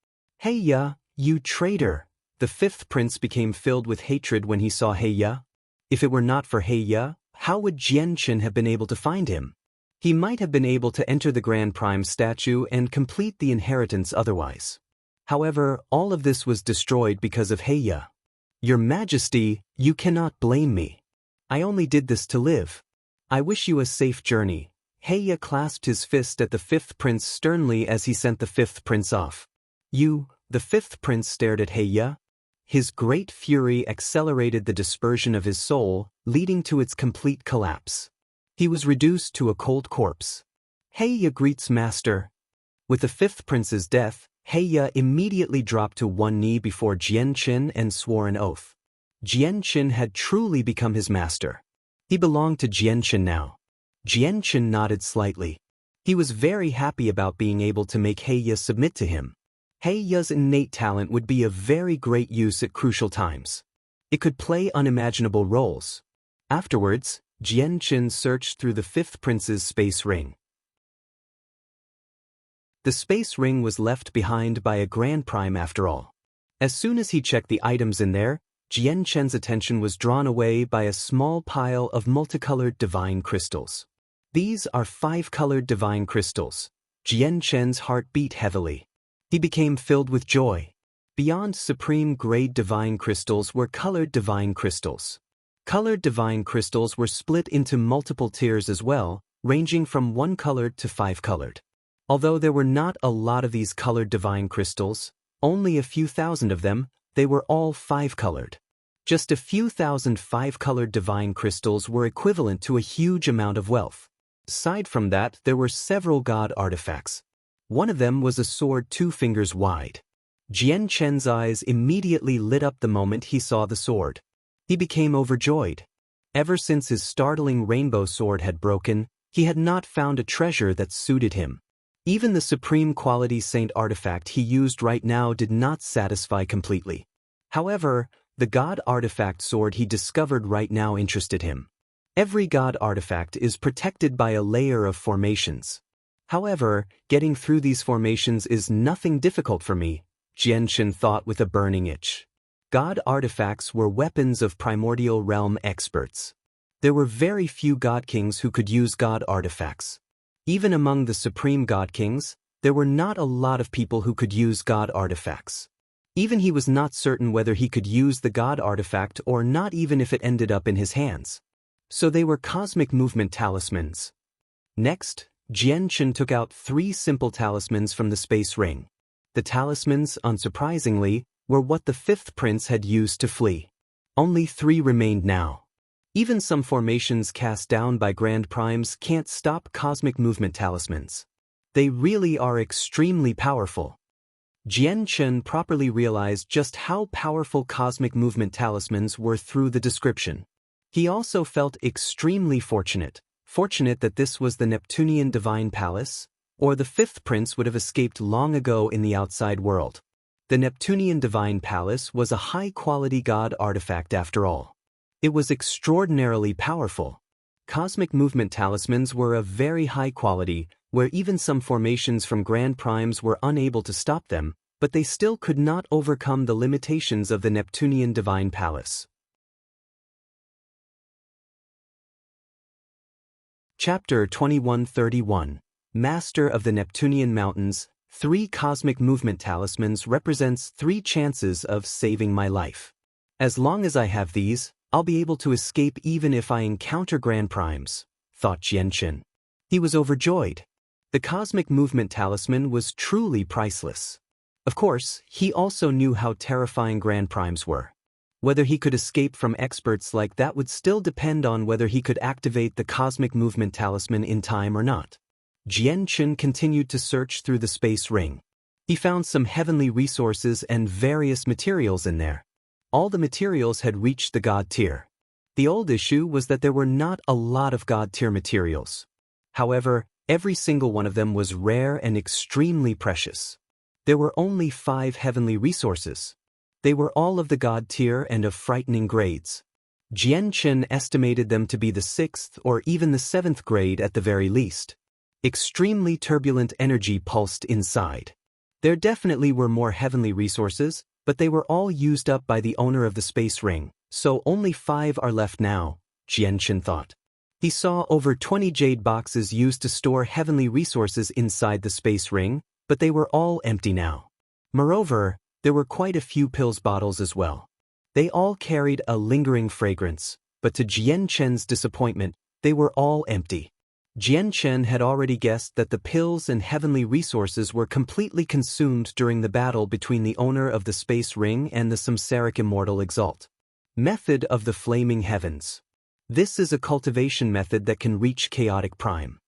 Speaker 1: Heya, you traitor! The fifth prince became filled with hatred when he saw Heya. If it were not for Heya, how would Jianchen have been able to find him? He might have been able to enter the Grand Prime statue and complete the inheritance otherwise. However, all of this was destroyed because of Heya. Your Majesty, you cannot blame me. I only did this to live. I wish you a safe journey. Heya clasped his fist at the fifth prince sternly as he sent the fifth prince off. The fifth prince stared at Heya. His great fury accelerated the dispersion of his soul, leading to its complete collapse. He was reduced to a cold corpse. Heya greets master. With the fifth prince's death, Heya immediately dropped to one knee before Jianchen and swore an oath. Jianchen had truly become his master. He belonged to Jianchen now. Jianchen nodded slightly. He was very happy about being able to make Heya submit to him. Heya's innate talent would be of very great use at crucial times. It could play unimaginable roles. Afterwards, Jianchen searched through the fifth prince's space ring. The space ring was left behind by a Grand Prime after all. As soon as he checked the items in there, Jianchen's attention was drawn away by a small pile of multicolored divine crystals. These are 5-colored divine crystals. Jianchen's heart beat heavily. He became filled with joy. Beyond supreme-grade divine crystals were colored divine crystals. Colored divine crystals were split into multiple tiers as well, ranging from 1-colored to 5-colored. Although there were not a lot of these colored divine crystals, only a few thousand of them, they were all 5-colored. Just a few thousand 5-colored divine crystals were equivalent to a huge amount of wealth. Aside from that, there were several god artifacts. One of them was a sword 2 fingers wide. Jianchen's eyes immediately lit up the moment he saw the sword. He became overjoyed. Ever since his startling rainbow sword had broken, he had not found a treasure that suited him. Even the supreme quality saint artifact he used right now did not satisfy completely. However, the god artifact sword he discovered right now interested him. Every god artifact is protected by a layer of formations. However, getting through these formations is nothing difficult for me, Jianchen thought with a burning itch. God artifacts were weapons of primordial realm experts. There were very few god kings who could use god artifacts. Even among the supreme god kings, there were not a lot of people who could use god artifacts. Even he was not certain whether he could use the god artifact or not, even if it ended up in his hands. So they were cosmic movement talismans. Next, Jianchen took out 3 simple talismans from the space ring. The talismans, unsurprisingly, were what the fifth prince had used to flee. Only 3 remained now. Even some formations cast down by Grand Primes can't stop cosmic movement talismans. They really are extremely powerful. Jianchen properly realized just how powerful cosmic movement talismans were through the description. He also felt extremely fortunate that this was the Neptunian Divine Palace, or the fifth prince would have escaped long ago in the outside world. The Neptunian Divine Palace was a high-quality god artifact after all. It was extraordinarily powerful. Cosmic movement talismans were of very high quality, where even some formations from Grand Primes were unable to stop them, but they still could not overcome the limitations of the Neptunian Divine Palace. Chapter 2131 Master of the Neptunian Mountains. 3 cosmic movement talismans represents 3 chances of saving my life. As long as I have these, I'll be able to escape even if I encounter Grand Primes, thought Jianchen. He was overjoyed. The cosmic movement talisman was truly priceless. Of course, he also knew how terrifying Grand Primes were. Whether he could escape from experts like that would still depend on whether he could activate the cosmic movement talisman in time or not. Jianchen continued to search through the space ring. He found some heavenly resources and various materials in there. All the materials had reached the god tier. The old issue was that there were not a lot of god tier materials. However, every single one of them was rare and extremely precious. There were only 5 heavenly resources. They were all of the god tier and of frightening grades. Jian Chen estimated them to be the 6th or even the 7th grade at the very least. Extremely turbulent energy pulsed inside. There definitely were more heavenly resources, but they were all used up by the owner of the space ring, so only 5 are left now, Jian Chen thought. He saw over 20 jade boxes used to store heavenly resources inside the space ring, but they were all empty now. Moreover, there were quite a few pills bottles as well. They all carried a lingering fragrance, but to Jian Chen's disappointment, they were all empty. Jian Chen had already guessed that the pills and heavenly resources were completely consumed during the battle between the owner of the space ring and the samsaric immortal Exalt. Method of the Flaming Heavens. This is a cultivation method that can reach chaotic prime.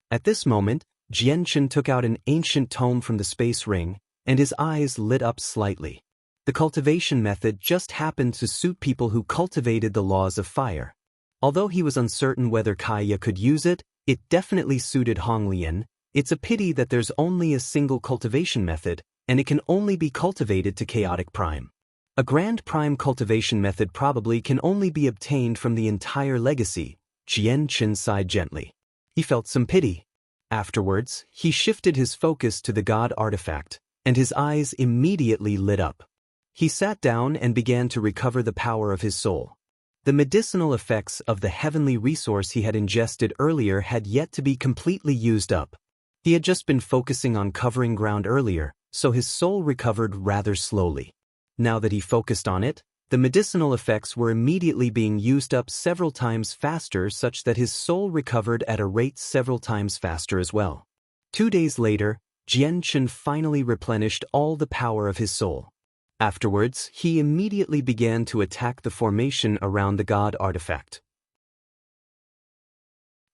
Speaker 1: At this moment, Jian Chen took out an ancient tome from the space ring, and his eyes lit up slightly. The cultivation method just happened to suit people who cultivated the laws of fire. Although he was uncertain whether Kaya could use it, it definitely suited Honglian. It's a pity that there's only a single cultivation method, and it can only be cultivated to chaotic prime. A grand prime cultivation method probably can only be obtained from the entire legacy. Jian Chen sighed gently. He felt some pity. Afterwards, he shifted his focus to the god artifact, and his eyes immediately lit up. He sat down and began to recover the power of his soul. The medicinal effects of the heavenly resource he had ingested earlier had yet to be completely used up. He had just been focusing on covering ground earlier, so his soul recovered rather slowly. Now that he focused on it, the medicinal effects were immediately being used up several times faster, such that his soul recovered at a rate several times faster as well. 2 days later, Jian Chen finally replenished all the power of his soul. Afterwards, he immediately began to attack the formation around the god artifact.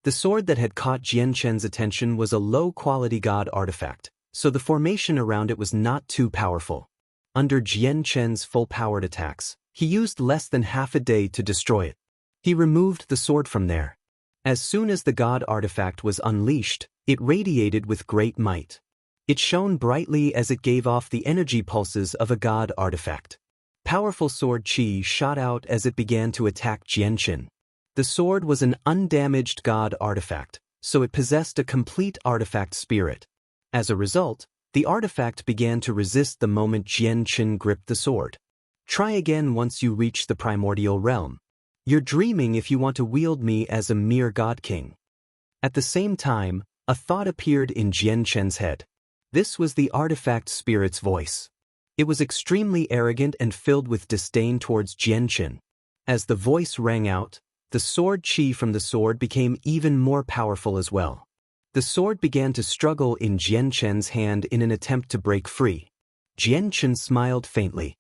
Speaker 1: The sword that had caught Jian Chen's attention was a low-quality god artifact, so the formation around it was not too powerful. Under Jian Chen's full-powered attacks, he used less than half a day to destroy it. He removed the sword from there. As soon as the god artifact was unleashed, it radiated with great might. It shone brightly as it gave off the energy pulses of a god artifact. Powerful sword chi shot out as it began to attack Jian Chen. The sword was an undamaged god artifact, so it possessed a complete artifact spirit. As a result, the artifact began to resist the moment Jian Chen gripped the sword. Try again once you reach the primordial realm. You're dreaming if you want to wield me as a mere god king. At the same time, a thought appeared in Jian Chen's head. This was the artifact spirit's voice. It was extremely arrogant and filled with disdain towards Jian Chen. As the voice rang out, the sword chi from the sword became even more powerful as well. The sword began to struggle in Jian Chen's hand in an attempt to break free. Jian Chen smiled faintly.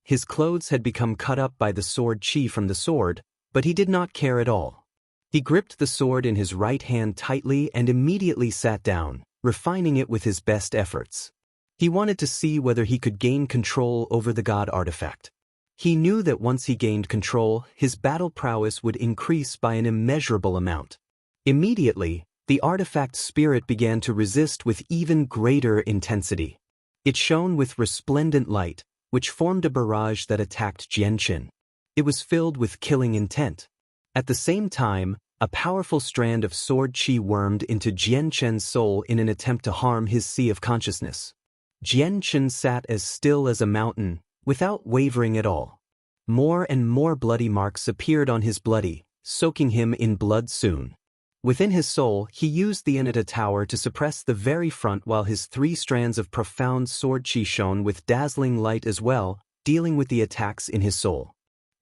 Speaker 1: His clothes had become cut up by the sword chi from the sword, but he did not care at all. He gripped the sword in his right hand tightly and immediately sat down, refining it with his best efforts. He wanted to see whether he could gain control over the god artifact. He knew that once he gained control, his battle prowess would increase by an immeasurable amount. Immediately, the artifact spirit began to resist with even greater intensity. It shone with resplendent light, which formed a barrage that attacked Jian Chen. It was filled with killing intent. At the same time, a powerful strand of sword chi wormed into Jian Chen's soul in an attempt to harm his sea of consciousness. Jian Chen sat as still as a mountain, without wavering at all. More and more bloody marks appeared on his bloody, soaking him in blood soon. Within his soul, he used the Anata Tower to suppress the very front while his 3 strands of profound sword chi shone with dazzling light as well, dealing with the attacks in his soul.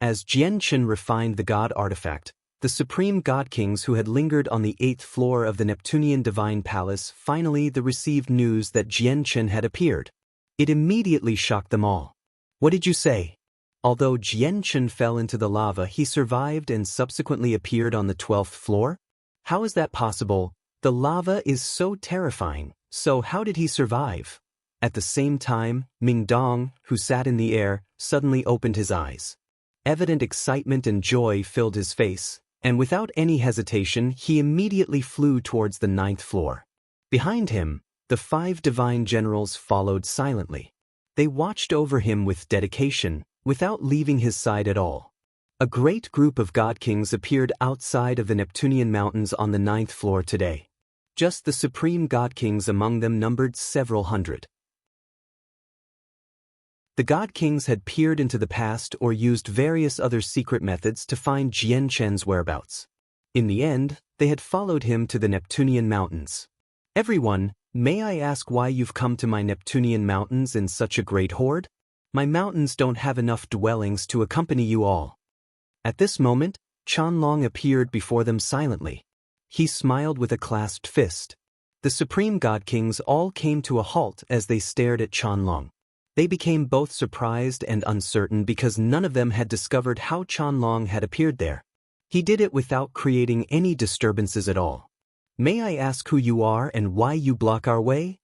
Speaker 1: As Jian Chen refined the god artifact, the supreme god kings who had lingered on the 8th floor of the Neptunian Divine Palace finally received news that Jian Chen had appeared. It immediately shocked them all. What did you say? Although Jian Chen fell into the lava, he survived and subsequently appeared on the 12th floor? How is that possible? The lava is so terrifying, so how did he survive? At the same time, Ming Dong, who sat in the air, suddenly opened his eyes. Evident excitement and joy filled his face, and without any hesitation he immediately flew towards the 9th floor. Behind him, the 5 divine generals followed silently. They watched over him with dedication, without leaving his side at all. A great group of god kings appeared outside of the Neptunian mountains on the 9th floor today. Just the supreme god kings among them numbered several hundred. The god kings had peered into the past or used various other secret methods to find Jian Chen's whereabouts. In the end, they had followed him to the Neptunian mountains. "Everyone, may I ask why you've come to my Neptunian mountains in such a great horde? My mountains don't have enough dwellings to accompany you all." At this moment, Qianlong appeared before them silently. He smiled with a clasped fist. The supreme god kings all came to a halt as they stared at Qianlong. They became both surprised and uncertain because none of them had discovered how Qianlong had appeared there. He did it without creating any disturbances at all. "May I ask who you are and why you block our way?"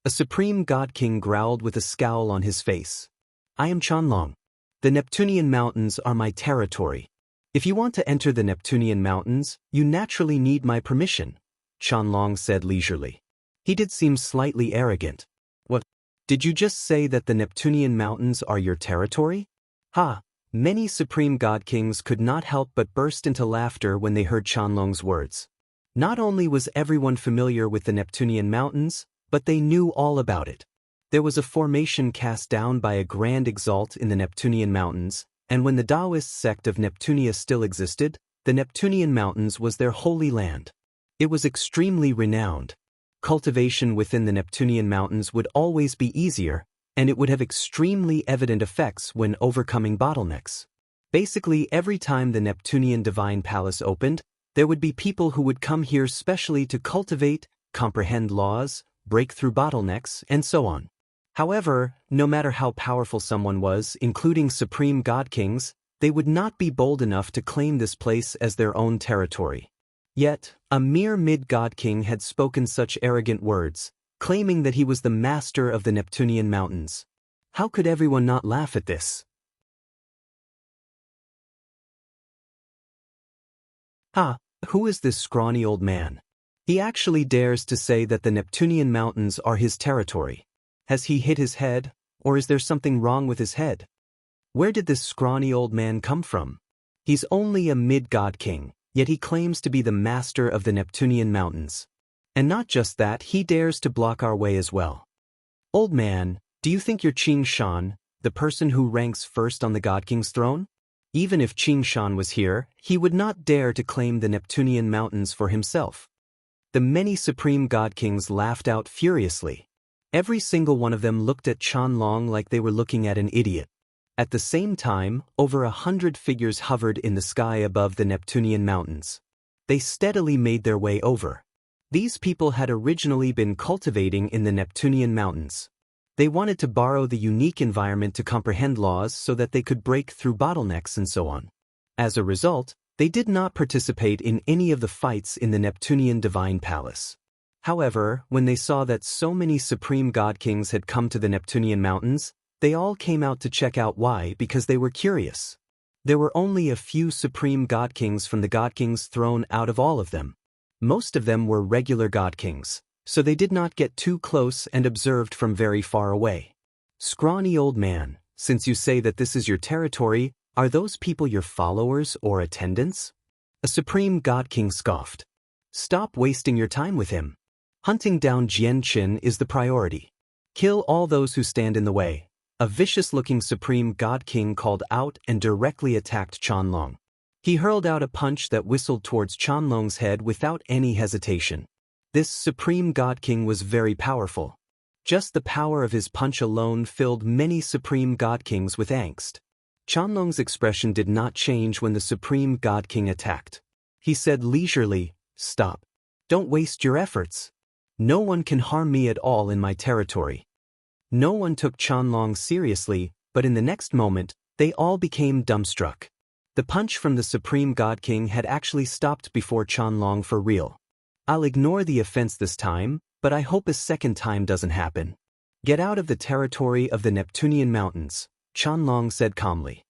Speaker 1: A supreme god king growled with a scowl on his face. "I am Qianlong. The Neptunian mountains are my territory. If you want to enter the Neptunian mountains, you naturally need my permission," Qianlong said leisurely. He did seem slightly arrogant. "What? Did you just say that the Neptunian mountains are your territory?" Ha! Many supreme god kings could not help but burst into laughter when they heard Qianlong's words. Not only was everyone familiar with the Neptunian mountains, but they knew all about it. There was a formation cast down by a grand exalt in the Neptunian mountains, and when the Taoist sect of Neptunia still existed, the Neptunian mountains was their holy land. It was extremely renowned. Cultivation within the Neptunian mountains would always be easier, and it would have extremely evident effects when overcoming bottlenecks. Basically, every time the Neptunian Divine Palace opened, there would be people who would come here specially to cultivate, comprehend laws, break through bottlenecks, and so on. However, no matter how powerful someone was, including supreme god kings, they would not be bold enough to claim this place as their own territory. Yet, a mere mid-god king had spoken such arrogant words, claiming that he was the master of the Neptunian mountains. How could everyone not laugh at this? "Ha! Who is this scrawny old man? He actually dares to say that the Neptunian mountains are his territory. Has he hit his head, or is there something wrong with his head? Where did this scrawny old man come from? He's only a mid-god king, yet he claims to be the master of the Neptunian mountains. And not just that, he dares to block our way as well. Old man, do you think you're Qing Shan, the person who ranks first on the god king's throne? Even if Qing Shan was here, he would not dare to claim the Neptunian mountains for himself." The many supreme god kings laughed out furiously. Every single one of them looked at Qianlong like they were looking at an idiot. At the same time, over 100 figures hovered in the sky above the Neptunian mountains. They steadily made their way over. These people had originally been cultivating in the Neptunian mountains. They wanted to borrow the unique environment to comprehend laws so that they could break through bottlenecks and so on. As a result, they did not participate in any of the fights in the Neptunian Divine Palace. However, when they saw that so many supreme god kings had come to the Neptunian mountains, they all came out to check out why, because they were curious. There were only a few supreme god kings from the god king's throne out of all of them. Most of them were regular god kings, so they did not get too close and observed from very far away. "Scrawny old man, since you say that this is your territory, are those people your followers or attendants?" A supreme god king scoffed. "Stop wasting your time with him. Hunting down Jian Chen is the priority. Kill all those who stand in the way." A vicious-looking supreme god king called out and directly attacked Qianlong. He hurled out a punch that whistled towards Qianlong's head without any hesitation. This supreme god king was very powerful. Just the power of his punch alone filled many supreme god kings with angst. Qianlong's expression did not change when the supreme god king attacked. He said leisurely, "Stop. Don't waste your efforts. No one can harm me at all in my territory." No one took Qianlong seriously, but in the next moment, they all became dumbstruck. The punch from the supreme god king had actually stopped before Qianlong for real. "I'll ignore the offense this time, but I hope a second time doesn't happen. Get out of the territory of the Neptunian mountains," Qianlong said calmly.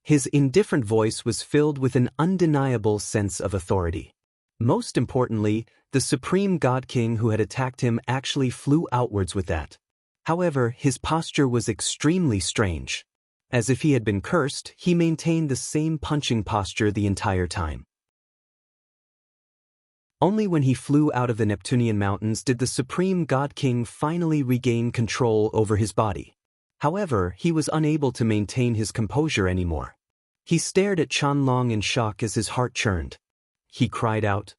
Speaker 1: His indifferent voice was filled with an undeniable sense of authority. Most importantly, the supreme god king who had attacked him actually flew outwards with that. However, his posture was extremely strange. As if he had been cursed, he maintained the same punching posture the entire time. Only when he flew out of the Neptunian mountains did the Supreme God King finally regain control over his body. However, he was unable to maintain his composure anymore. He stared at Qianlong in shock as his heart churned. He cried out,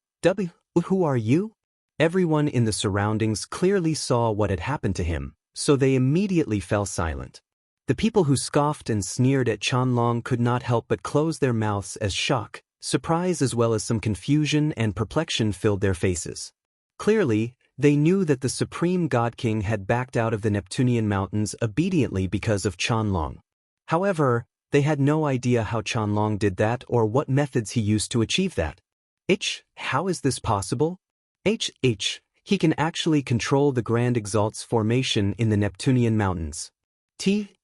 Speaker 1: Who are you?" Everyone in the surroundings clearly saw what had happened to him, so they immediately fell silent. The people who scoffed and sneered at Qianlong could not help but close their mouths as shock, surprise as well as some confusion and perplexion filled their faces. Clearly, they knew that the Supreme God King had backed out of the Neptunian mountains obediently because of Qianlong. However, they had no idea how Qianlong did that or what methods he used to achieve that. How is this possible? He can actually control the Grand Exalt's formation in the Neptunian mountains.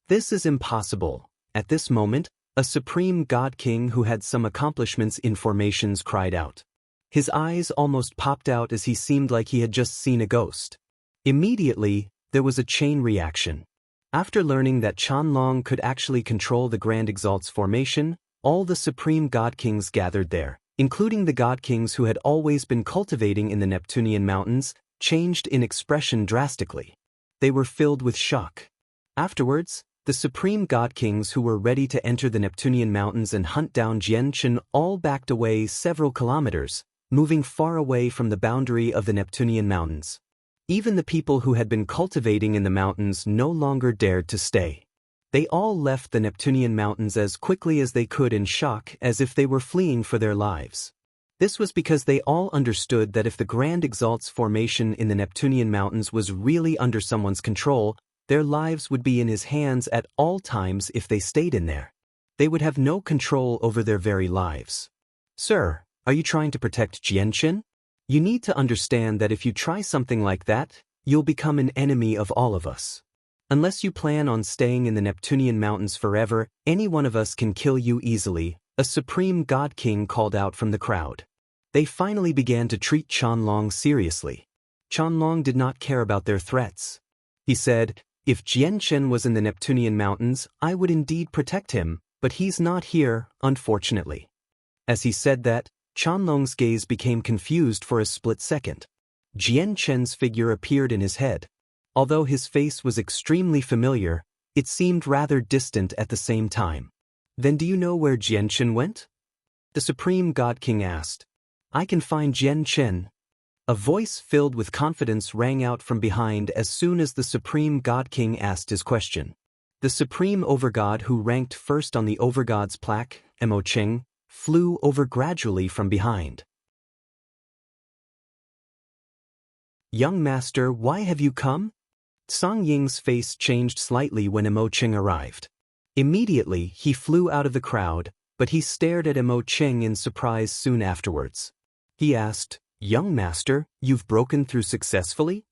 Speaker 1: This is impossible. At this moment, a Supreme God King who had some accomplishments in formations cried out. His eyes almost popped out as he seemed like he had just seen a ghost. Immediately, there was a chain reaction. After learning that Qianlong could actually control the Grand Exalt's formation, all the Supreme God Kings gathered there, including the God Kings who had always been cultivating in the Neptunian mountains, changed in expression drastically. They were filled with shock. Afterwards, the Supreme God Kings who were ready to enter the Neptunian mountains and hunt down Jianchen all backed away several kilometers, moving far away from the boundary of the Neptunian mountains. Even the people who had been cultivating in the mountains no longer dared to stay. They all left the Neptunian mountains as quickly as they could in shock, as if they were fleeing for their lives. This was because they all understood that if the Grand Exalt's formation in the Neptunian mountains was really under someone's control, their lives would be in his hands at all times if they stayed in there. They would have no control over their very lives. "Sir, are you trying to protect Jianchen? You need to understand that if you try something like that, you'll become an enemy of all of us. Unless you plan on staying in the Neptunian mountains forever, any one of us can kill you easily," a Supreme God King called out from the crowd. They finally began to treat Qianlong seriously. Qianlong did not care about their threats. He said, "If Jianchen was in the Neptunian mountains, I would indeed protect him, but he's not here, unfortunately." As he said that, Qianlong's gaze became confused for a split second. Jianchen's figure appeared in his head. Although his face was extremely familiar, it seemed rather distant at the same time. "Then do you know where Jianchen went?" the Supreme God King asked. "I can find Jianchen." A voice filled with confidence rang out from behind as soon as the Supreme God King asked his question. The Supreme Overgod who ranked first on the Overgod's plaque, Emocheng, flew over gradually from behind. "Young master, why have you come?" Song Ying's face changed slightly when Emocheng arrived. Immediately, he flew out of the crowd, but he stared at Emocheng in surprise soon afterwards. He asked, "Young master, you've broken through successfully?"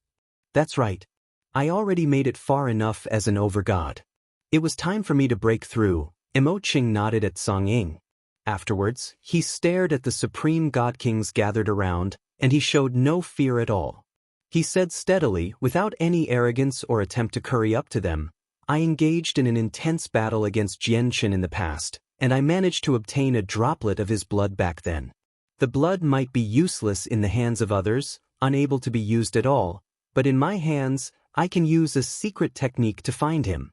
Speaker 1: "That's right. I already made it far enough as an overgod. It was time for me to break through." Emocheng nodded at Song Ying. Afterwards, he stared at the Supreme God Kings gathered around, and he showed no fear at all. He said steadily, without any arrogance or attempt to curry up to them, "I engaged in an intense battle against Jianchen in the past, and I managed to obtain a droplet of his blood back then. The blood might be useless in the hands of others, unable to be used at all, but in my hands, I can use a secret technique to find him."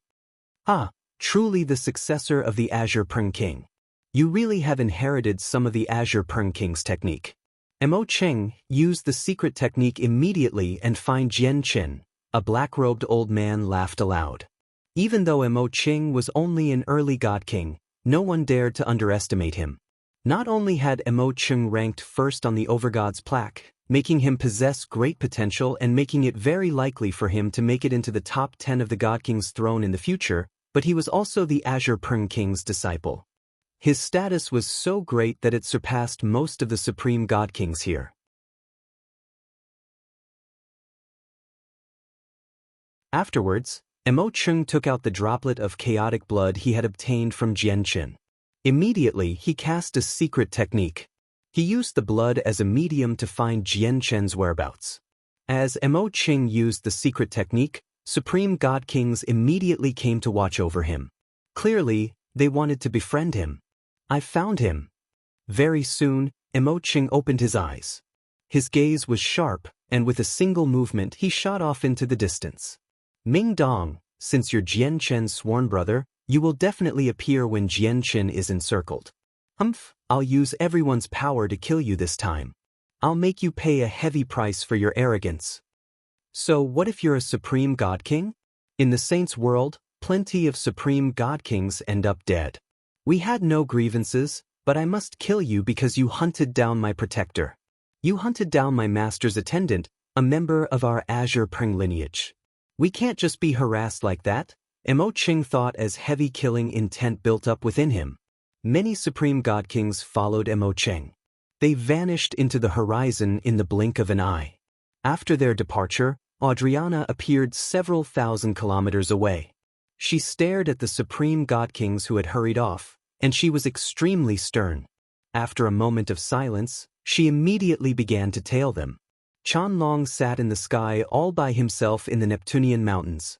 Speaker 1: Truly the successor of the Azure Peng King. You really have inherited some of the Azure Peng King's technique. Emocheng used the secret technique immediately and find Jianchen. A black-robed old man laughed aloud. Even though Emocheng was only an early God King, no one dared to underestimate him. Not only had Emocheng ranked first on the Overgod's plaque, making him possess great potential and making it very likely for him to make it into the top 10 of the God King's throne in the future, but he was also the Azure Peng King's disciple. His status was so great that it surpassed most of the Supreme God Kings here. Afterwards, Emocheng took out the droplet of chaotic blood he had obtained from Jianchen. Immediately, he cast a secret technique. He used the blood as a medium to find Jianchen's whereabouts. As Emocheng used the secret technique, Supreme God Kings immediately came to watch over him. Clearly, they wanted to befriend him. "I found him." Very soon, Emoching opened his eyes. His gaze was sharp, and with a single movement he shot off into the distance. "Ming Dong, since you're Jian Chen's sworn brother, you will definitely appear when Jian Chen is encircled. Humph, I'll use everyone's power to kill you this time. I'll make you pay a heavy price for your arrogance." So what if you're a Supreme God King? In the Saints' world, plenty of Supreme God Kings end up dead. "We had no grievances, but I must kill you because you hunted down my protector. You hunted down my master's attendant, a member of our Azure Pring lineage. We can't just be harassed like that," Emoching thought as heavy killing intent built up within him. Many Supreme God Kings followed Emoching. They vanished into the horizon in the blink of an eye. After their departure, Adriana appeared several thousand kilometers away. She stared at the Supreme God Kings who had hurried off, and she was extremely stern. After a moment of silence, she immediately began to tail them. Qianlong sat in the sky all by himself in the Neptunian mountains.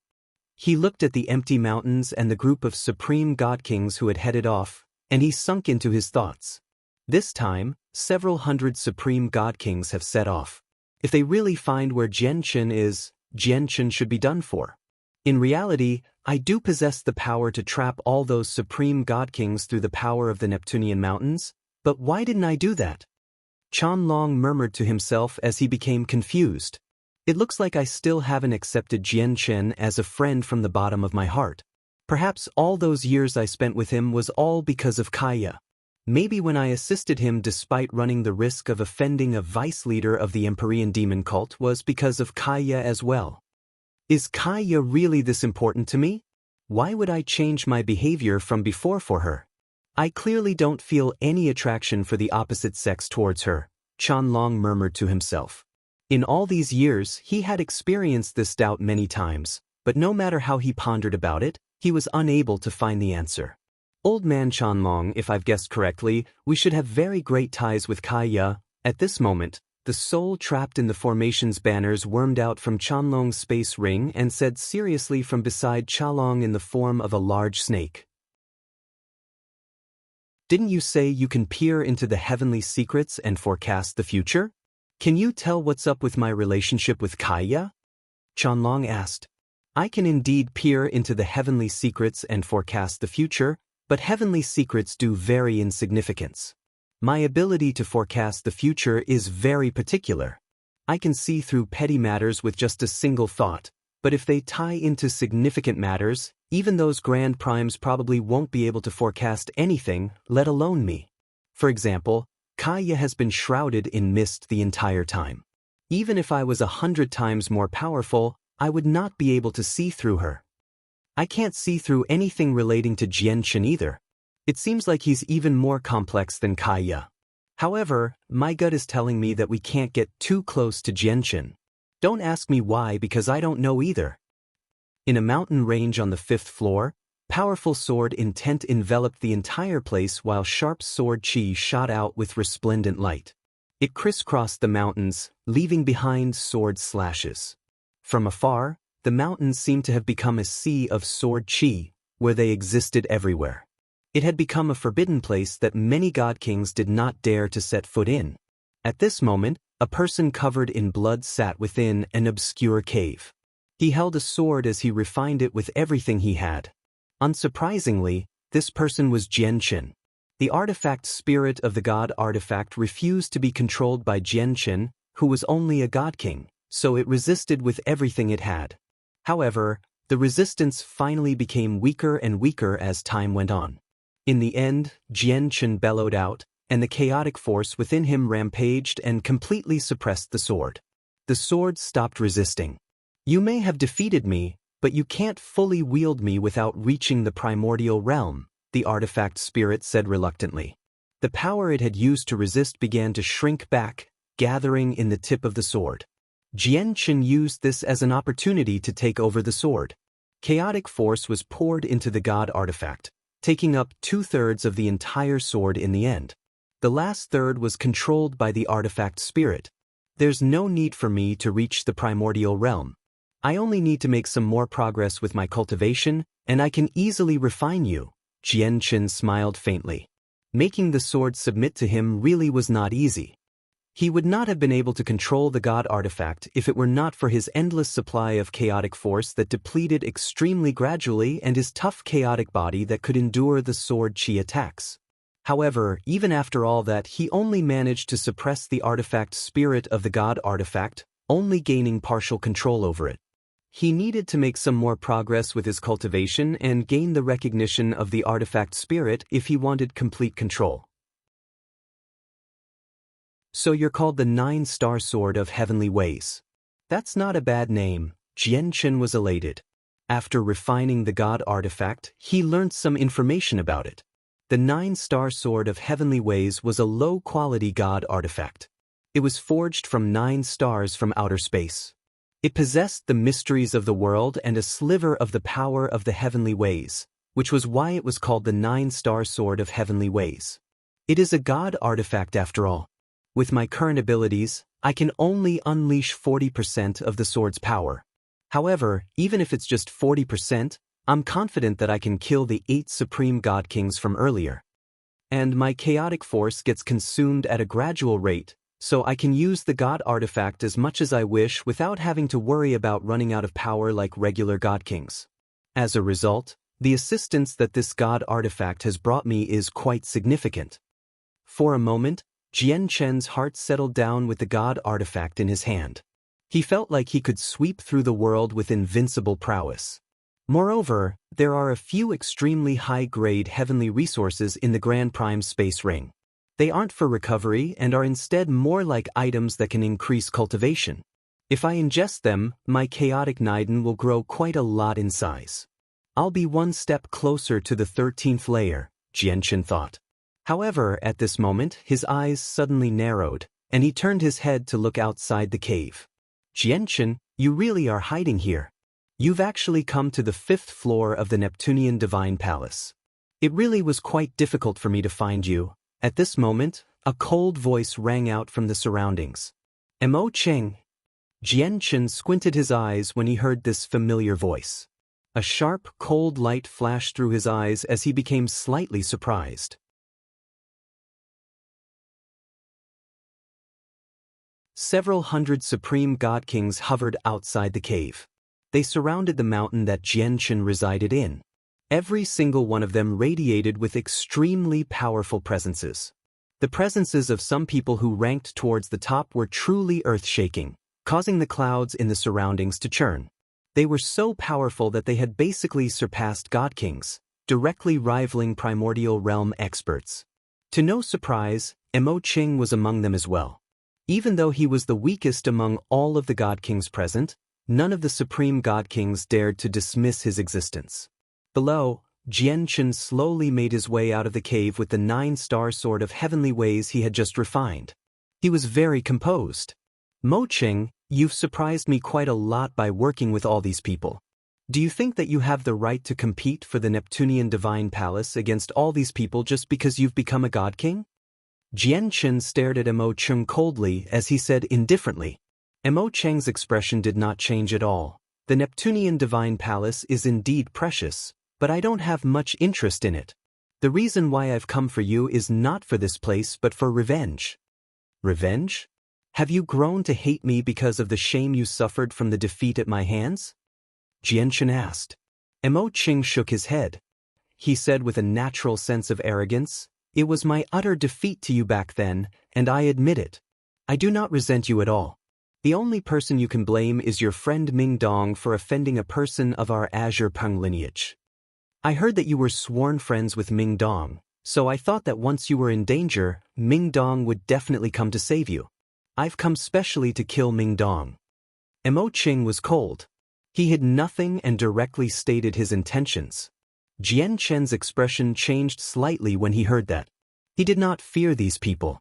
Speaker 1: He looked at the empty mountains and the group of Supreme God Kings who had headed off, and he sunk into his thoughts. This time, several hundred Supreme God Kings have set off. If they really find where Jian Chen is, Jian Chen should be done for. In reality, I do possess the power to trap all those Supreme God Kings through the power of the Neptunian mountains, but why didn't I do that? Qianlong murmured to himself as he became confused. It looks like I still haven't accepted Jian Chen as a friend from the bottom of my heart. Perhaps all those years I spent with him was all because of Kaya. Maybe when I assisted him despite running the risk of offending a vice leader of the Empyrean demon cult was because of Kaya as well. Is Kaya really this important to me? Why would I change my behavior from before for her? I clearly don't feel any attraction for the opposite sex towards her, Qianlong murmured to himself. In all these years, he had experienced this doubt many times, but no matter how he pondered about it, he was unable to find the answer. "Old man Qianlong, if I've guessed correctly, we should have very great ties with Kaya." At this moment, the soul trapped in the formation's banners wormed out from Qianlong's space ring and said seriously from beside Qianlong in the form of a large snake. "Didn't you say you can peer into the heavenly secrets and forecast the future? Can you tell what's up with my relationship with Kaya?" Qianlong asked. "I can indeed peer into the heavenly secrets and forecast the future, but heavenly secrets do vary in significance. My ability to forecast the future is very particular. I can see through petty matters with just a single thought, but if they tie into significant matters, even those grand primes probably won't be able to forecast anything, let alone me. For example, Kaya has been shrouded in mist the entire time. Even if I was 100 times more powerful, I would not be able to see through her. I can't see through anything relating to Jian Chen either. It seems like he's even more complex than Kaya. However, my gut is telling me that we can't get too close to Jian Chen. Don't ask me why because I don't know either." In a mountain range on the 5th floor, powerful sword intent enveloped the entire place while sharp sword chi shot out with resplendent light. It crisscrossed the mountains, leaving behind sword slashes. From afar, the mountains seemed to have become a sea of sword chi, where they existed everywhere. It had become a forbidden place that many god kings did not dare to set foot in. At this moment, a person covered in blood sat within an obscure cave. He held a sword as he refined it with everything he had. Unsurprisingly, this person was Jian Chen. The artifact spirit of the god artifact refused to be controlled by Jian Chen, who was only a god king, so it resisted with everything it had. However, the resistance finally became weaker and weaker as time went on. In the end, Jian Chen bellowed out, and the chaotic force within him rampaged and completely suppressed the sword. The sword stopped resisting. "You may have defeated me, but you can't fully wield me without reaching the primordial realm," the artifact spirit said reluctantly. The power it had used to resist began to shrink back, gathering in the tip of the sword. Jian Chen used this as an opportunity to take over the sword. Chaotic force was poured into the god artifact, taking up 2/3 of the entire sword in the end. The last third was controlled by the artifact spirit. "There's no need for me to reach the primordial realm. I only need to make some more progress with my cultivation, and I can easily refine you. Jian Qin smiled faintly. Making the sword submit to him really was not easy. He would not have been able to control the god artifact if it were not for his endless supply of chaotic force that depleted extremely gradually and his tough chaotic body that could endure the sword qi attacks. However, even after all that, he only managed to suppress the artifact spirit of the god artifact, only gaining partial control over it. He needed to make some more progress with his cultivation and gain the recognition of the artifact spirit if he wanted complete control. So you're called the 9-star Sword of Heavenly Ways. That's not a bad name. Jian Qin was elated. After refining the god artifact, he learned some information about it. The 9-star Sword of Heavenly Ways was a low-quality god artifact. It was forged from 9 stars from outer space. It possessed the mysteries of the world and a sliver of the power of the heavenly ways, which was why it was called the 9-star Sword of Heavenly Ways. It is a god artifact after all. With my current abilities, I can only unleash 40% of the sword's power. However, even if it's just 40%, I'm confident that I can kill the 8 supreme god kings from earlier. And my chaotic force gets consumed at a gradual rate, so I can use the god artifact as much as I wish without having to worry about running out of power like regular god kings. As a result, the assistance that this god artifact has brought me is quite significant. For a moment, Jian Chen's heart settled down with the god artifact in his hand. He felt like he could sweep through the world with invincible prowess. Moreover, there are a few extremely high-grade heavenly resources in the Grand Prime Space Ring. They aren't for recovery and are instead more like items that can increase cultivation. If I ingest them, my chaotic Niden will grow quite a lot in size. I'll be one step closer to the 13th layer, Jian Chen thought. However, at this moment, his eyes suddenly narrowed, and he turned his head to look outside the cave. Jian Chen, you really are hiding here. You've actually come to the 5th floor of the Neptunian Divine Palace. It really was quite difficult for me to find you. At this moment, a cold voice rang out from the surroundings. Mo Cheng. Jian Chen squinted his eyes when he heard this familiar voice. A sharp, cold light flashed through his eyes as he became slightly surprised. Several hundred supreme god kings hovered outside the cave. They surrounded the mountain that Jian Chen resided in. Every single one of them radiated with extremely powerful presences. The presences of some people who ranked towards the top were truly earth-shaking, causing the clouds in the surroundings to churn. They were so powerful that they had basically surpassed god kings, directly rivaling primordial realm experts. To no surprise, Mo Qing was among them as well. Even though he was the weakest among all of the god kings present, none of the supreme god kings dared to dismiss his existence. Below, Jian Chen slowly made his way out of the cave with the 9-star Sword of Heavenly Ways he had just refined. He was very composed. Mo Qing, you've surprised me quite a lot by working with all these people. Do you think that you have the right to compete for the Neptunian Divine Palace against all these people just because you've become a god king? Jian Chen stared at Mo Cheng coldly as he said indifferently. Mo Cheng's expression did not change at all. The Neptunian Divine Palace is indeed precious, but I don't have much interest in it. The reason why I've come for you is not for this place but for revenge. Revenge? Have you grown to hate me because of the shame you suffered from the defeat at my hands? Jian Chen asked. Mo Cheng shook his head. He said with a natural sense of arrogance, "It was my utter defeat to you back then, and I admit it. I do not resent you at all. The only person you can blame is your friend Ming Dong for offending a person of our Azure Peng lineage. I heard that you were sworn friends with Ming Dong, so I thought that once you were in danger, Ming Dong would definitely come to save you. I've come specially to kill Ming Dong." Mo Qing was cold. He hid nothing and directly stated his intentions. Jian Chen's expression changed slightly when he heard that. He did not fear these people.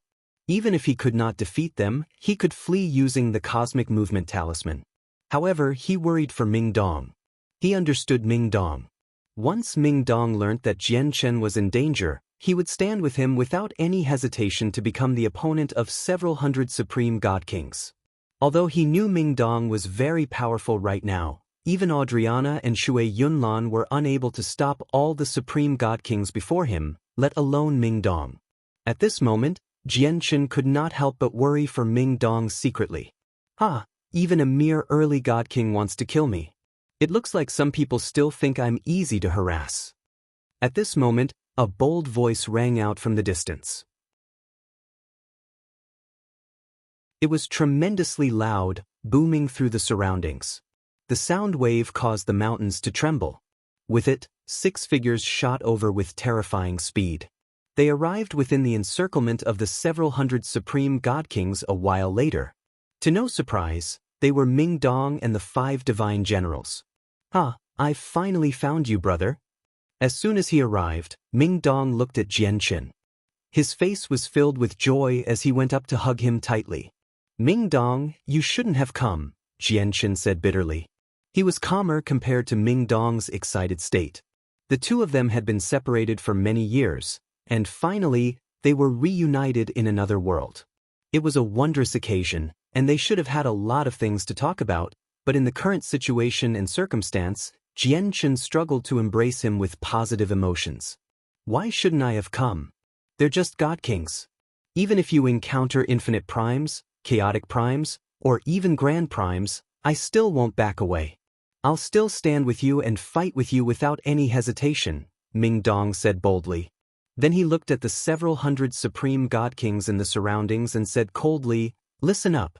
Speaker 1: Even if he could not defeat them, he could flee using the Cosmic Movement Talisman. However, he worried for Ming Dong. He understood Ming Dong. Once Ming Dong learnt that Jian Chen was in danger, he would stand with him without any hesitation to become the opponent of several hundred supreme god kings. Although he knew Ming Dong was very powerful right now, even Adriana and Shui Yunlan were unable to stop all the supreme god kings before him, let alone Ming Dong. At this moment, Jianchen could not help but worry for Ming Dong secretly. Even a mere early god king wants to kill me. It looks like some people still think I'm easy to harass. At this moment, a bold voice rang out from the distance. It was tremendously loud, booming through the surroundings. The sound wave caused the mountains to tremble. With it, 6 figures shot over with terrifying speed. They arrived within the encirclement of the several hundred supreme god kings a while later. To no surprise, they were Ming Dong and the 5 divine generals. I've finally found you, brother. As soon as he arrived, Ming Dong looked at Jianchen. His face was filled with joy as he went up to hug him tightly. Ming Dong, you shouldn't have come, Jianchen said bitterly. He was calmer compared to Ming Dong's excited state. The two of them had been separated for many years, and finally, they were reunited in another world. It was a wondrous occasion, and they should have had a lot of things to talk about, but in the current situation and circumstance, Jianchen struggled to embrace him with positive emotions. Why shouldn't I have come? They're just god kings. Even if you encounter infinite primes, chaotic primes, or even grand primes, I still won't back away. I'll still stand with you and fight with you without any hesitation, Ming Dong said boldly. Then he looked at the several hundred supreme god kings in the surroundings and said coldly, listen up.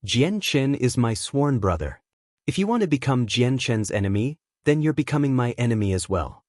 Speaker 1: Jianchen is my sworn brother. If you want to become Jianchen's enemy, then you're becoming my enemy as well.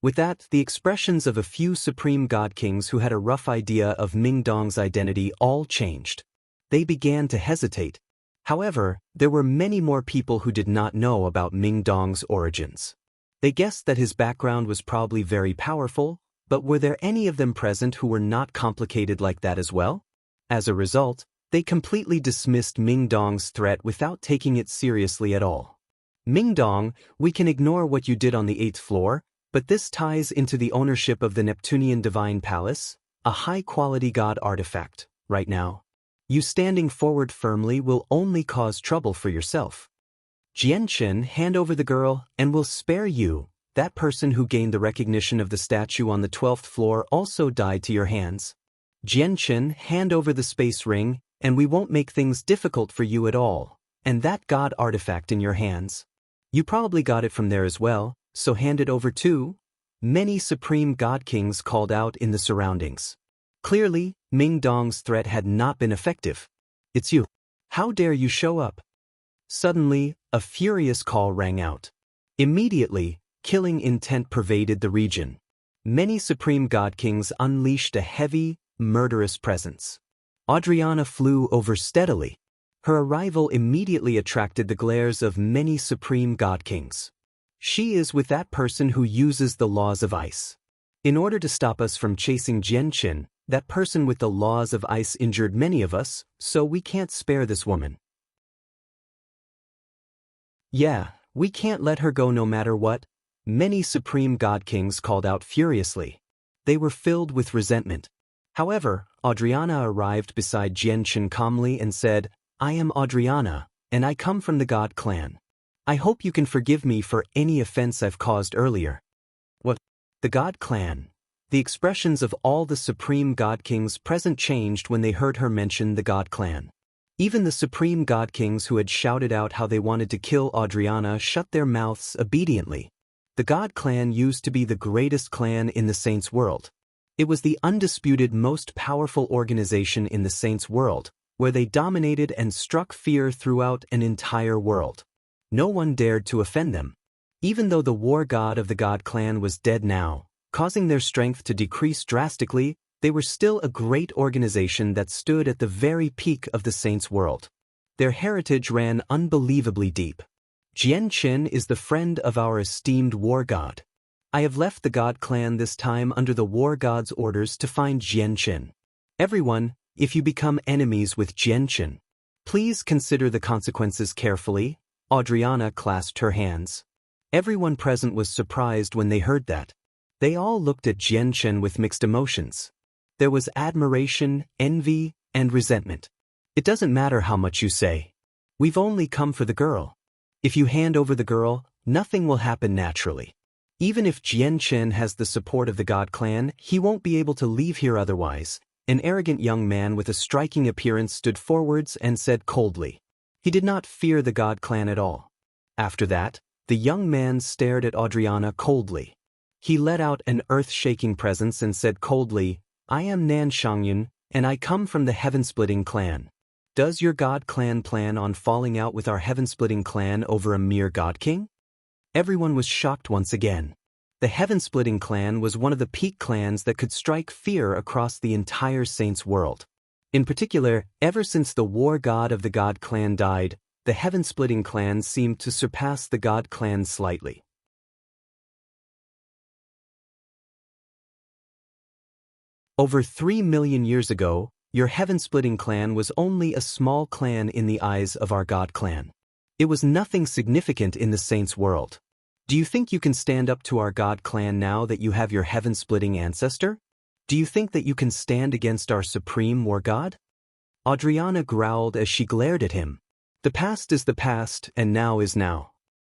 Speaker 1: With that, the expressions of a few supreme god kings who had a rough idea of Ming Dong's identity all changed. They began to hesitate. However, there were many more people who did not know about Ming Dong's origins. They guessed that his background was probably very powerful, but were there any of them present who were not complicated like that as well? As a result, they completely dismissed Ming Dong's threat without taking it seriously at all. Ming Dong, we can ignore what you did on the 8th floor, but this ties into the ownership of the Neptunian Divine Palace, a high-quality god artifact, right now. You standing forward firmly will only cause trouble for yourself. Jianchen, hand over the girl, and we'll spare you. That person who gained the recognition of the statue on the 12th floor also died to your hands. Jianchen, hand over the space ring, and we won't make things difficult for you at all. And that god artifact in your hands. You probably got it from there as well, so hand it over too. Many supreme god kings called out in the surroundings. Clearly, Ming Dong's threat had not been effective. It's you. How dare you show up? Suddenly, a furious call rang out. Immediately, killing intent pervaded the region. Many supreme god kings unleashed a heavy, murderous presence. Adriana flew over steadily. Her arrival immediately attracted the glares of many supreme god kings. She is with that person who uses the laws of ice. In order to stop us from chasing Jianchen, that person with the laws of ice injured many of us, so we can't spare this woman. Yeah, we can't let her go no matter what, many supreme god kings called out furiously. They were filled with resentment. However, Adriana arrived beside Jianchen calmly and said, I am Adriana, and I come from the god clan. I hope you can forgive me for any offense I've caused earlier. What? The god clan? The expressions of all the supreme god kings present changed when they heard her mention the god clan. Even the supreme god kings who had shouted out how they wanted to kill Adriana shut their mouths obediently. The god clan used to be the greatest clan in the Saints' world. It was the undisputed most powerful organization in the Saints' world, where they dominated and struck fear throughout an entire world. No one dared to offend them. Even though the war god of the god clan was dead now, causing their strength to decrease drastically, they were still a great organization that stood at the very peak of the Saints' world. Their heritage ran unbelievably deep. Jianchen is the friend of our esteemed war god. I have left the god clan this time under the war god's orders to find Jianchen. Everyone, if you become enemies with Jianchen, please consider the consequences carefully. Adriana clasped her hands. Everyone present was surprised when they heard that. They all looked at Jianchen with mixed emotions. There was admiration, envy, and resentment. It doesn't matter how much you say. We've only come for the girl. If you hand over the girl, nothing will happen naturally. Even if Jian Chen has the support of the God clan, he won't be able to leave here otherwise. An arrogant young man with a striking appearance stood forwards and said coldly. He did not fear the God clan at all. After that, the young man stared at Adriana coldly. He let out an earth-shaking presence and said coldly, I am Nan Shangyun, and I come from the Heaven-Splitting clan. Does your God clan plan on falling out with our Heaven-Splitting clan over a mere God King? Everyone was shocked once again. The Heaven-Splitting clan was one of the peak clans that could strike fear across the entire Saints world. In particular, ever since the war god of the God clan died, the Heaven-Splitting clan seemed to surpass the God clan slightly. Over 3 million years ago, your Heaven-Splitting clan was only a small clan in the eyes of our God clan. It was nothing significant in the Saints world. Do you think you can stand up to our God clan now that you have your Heaven-Splitting ancestor? Do you think that you can stand against our supreme war god? Adriana growled as she glared at him. The past is the past, and now is now.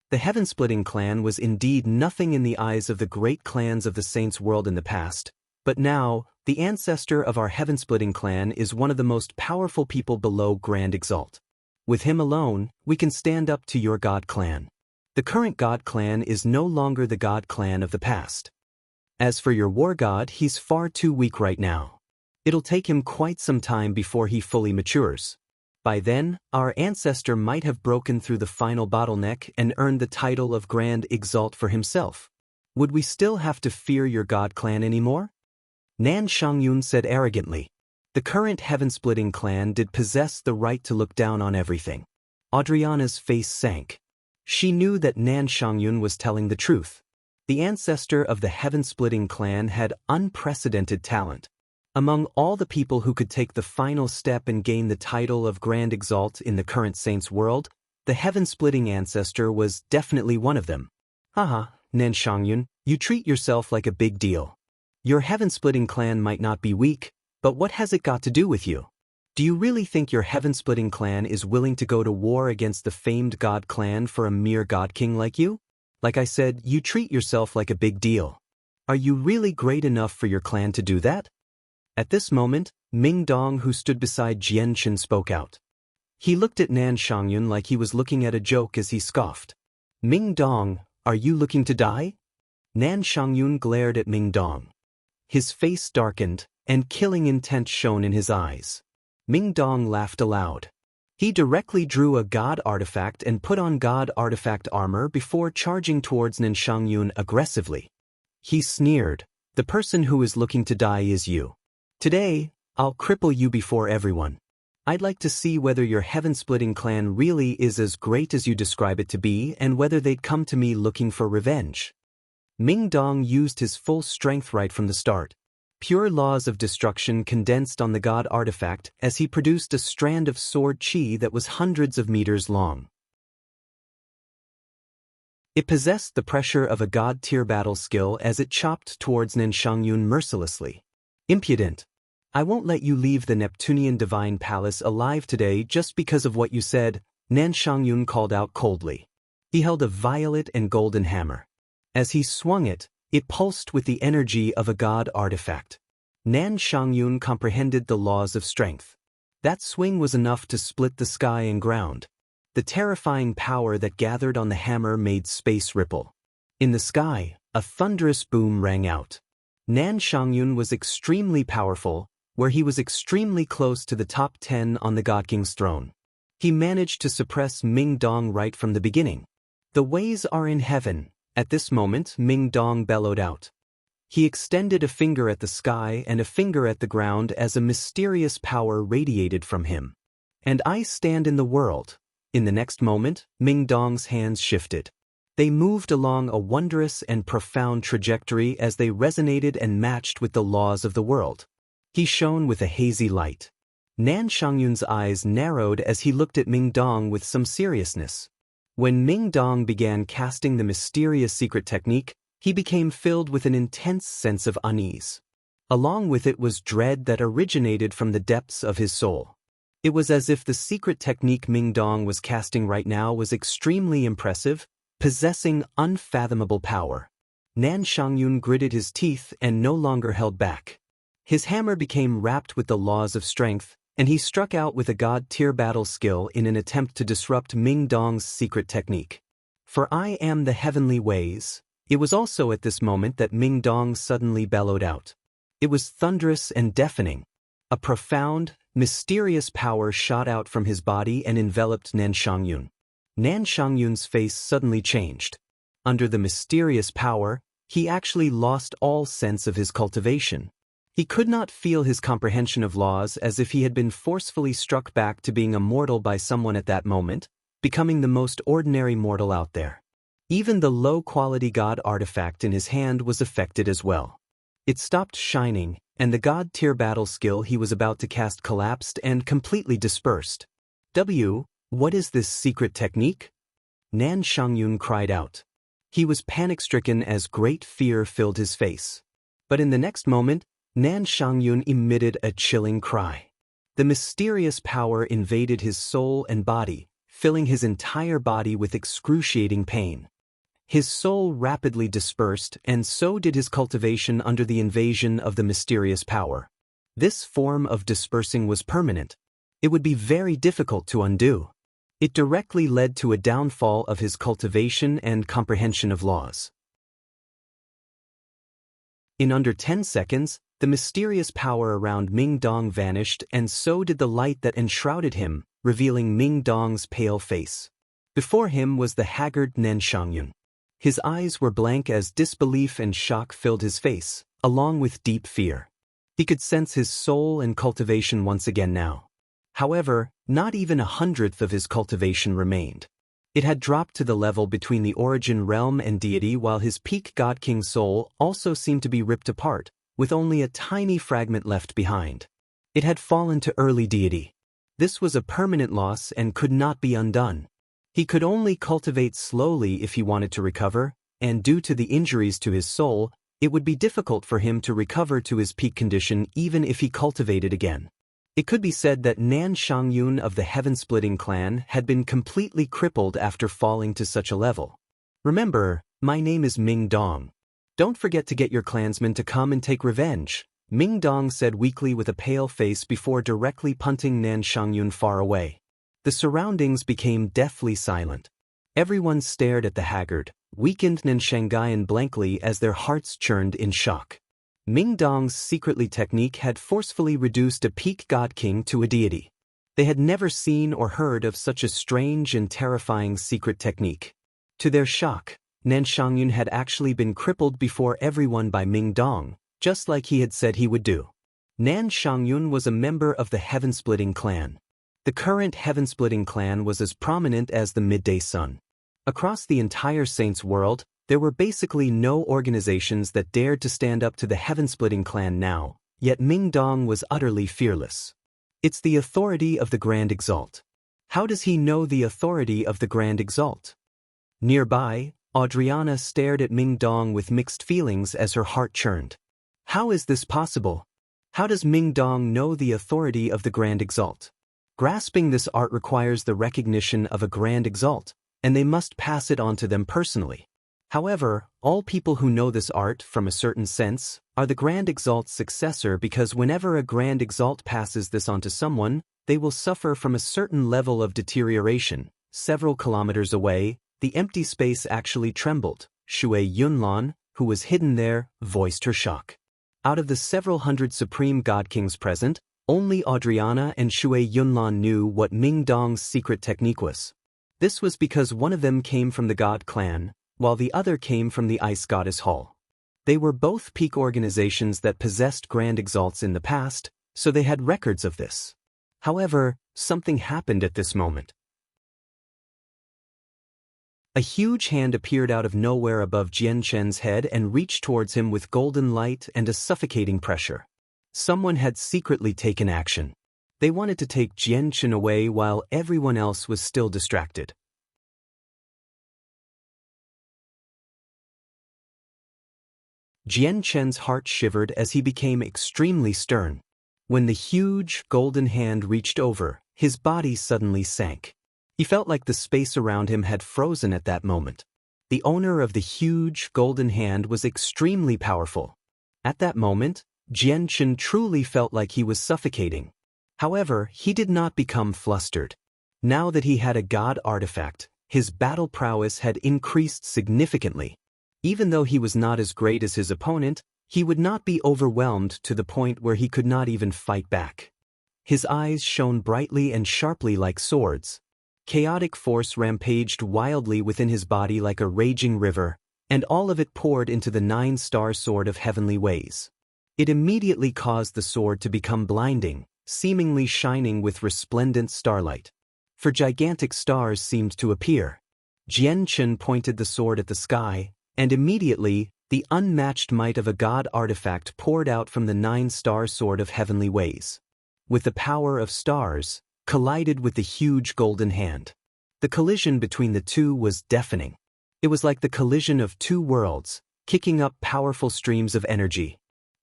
Speaker 1: The Heaven-Splitting clan was indeed nothing in the eyes of the great clans of the Saints world in the past, but now, the ancestor of our Heaven-Splitting clan is one of the most powerful people below Grand Exalt. With him alone, we can stand up to your God clan. The current God clan is no longer the God clan of the past. As for your war god, he's far too weak right now. It'll take him quite some time before he fully matures. By then, our ancestor might have broken through the final bottleneck and earned the title of Grand Exalt for himself. Would we still have to fear your God clan anymore? Nan Shangyun said arrogantly. The current Heaven-Splitting clan did possess the right to look down on everything. Adriana's face sank. She knew that Nan Shangyun was telling the truth. The ancestor of the Heaven-Splitting clan had unprecedented talent. Among all the people who could take the final step and gain the title of Grand Exalt in the current Saints world, the Heaven-Splitting ancestor was definitely one of them. Haha, Nan Shangyun, you treat yourself like a big deal. Your Heaven-Splitting clan might not be weak, but what has it got to do with you? Do you really think your Heaven-Splitting clan is willing to go to war against the famed God clan for a mere God King like you? Like I said, you treat yourself like a big deal. Are you really great enough for your clan to do that? At this moment, Ming Dong, who stood beside Jian Chen, spoke out. He looked at Nan Shangyun like he was looking at a joke as he scoffed. Ming Dong, are you looking to die? Nan Shangyun glared at Ming Dong. His face darkened, and killing intent shone in his eyes. Ming Dong laughed aloud. He directly drew a God artifact and put on God artifact armor before charging towards Nan Shangyun aggressively. He sneered, the person who is looking to die is you. Today, I'll cripple you before everyone. I'd like to see whether your Heaven-Splitting clan really is as great as you describe it to be and whether they'd come to me looking for revenge. Ming Dong used his full strength right from the start. Pure laws of destruction condensed on the God artifact as he produced a strand of sword chi that was hundreds of meters long. It possessed the pressure of a God-tier battle skill as it chopped towards Nan Shangyun mercilessly. Impudent! I won't let you leave the Neptunian Divine Palace alive today just because of what you said, Nan Shangyun called out coldly. He held a violet and golden hammer. As he swung it, it pulsed with the energy of a God artifact. Nan Shangyun comprehended the laws of strength. That swing was enough to split the sky and ground. The terrifying power that gathered on the hammer made space ripple. In the sky, a thunderous boom rang out. Nan Shangyun was extremely powerful, where he was extremely close to the top 10 on the God King's throne. He managed to suppress Ming Dong right from the beginning. The ways are in heaven. At this moment, Ming Dong bellowed out. He extended a finger at the sky and a finger at the ground as a mysterious power radiated from him. And I stand in the world. In the next moment, Ming Dong's hands shifted. They moved along a wondrous and profound trajectory as they resonated and matched with the laws of the world. He shone with a hazy light. Nan Shangyun's eyes narrowed as he looked at Ming Dong with some seriousness. When Ming Dong began casting the mysterious secret technique, he became filled with an intense sense of unease. Along with it was dread that originated from the depths of his soul. It was as if the secret technique Ming Dong was casting right now was extremely impressive, possessing unfathomable power. Nan Shangyun gritted his teeth and no longer held back. His hammer became wrapped with the laws of strength, and he struck out with a god-tier battle skill in an attempt to disrupt Ming Dong's secret technique. For I am the heavenly ways. It was also at this moment that Ming Dong suddenly bellowed out. It was thunderous and deafening. A profound, mysterious power shot out from his body and enveloped Nan Shangyun. Nan Shangyun's face suddenly changed. Under the mysterious power, he actually lost all sense of his cultivation. He could not feel his comprehension of laws, as if he had been forcefully struck back to being a mortal by someone at that moment, becoming the most ordinary mortal out there. Even the low-quality god artifact in his hand was affected as well. It stopped shining, and the god-tier battle skill he was about to cast collapsed and completely dispersed. What is this secret technique? Nan Shangyun cried out. He was panic-stricken as great fear filled his face. But in the next moment, Nan Shangyun emitted a chilling cry. The mysterious power invaded his soul and body, filling his entire body with excruciating pain. His soul rapidly dispersed, and so did his cultivation under the invasion of the mysterious power. This form of dispersing was permanent. It would be very difficult to undo. It directly led to a downfall of his cultivation and comprehension of laws. In under 10 seconds, the mysterious power around Ming Dong vanished, and so did the light that enshrouded him, revealing Ming Dong's pale face. Before him was the haggard Nan Shangyun. His eyes were blank as disbelief and shock filled his face, along with deep fear. He could sense his soul and cultivation once again now. However, not even 1/100th of his cultivation remained. It had dropped to the level between the origin realm and deity, while his peak god-king soul also seemed to be ripped apart, with only a tiny fragment left behind. It had fallen to early deity. This was a permanent loss and could not be undone. He could only cultivate slowly if he wanted to recover, and due to the injuries to his soul, it would be difficult for him to recover to his peak condition even if he cultivated again. It could be said that Nan Shangyun of the Heaven-Splitting clan had been completely crippled after falling to such a level. Remember, my name is Ming Dong. Don't forget to get your clansmen to come and take revenge, Ming Dong said weakly with a pale face before directly punting Nan Shangyun far away. The surroundings became deathly silent. Everyone stared at the haggard, weakened Nan Shangyun blankly as their hearts churned in shock. Ming Dong's secretly technique had forcefully reduced a peak god-king to a deity. They had never seen or heard of such a strange and terrifying secret technique. To their shock, Nan Shangyun had actually been crippled before everyone by Ming Dong, just like he had said he would do. Nan Shangyun was a member of the Heaven-Splitting clan. The current Heaven-Splitting clan was as prominent as the midday sun. Across the entire Saints world, there were basically no organizations that dared to stand up to the Heaven-Splitting clan now, yet Ming Dong was utterly fearless. It's the authority of the Grand Exalt. How does he know the authority of the Grand Exalt? Nearby, Audriana stared at Ming Dong with mixed feelings as her heart churned. How is this possible? How does Ming Dong know the authority of the Grand Exalt? Grasping this art requires the recognition of a Grand Exalt, and they must pass it on to them personally. However, all people who know this art, from a certain sense, are the Grand Exalt's successor, because whenever a Grand Exalt passes this on to someone, they will suffer from a certain level of deterioration. Several kilometers away, the empty space actually trembled. Shui Yunlan, who was hidden there, voiced her shock. Out of the several hundred Supreme God Kings present, only Audriana and Shui Yunlan knew what Ming Dong's secret technique was. This was because one of them came from the God clan, while the other came from the Ice Goddess Hall. They were both peak organizations that possessed Grand Exalts in the past, so they had records of this. However, something happened at this moment. A huge hand appeared out of nowhere above Jian Chen's head and reached towards him with golden light and a suffocating pressure. Someone had secretly taken action. They wanted to take Jian Chen away while everyone else was still distracted. Jian Chen's heart shivered as he became extremely stern. When the huge, golden hand reached over, his body suddenly sank. He felt like the space around him had frozen at that moment. The owner of the huge golden hand was extremely powerful. At that moment, Jian Chen truly felt like he was suffocating. However, he did not become flustered. Now that he had a god artifact, his battle prowess had increased significantly. Even though he was not as great as his opponent, he would not be overwhelmed to the point where he could not even fight back. His eyes shone brightly and sharply like swords. Chaotic force rampaged wildly within his body like a raging river, and all of it poured into the 9-star sword of heavenly ways. It immediately caused the sword to become blinding, seemingly shining with resplendent starlight. For gigantic stars seemed to appear. Jian Chen pointed the sword at the sky, and immediately, the unmatched might of a god artifact poured out from the 9-star sword of heavenly ways. With the power of stars, collided with the huge golden hand. The collision between the two was deafening. It was like the collision of two worlds, kicking up powerful streams of energy.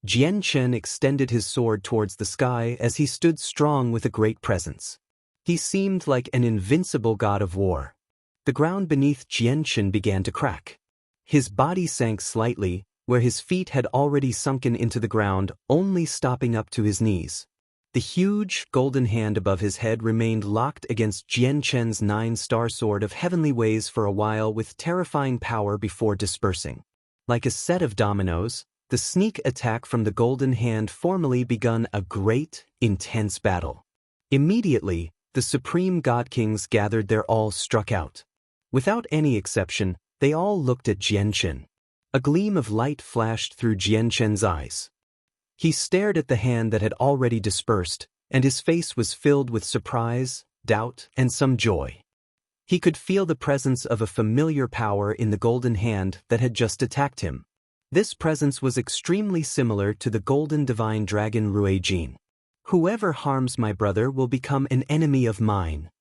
Speaker 1: Jian Chen extended his sword towards the sky as he stood strong with a great presence. He seemed like an invincible god of war. The ground beneath Jian Chen began to crack. His body sank slightly, where his feet had already sunken into the ground, only stopping up to his knees. The huge, golden hand above his head remained locked against Jian Chen's 9-star sword of heavenly ways for a while with terrifying power before dispersing. Like a set of dominoes, the sneak attack from the golden hand formally begun a great, intense battle. Immediately, the supreme god kings gathered there all struck out. Without any exception, they all looked at Jian Chen. A gleam of light flashed through Jian Chen's eyes. He stared at the hand that had already dispersed, and his face was filled with surprise, doubt, and some joy. He could feel the presence of a familiar power in the golden hand that had just attacked him. This presence was extremely similar to the golden divine dragon Ruijin. Whoever harms my brother will become an enemy of mine.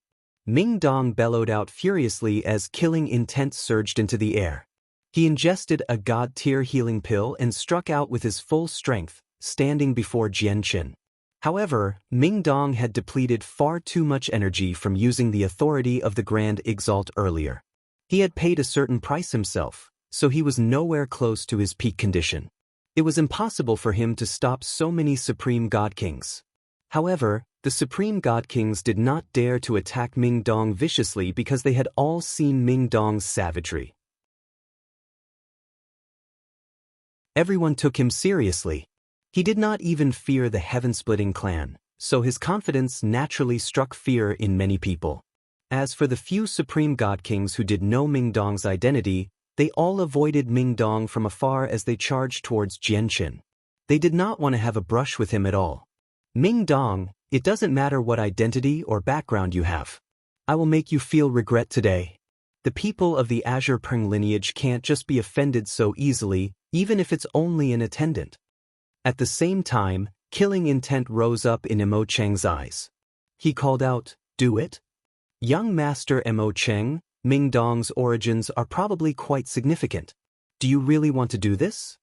Speaker 1: Ming Dong bellowed out furiously as killing intent surged into the air. He ingested a god-tier healing pill and struck out with his full strength, standing before Jian Chen. However, Ming Dong had depleted far too much energy from using the authority of the Grand Exalt earlier. He had paid a certain price himself, so he was nowhere close to his peak condition. It was impossible for him to stop so many Supreme God Kings. However, the Supreme God Kings did not dare to attack Ming Dong viciously because they had all seen Ming Dong's savagery. Everyone took him seriously. He did not even fear the heaven-splitting clan, so his confidence naturally struck fear in many people. As for the few Supreme God Kings who did know Ming Dong's identity, they all avoided Ming Dong from afar as they charged towards Jian Chen. They did not want to have a brush with him at all. Ming Dong, it doesn't matter what identity or background you have. I will make you feel regret today. The people of the Azure Peng lineage can't just be offended so easily, even if it's only an attendant. At the same time, killing intent rose up in Mo Cheng's eyes. He called out, "Do it?" Young Master Mo Cheng, Ming Dong's origins are probably quite significant. Do you really want to do this?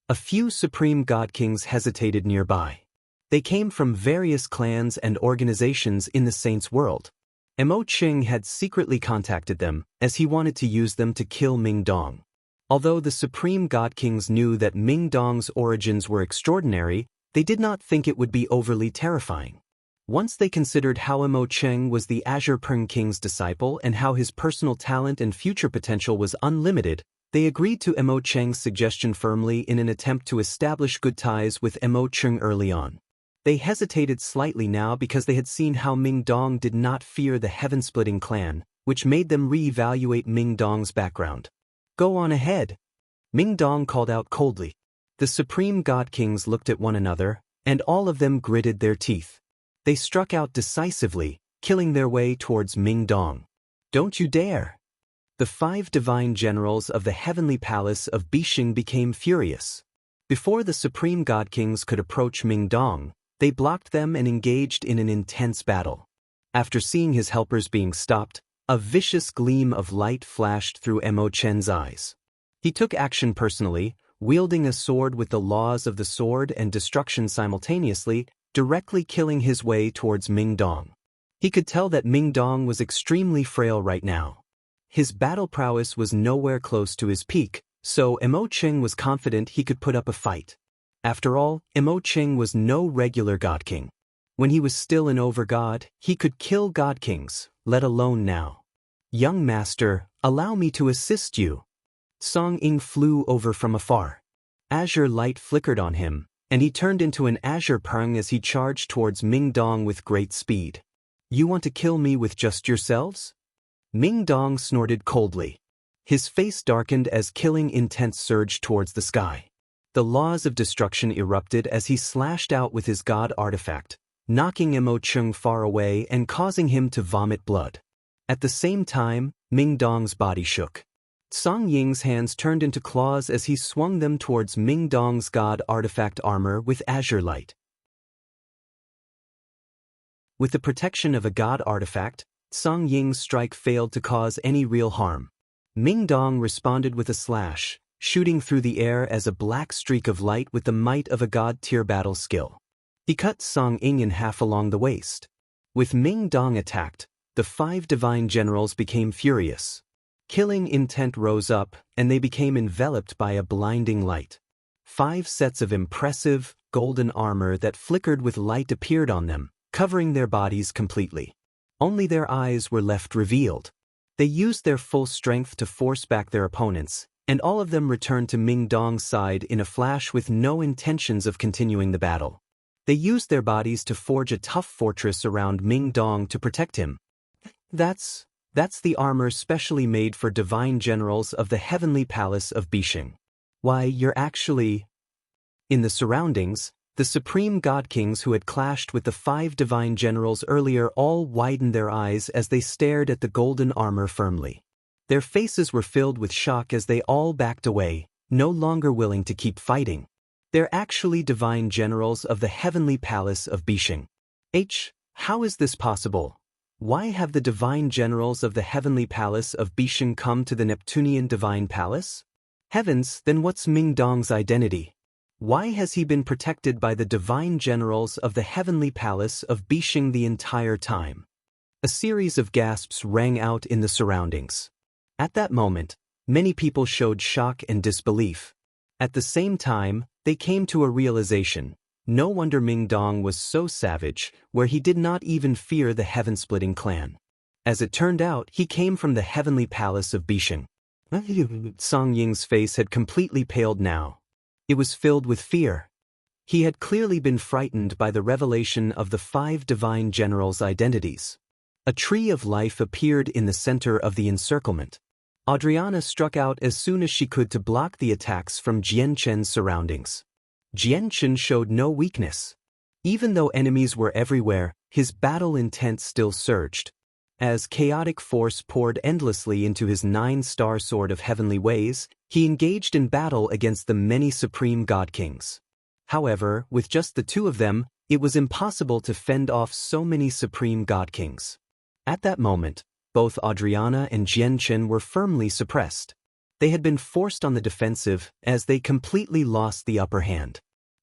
Speaker 1: A few Supreme God Kings hesitated nearby. They came from various clans and organizations in the Saints' world. Mo Cheng had secretly contacted them, as he wanted to use them to kill Ming Dong. Although the Supreme God Kings knew that Ming Dong's origins were extraordinary, they did not think it would be overly terrifying. Once they considered how Mo Cheng was the Azure Peng King's disciple and how his personal talent and future potential was unlimited, they agreed to Mo Cheng's suggestion firmly in an attempt to establish good ties with Mo Cheng early on. They hesitated slightly now because they had seen how Ming Dong did not fear the heaven-splitting clan, which made them re-evaluate Ming Dong's background. Go on ahead, Ming Dong called out coldly. The Supreme God Kings looked at one another, and all of them gritted their teeth. They struck out decisively, killing their way towards Ming Dong. Don't you dare! The 5 divine generals of the heavenly palace of Bixing became furious. Before the Supreme God Kings could approach Ming Dong, they blocked them and engaged in an intense battle. After seeing his helpers being stopped, a vicious gleam of light flashed through Mo Chen's eyes. He took action personally, wielding a sword with the laws of the sword and destruction simultaneously, directly killing his way towards Ming Dong. He could tell that Ming Dong was extremely frail right now. His battle prowess was nowhere close to his peak, so Mo Qing was confident he could put up a fight. After all, Mo Qing was no regular god king. When he was still an overgod, he could kill god kings, let alone now. Young master, allow me to assist you. Song Ying flew over from afar. Azure light flickered on him, and he turned into an azure peng as he charged towards Ming Dong with great speed. You want to kill me with just yourselves? Ming Dong snorted coldly. His face darkened as killing intent surged towards the sky. The laws of destruction erupted as he slashed out with his god artifact, knocking Mo Qing far away and causing him to vomit blood. At the same time, Ming Dong's body shook. Song Ying's hands turned into claws as he swung them towards Ming Dong's god artifact armor with azure light. With the protection of a god artifact, Song Ying's strike failed to cause any real harm. Ming Dong responded with a slash, shooting through the air as a black streak of light with the might of a god-tier battle skill. He cut Song Ying in half along the waist. With Ming Dong attacked, the 5 divine generals became furious. Killing intent rose up, and they became enveloped by a blinding light. 5 sets of impressive, golden armor that flickered with light appeared on them, covering their bodies completely. Only their eyes were left revealed. They used their full strength to force back their opponents, and all of them returned to Ming Dong's side in a flash with no intentions of continuing the battle. They used their bodies to forge a tough fortress around Ming Dong to protect him. That's the armor specially made for divine generals of the heavenly palace of Bishing. Why, you're actually... In the surroundings, the supreme god kings who had clashed with the 5 divine generals earlier all widened their eyes as they stared at the golden armor firmly. Their faces were filled with shock as they all backed away, no longer willing to keep fighting. They're actually divine generals of the heavenly palace of Bishing. How is this possible? Why have the divine generals of the heavenly palace of Bishing come to the Neptunian divine palace? Heavens, then what's Ming Dong's identity? Why has he been protected by the divine generals of the heavenly palace of Bishing the entire time? A series of gasps rang out in the surroundings. At that moment, many people showed shock and disbelief. At the same time, they came to a realization. No wonder Ming Dong was so savage, where he did not even fear the heaven-splitting clan. As it turned out, he came from the heavenly palace of Bishing. Song Ying's face had completely paled now. It was filled with fear. He had clearly been frightened by the revelation of the 5 divine generals' identities. A tree of life appeared in the center of the encirclement. Adriana struck out as soon as she could to block the attacks from Jian Chen's surroundings. Jian Chen showed no weakness. Even though enemies were everywhere, his battle intent still surged. As chaotic force poured endlessly into his 9-star sword of heavenly ways, he engaged in battle against the many supreme god kings. However, with just the 2 of them, it was impossible to fend off so many supreme god kings. At that moment, both Adriana and Jian Chen were firmly suppressed. They had been forced on the defensive as they completely lost the upper hand.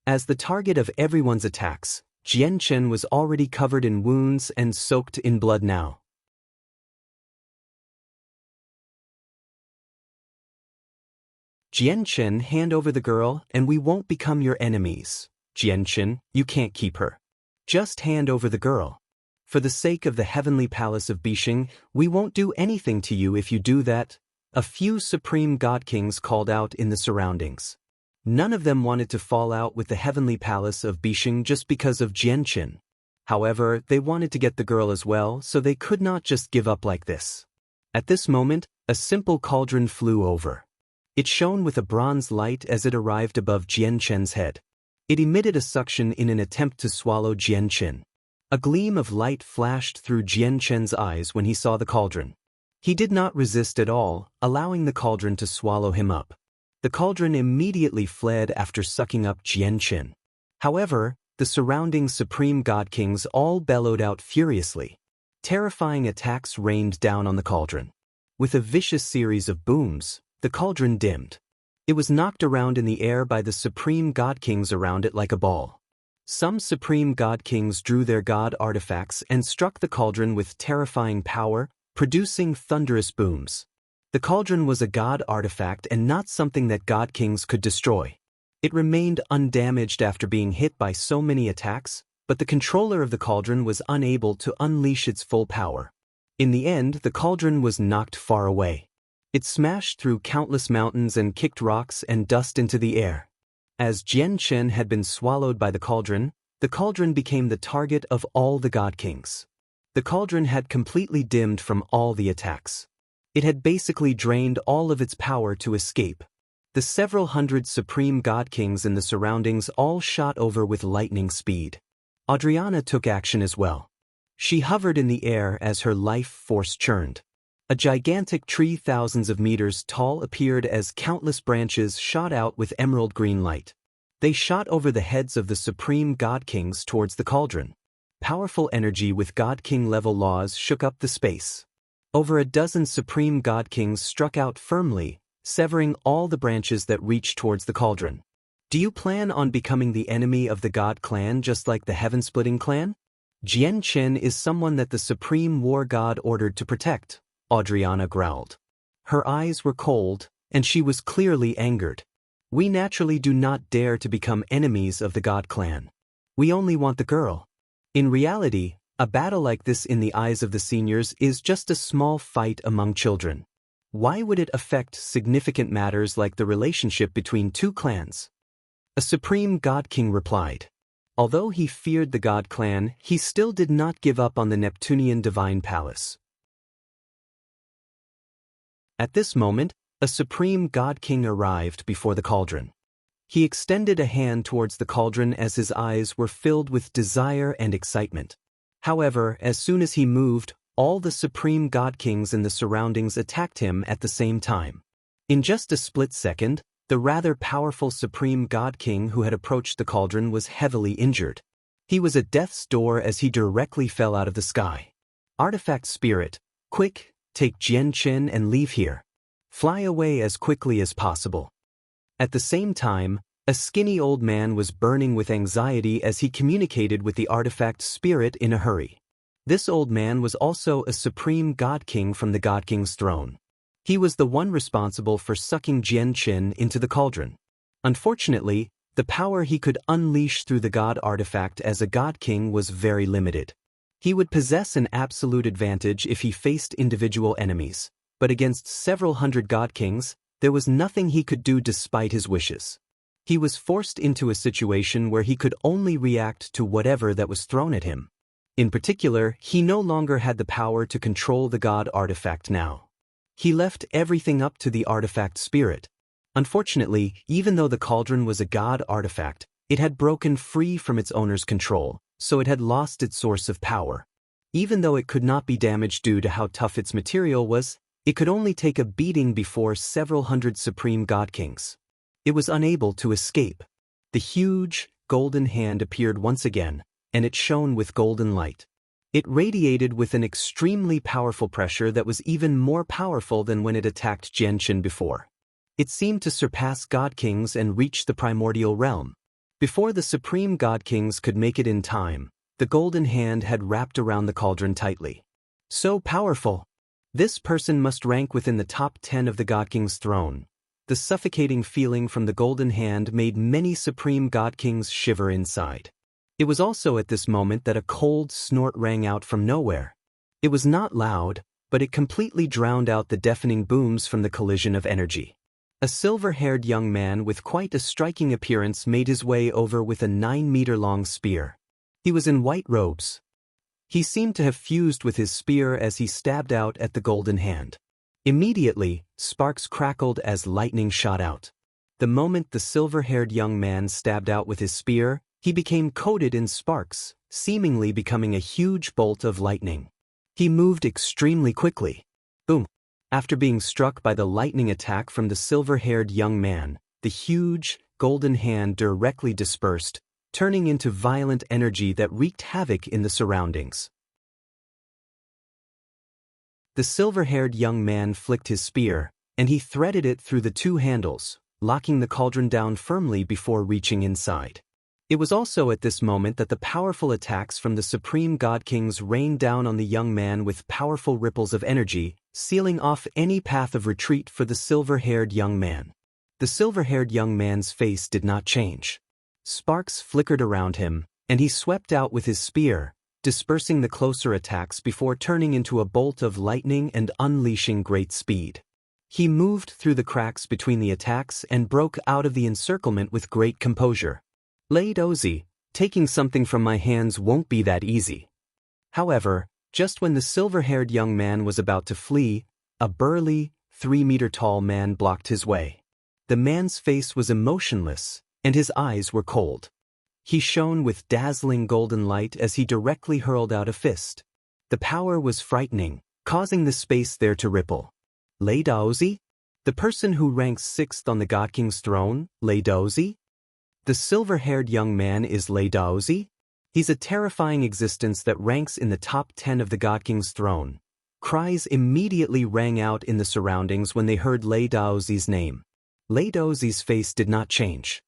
Speaker 1: As the target of everyone's attacks, Jian Chen was already covered in wounds and soaked in blood now. Jian Chen, hand over the girl and we won't become your enemies. Jian Chen, you can't keep her. Just hand over the girl. For the sake of the heavenly palace of Bishing, we won't do anything to you if you do that. A few supreme god kings called out in the surroundings. None of them wanted to fall out with the heavenly palace of Bishing just because of Jian Chen. However, they wanted to get the girl as well, so they could not just give up like this. At this moment, a simple cauldron flew over. It shone with a bronze light as it arrived above Jian Chen's head. It emitted a suction in an attempt to swallow Jian Chen. A gleam of light flashed through Jian Chen's eyes when he saw the cauldron. He did not resist at all, allowing the cauldron to swallow him up. The cauldron immediately fled after sucking up Jian Chen. However, the surrounding supreme god kings all bellowed out furiously. Terrifying attacks rained down on the cauldron. With a vicious series of booms, the cauldron dimmed. It was knocked around in the air by the supreme god kings around it like a ball. Some supreme god kings drew their god artifacts and struck the cauldron with terrifying power, producing thunderous booms. The cauldron was a god artifact and not something that god kings could destroy. It remained undamaged after being hit by so many attacks, but the controller of the cauldron was unable to unleash its full power. In the end, the cauldron was knocked far away. It smashed through countless mountains and kicked rocks and dust into the air. As Jianchen had been swallowed by the cauldron became the target of all the god kings. The cauldron had completely dimmed from all the attacks. It had basically drained all of its power to escape. The several hundred supreme god kings in the surroundings all shot over with lightning speed. Adriana took action as well. She hovered in the air as her life force churned. A gigantic tree thousands of meters tall appeared as countless branches shot out with emerald green light. They shot over the heads of the supreme god kings towards the cauldron. Powerful energy with god king level laws shook up the space. Over a dozen supreme god kings struck out firmly, severing all the branches that reached towards the cauldron. Do you plan on becoming the enemy of the god clan just like the heaven-splitting clan? Jianchen is someone that the supreme war god ordered to protect, Adriana growled. Her eyes were cold, and she was clearly angered. We naturally do not dare to become enemies of the god clan. We only want the girl. In reality, a battle like this in the eyes of the seniors is just a small fight among children. Why would it affect significant matters like the relationship between two clans? A supreme god king replied. Although he feared the god clan, he still did not give up on the Neptunian divine palace. At this moment, a supreme god king arrived before the cauldron. He extended a hand towards the cauldron as his eyes were filled with desire and excitement. However, as soon as he moved, all the supreme god kings in the surroundings attacked him at the same time. In just a split second, the rather powerful supreme god king who had approached the cauldron was heavily injured. He was at death's door as he directly fell out of the sky. Artifact spirit, quick, take Jianchen and leave here. Fly away as quickly as possible. At the same time, a skinny old man was burning with anxiety as he communicated with the artifact spirit in a hurry. This old man was also a supreme god king from the god king's throne. He was the one responsible for sucking Jianchen into the cauldron. Unfortunately, the power he could unleash through the god artifact as a god king was very limited. He would possess an absolute advantage if he faced individual enemies, but against several hundred god kings, there was nothing he could do despite his wishes. He was forced into a situation where he could only react to whatever that was thrown at him. In particular, he no longer had the power to control the god artifact now. He left everything up to the artifact spirit. Unfortunately, even though the cauldron was a god artifact, it had broken free from its owner's control, so it had lost its source of power. Even though it could not be damaged due to how tough its material was, it could only take a beating before several hundred supreme god kings. It was unable to escape. The huge, golden hand appeared once again, and it shone with golden light. It radiated with an extremely powerful pressure that was even more powerful than when it attacked Jianchen before. It seemed to surpass god kings and reach the primordial realm. Before the supreme god kings could make it in time, the golden hand had wrapped around the cauldron tightly. So powerful! This person must rank within the top 10 of the god king's throne. The suffocating feeling from the golden hand made many supreme god kings shiver inside. It was also at this moment that a cold snort rang out from nowhere. It was not loud, but it completely drowned out the deafening booms from the collision of energy. A silver-haired young man with quite a striking appearance made his way over with a 9-meter-long spear. He was in white robes. He seemed to have fused with his spear as he stabbed out at the golden hand. Immediately, sparks crackled as lightning shot out. The moment the silver-haired young man stabbed out with his spear, he became coated in sparks, seemingly becoming a huge bolt of lightning. He moved extremely quickly. Boom! After being struck by the lightning attack from the silver-haired young man, the huge, golden hand directly dispersed, turning into violent energy that wreaked havoc in the surroundings. The silver-haired young man flicked his spear, and he threaded it through the two handles, locking the cauldron down firmly before reaching inside. It was also at this moment that the powerful attacks from the Supreme God Kings rained down on the young man with powerful ripples of energy, sealing off any path of retreat for the silver-haired young man. The silver-haired young man's face did not change. Sparks flickered around him, and he swept out with his spear, dispersing the closer attacks before turning into a bolt of lightning and unleashing great speed. He moved through the cracks between the attacks and broke out of the encirclement with great composure. Lady Dozy, taking something from my hands won't be that easy. However, just when the silver-haired young man was about to flee, a burly, 3-meter-tall man blocked his way. The man's face was emotionless, and his eyes were cold. He shone with dazzling golden light as he directly hurled out a fist. The power was frightening, causing the space there to ripple. Lady Dozy? The person who ranks 6th on the God King's throne, Lady Dozy? The silver-haired young man is Lady Dozy? He's a terrifying existence that ranks in the top 10 of the God King's throne. Cries immediately rang out in the surroundings when they heard Lady Dozy's name. Lady Dozy's face did not change.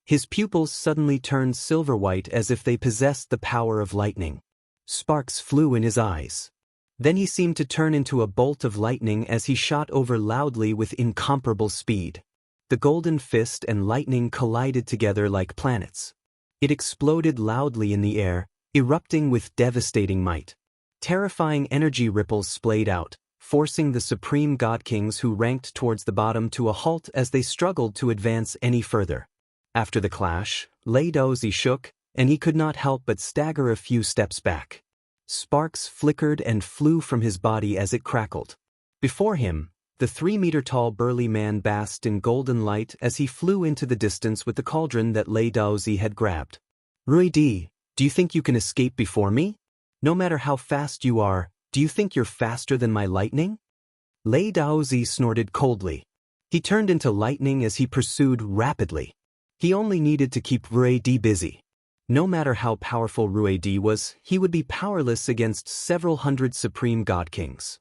Speaker 1: His pupils suddenly turned silver-white as if they possessed the power of lightning. Sparks flew in his eyes. Then he seemed to turn into a bolt of lightning as he shot over loudly with incomparable speed. The golden fist and lightning collided together like planets. It exploded loudly in the air, erupting with devastating might. Terrifying energy ripples splayed out, forcing the Supreme God Kings who ranked towards the bottom to a halt as they struggled to advance any further. After the clash, Lady Dozy shook, and he could not help but stagger a few steps back. Sparks flickered and flew from his body as it crackled. Before him, the 3-meter-tall burly man basked in golden light as he flew into the distance with the cauldron that Lady Dozy had grabbed. Ruidi, do you think you can escape before me? No matter how fast you are, do you think you're faster than my lightning? Lady Dozy snorted coldly. He turned into lightning as he pursued rapidly. He only needed to keep Ruidi busy. No matter how powerful Ruidi was, he would be powerless against several hundred Supreme God Kings.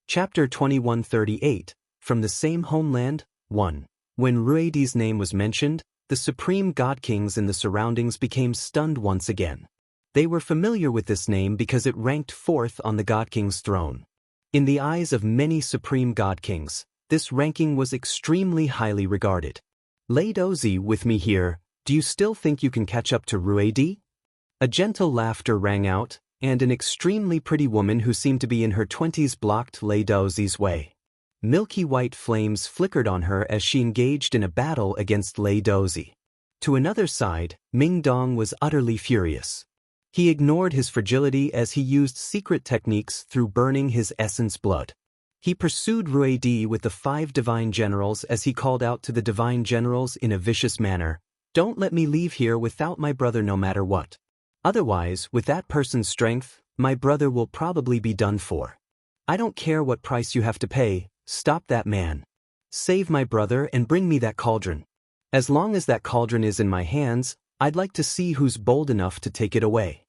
Speaker 1: Chapter 2138, From the Same Homeland, 1. When Ruidi's name was mentioned, the Supreme God Kings in the surroundings became stunned once again. They were familiar with this name because it ranked 4th on the God King's throne. In the eyes of many Supreme God Kings, this ranking was extremely highly regarded. Lady Dozy, with me here, do you still think you can catch up to Ruidi? A gentle laughter rang out, and an extremely pretty woman who seemed to be in her 20s blocked Lady Dozy's way. Milky white flames flickered on her as she engaged in a battle against Lady Dozy. To another side, Ming Dong was utterly furious. He ignored his fragility as he used secret techniques through burning his essence blood. He pursued Ruidi with the 5 divine generals as he called out to the divine generals in a vicious manner, "Don't let me leave here without my brother no matter what. Otherwise, with that person's strength, my brother will probably be done for. I don't care what price you have to pay, stop that man. Save my brother and bring me that cauldron. As long as that cauldron is in my hands, I'd like to see who's bold enough to take it away."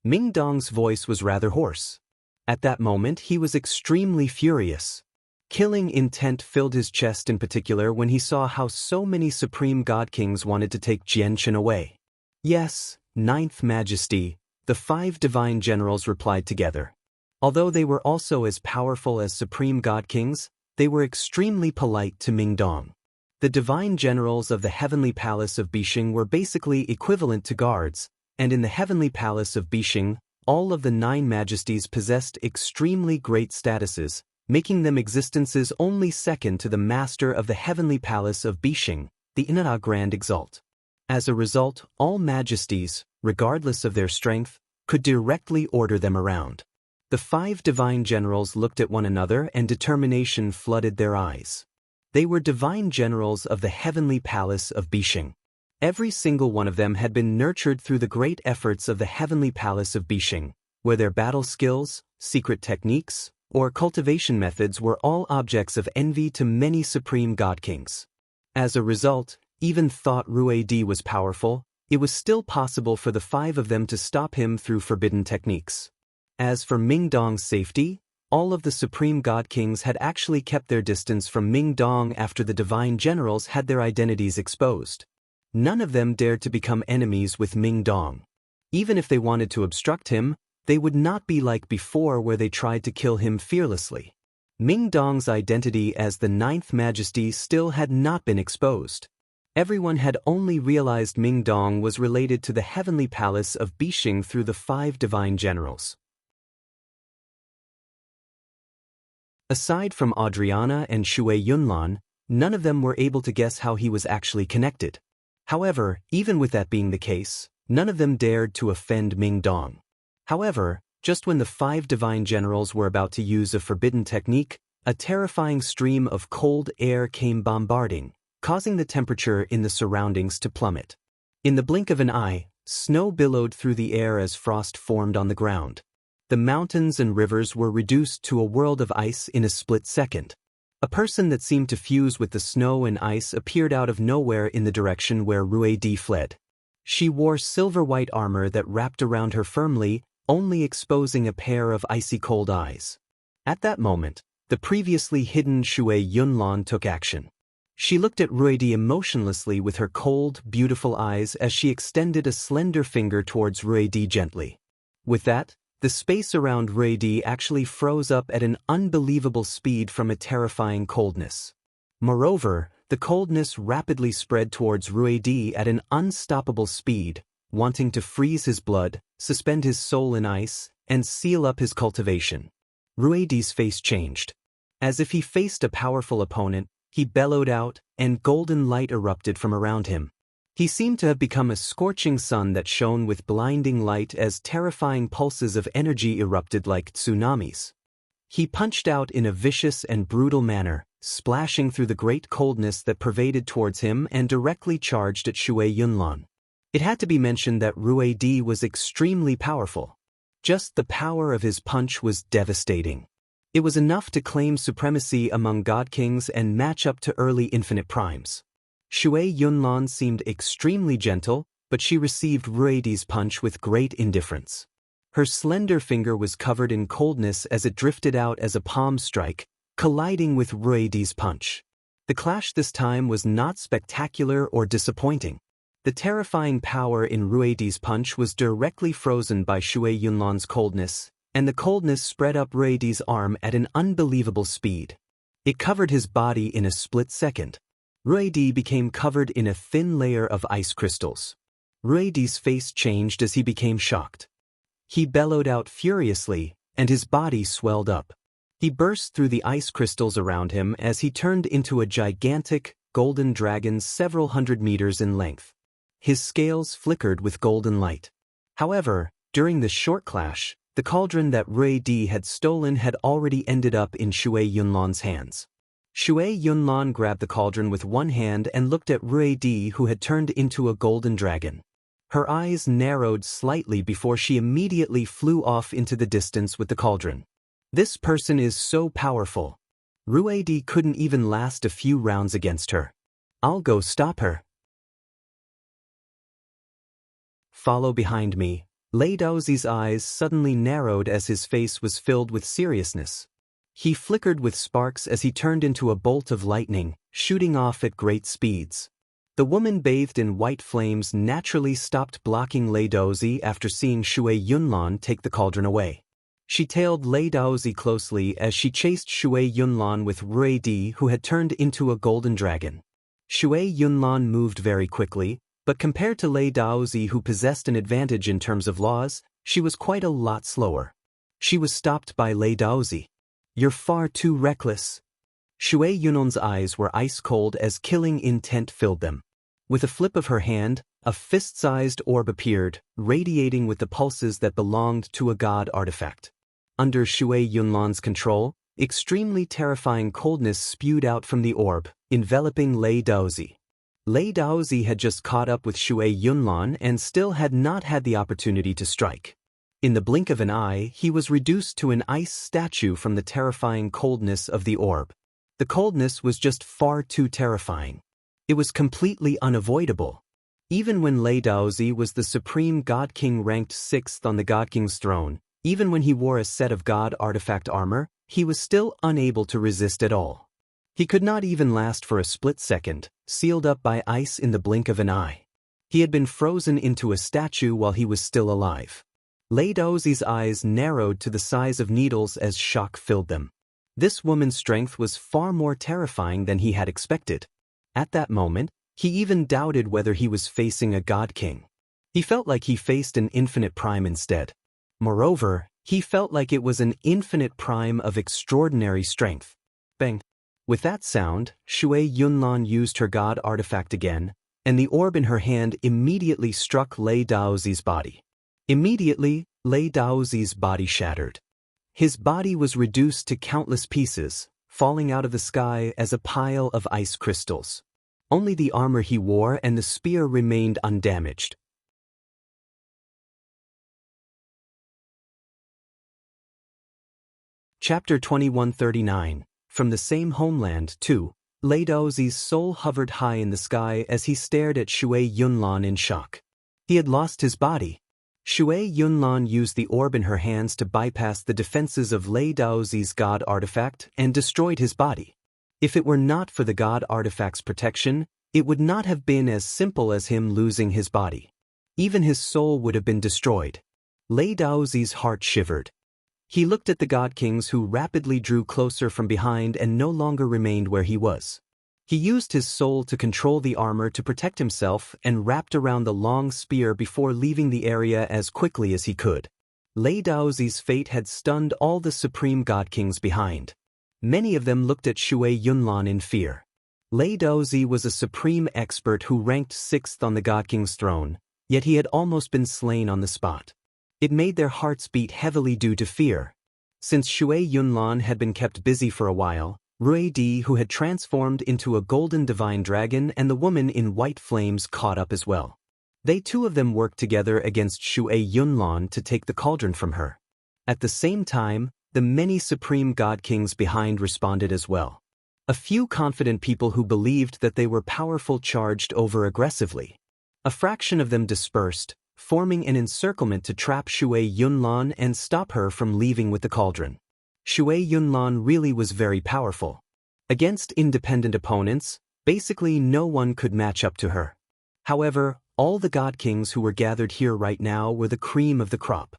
Speaker 1: Ming Dong's voice was rather hoarse. At that moment he was extremely furious. Killing intent filled his chest in particular when he saw how so many Supreme God Kings wanted to take Jianshan away. "Yes, 9th Majesty," the 5 divine generals replied together. Although they were also as powerful as Supreme God Kings, they were extremely polite to Ming Dong. The divine generals of the Heavenly Palace of Bishing were basically equivalent to guards, and in the Heavenly Palace of Bishing, all of the 9 majesties possessed extremely great statuses, making them existences only second to the master of the Heavenly Palace of Bishing, the Inara Grand Exalt. As a result, all majesties, regardless of their strength, could directly order them around. The 5 divine generals looked at one another and determination flooded their eyes. They were divine generals of the Heavenly Palace of Bishing. Every single one of them had been nurtured through the great efforts of the Heavenly Palace of Bishing, where their battle skills, secret techniques, or cultivation methods were all objects of envy to many Supreme God Kings. As a result, even thought Ruidi was powerful, it was still possible for the 5 of them to stop him through forbidden techniques. As for Ming Dong's safety, all of the Supreme God Kings had actually kept their distance from Ming Dong after the divine generals had their identities exposed. None of them dared to become enemies with Ming Dong. Even if they wanted to obstruct him, they would not be like before where they tried to kill him fearlessly. Ming Dong's identity as the Ninth Majesty still had not been exposed. Everyone had only realized Ming Dong was related to the heavenly palace of Bixing through the 5 divine generals. Aside from Adriana and Shui Yunlan, none of them were able to guess how he was actually connected. However, even with that being the case, none of them dared to offend Ming Dong. However, just when the 5 divine generals were about to use a forbidden technique, a terrifying stream of cold air came bombarding, causing the temperature in the surroundings to plummet. In the blink of an eye, snow billowed through the air as frost formed on the ground. The mountains and rivers were reduced to a world of ice in a split second. A person that seemed to fuse with the snow and ice appeared out of nowhere in the direction where Rui Di fled. She wore silver-white armor that wrapped around her firmly, only exposing a pair of icy cold eyes. At that moment, the previously hidden Shui Yunlan took action. She looked at Rui Di emotionlessly with her cold, beautiful eyes as she extended a slender finger towards Rui Di gently. With that, the space around Rui Di actually froze up at an unbelievable speed from a terrifying coldness. Moreover, the coldness rapidly spread towards Rui Di at an unstoppable speed, wanting to freeze his blood, suspend his soul in ice, and seal up his cultivation. Rui Di's face changed. As if he faced a powerful opponent, he bellowed out, and golden light erupted from around him. He seemed to have become a scorching sun that shone with blinding light as terrifying pulses of energy erupted like tsunamis. He punched out in a vicious and brutal manner, splashing through the great coldness that pervaded towards him and directly charged at Shui Yunlan. It had to be mentioned that Rui Di was extremely powerful. Just the power of his punch was devastating. It was enough to claim supremacy among God Kings and match up to early infinite primes. Shui Yunlan seemed extremely gentle, but she received Rui Di's punch with great indifference. Her slender finger was covered in coldness as it drifted out as a palm strike, colliding with Rui Di's punch. The clash this time was not spectacular or disappointing. The terrifying power in Rui Di's punch was directly frozen by Shui Yunlan's coldness, and the coldness spread up Rui Di's arm at an unbelievable speed. It covered his body in a split second. Rui Di became covered in a thin layer of ice crystals. Rui Di's face changed as he became shocked. He bellowed out furiously, and his body swelled up. He burst through the ice crystals around him as he turned into a gigantic, golden dragon several hundred meters in length. His scales flickered with golden light. However, during this short clash, the cauldron that Rui Di had stolen had already ended up in Shui Yunlan's hands. Shui Yunlan grabbed the cauldron with one hand and looked at Rui Di, who had turned into a golden dragon. Her eyes narrowed slightly before she immediately flew off into the distance with the cauldron. This person is so powerful. Rui Di couldn't even last a few rounds against her. I'll go stop her. Follow behind me. Lei Daozi's eyes suddenly narrowed as his face was filled with seriousness. He flickered with sparks as he turned into a bolt of lightning, shooting off at great speeds. The woman bathed in white flames naturally stopped blocking Lei Daozi after seeing Shui Yunlan take the cauldron away. She tailed Lei Daozi closely as she chased Shui Yunlan with Rui Di, who had turned into a golden dragon. Shui Yunlan moved very quickly, but compared to Lei Daozi, who possessed an advantage in terms of laws, she was quite a lot slower. She was stopped by Lei Daozi. You're far too reckless. Shui Yunlan's eyes were ice-cold as killing intent filled them. With a flip of her hand, a fist-sized orb appeared, radiating with the pulses that belonged to a god artifact. Under Shui Yunlan's control, extremely terrifying coldness spewed out from the orb, enveloping Lei Daozi. Lei Daozi had just caught up with Shui Yunlan and still had not had the opportunity to strike. In the blink of an eye, he was reduced to an ice statue from the terrifying coldness of the orb. The coldness was just far too terrifying. It was completely unavoidable. Even when Lei Daozi was the supreme God King ranked 6th on the God King's throne, even when he wore a set of God artifact armor, he was still unable to resist at all. He could not even last for a split second, sealed up by ice in the blink of an eye. He had been frozen into a statue while he was still alive. Lei Daozi's eyes narrowed to the size of needles as shock filled them. This woman's strength was far more terrifying than he had expected. At that moment, he even doubted whether he was facing a god king. He felt like he faced an infinite prime instead. Moreover, he felt like it was an infinite prime of extraordinary strength. Bang! With that sound, Shui Yunlan used her god artifact again, and the orb in her hand immediately struck Lei Daozi's body. Immediately, Lei Daozi's body shattered. His body was reduced to countless pieces, falling out of the sky as a pile of ice crystals. Only the armor he wore and the spear remained undamaged. Chapter 2139. From the same homeland, too, Lei Daozi's soul hovered high in the sky as he stared at Shui Yunlan in shock. He had lost his body. Shui Yunlan used the orb in her hands to bypass the defenses of Lei Daozi's god artifact and destroyed his body. If it were not for the god artifact's protection, it would not have been as simple as him losing his body. Even his soul would have been destroyed. Lei Daozi's heart shivered. He looked at the god kings who rapidly drew closer from behind and no longer remained where he was. He used his soul to control the armor to protect himself and wrapped around the long spear before leaving the area as quickly as he could. Lei Daozi's fate had stunned all the supreme god kings behind. Many of them looked at Shui Yunlan in fear. Lei Daozi was a supreme expert who ranked 6th on the god king's throne, yet he had almost been slain on the spot. It made their hearts beat heavily due to fear. Since Shui Yunlan had been kept busy for a while, Rui Di, who had transformed into a golden divine dragon, and the woman in white flames caught up as well. They two of them worked together against Shui Yunlan to take the cauldron from her. At the same time, the many supreme god kings behind responded as well. A few confident people who believed that they were powerful charged over aggressively. A fraction of them dispersed, forming an encirclement to trap Shui Yunlan and stop her from leaving with the cauldron. Shui Yunlan really was very powerful. Against independent opponents, basically no one could match up to her. However, all the god kings who were gathered here right now were the cream of the crop.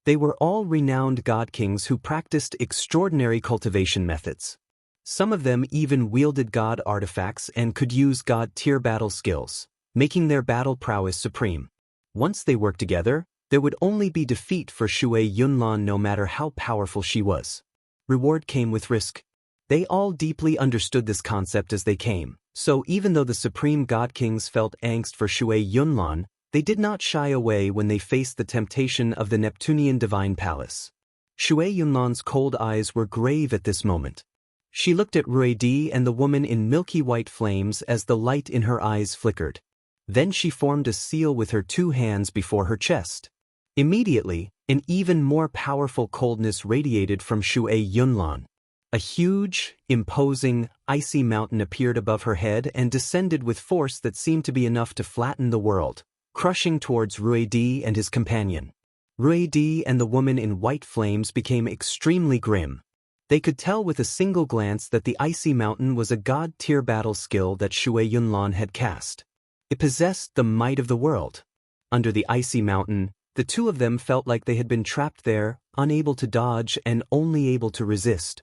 Speaker 1: They were all renowned god kings who practiced extraordinary cultivation methods. Some of them even wielded god artifacts and could use god-tier battle skills, making their battle prowess supreme. Once they worked together, there would only be defeat for Shui Yunlan no matter how powerful she was. Reward came with risk. They all deeply understood this concept as they came, so even though the supreme god kings felt angst for Shui Yunlan, they did not shy away when they faced the temptation of the Neptunian divine palace. Shui Yunlan's cold eyes were grave at this moment. She looked at Rui Di and the woman in milky white flames as the light in her eyes flickered. Then she formed a seal with her two hands before her chest. Immediately, an even more powerful coldness radiated from Shui Yunlan. A huge, imposing, icy mountain appeared above her head and descended with force that seemed to be enough to flatten the world, crushing towards Rui Di and his companion. Rui Di and the woman in white flames became extremely grim. They could tell with a single glance that the icy mountain was a god-tier battle skill that Shui Yunlan had cast. It possessed the might of the world. Under the icy mountain, the two of them felt like they had been trapped there, unable to dodge and only able to resist.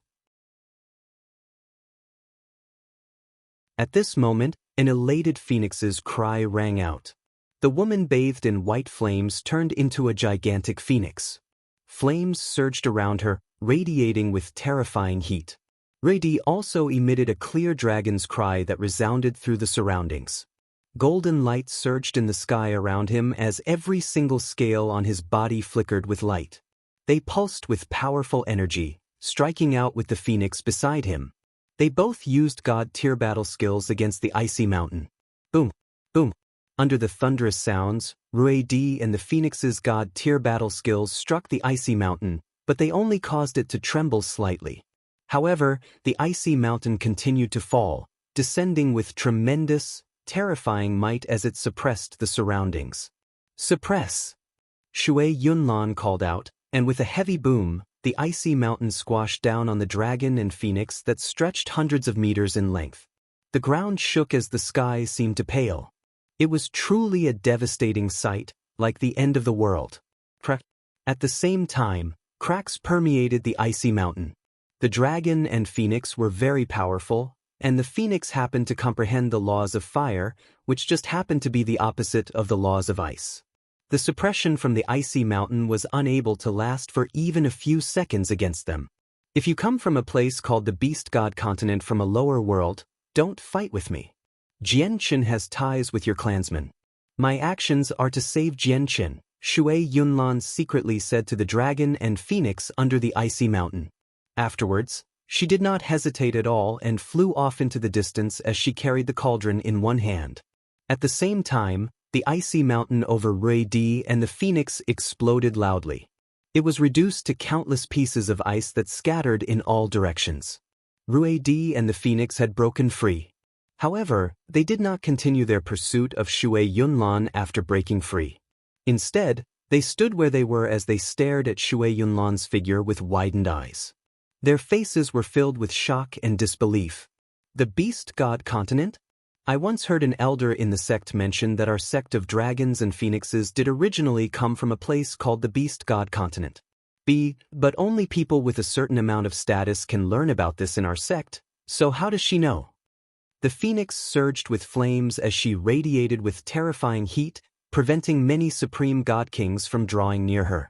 Speaker 1: At this moment, an elated phoenix's cry rang out. The woman bathed in white flames turned into a gigantic phoenix. Flames surged around her, radiating with terrifying heat. Rui Di also emitted a clear dragon's cry that resounded through the surroundings. Golden light surged in the sky around him as every single scale on his body flickered with light. They pulsed with powerful energy, striking out with the phoenix beside him. They both used god-tier battle skills against the icy mountain. Boom! Boom! Under the thunderous sounds, Rui Di and the phoenix's god-tier battle skills struck the icy mountain, but they only caused it to tremble slightly. However, the icy mountain continued to fall, descending with tremendous, terrifying might as it suppressed the surroundings. Suppress! Shui Yunlan called out, and with a heavy boom, the icy mountain squashed down on the dragon and phoenix that stretched hundreds of meters in length. The ground shook as the sky seemed to pale. It was truly a devastating sight, like the end of the world. At the same time, cracks permeated the icy mountain. The dragon and phoenix were very powerful, and the phoenix happened to comprehend the laws of fire, which just happened to be the opposite of the laws of ice. The suppression from the icy mountain was unable to last for even a few seconds against them. If you come from a place called the Beast God continent from a lower world, don't fight with me. Jianqin has ties with your clansmen. My actions are to save Jianqin, Shui Yunlan secretly said to the dragon and phoenix under the icy mountain. Afterwards, she did not hesitate at all and flew off into the distance as she carried the cauldron in one hand. At the same time, the icy mountain over Ruidi and the phoenix exploded loudly. It was reduced to countless pieces of ice that scattered in all directions. Ruidi and the phoenix had broken free. However, they did not continue their pursuit of Shui Yunlan after breaking free. Instead, they stood where they were as they stared at Shui Yunlan's figure with widened eyes. Their faces were filled with shock and disbelief. The Beast God continent? I once heard an elder in the sect mention that our sect of dragons and phoenixes did originally come from a place called the Beast God continent. But only people with a certain amount of status can learn about this in our sect, so how does she know? The phoenix surged with flames as she radiated with terrifying heat, preventing many supreme god kings from drawing near her.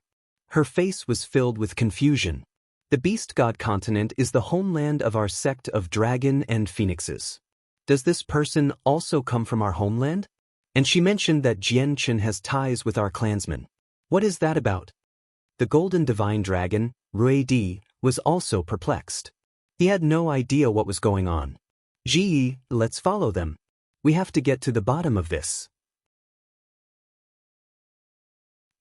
Speaker 1: Her face was filled with confusion. The Beast God continent is the homeland of our sect of dragon and phoenixes. Does this person also come from our homeland? And she mentioned that Jianqin has ties with our clansmen. What is that about? The golden divine dragon, Ruidi, was also perplexed. He had no idea what was going on. Ji, let's follow them. We have to get to the bottom of this.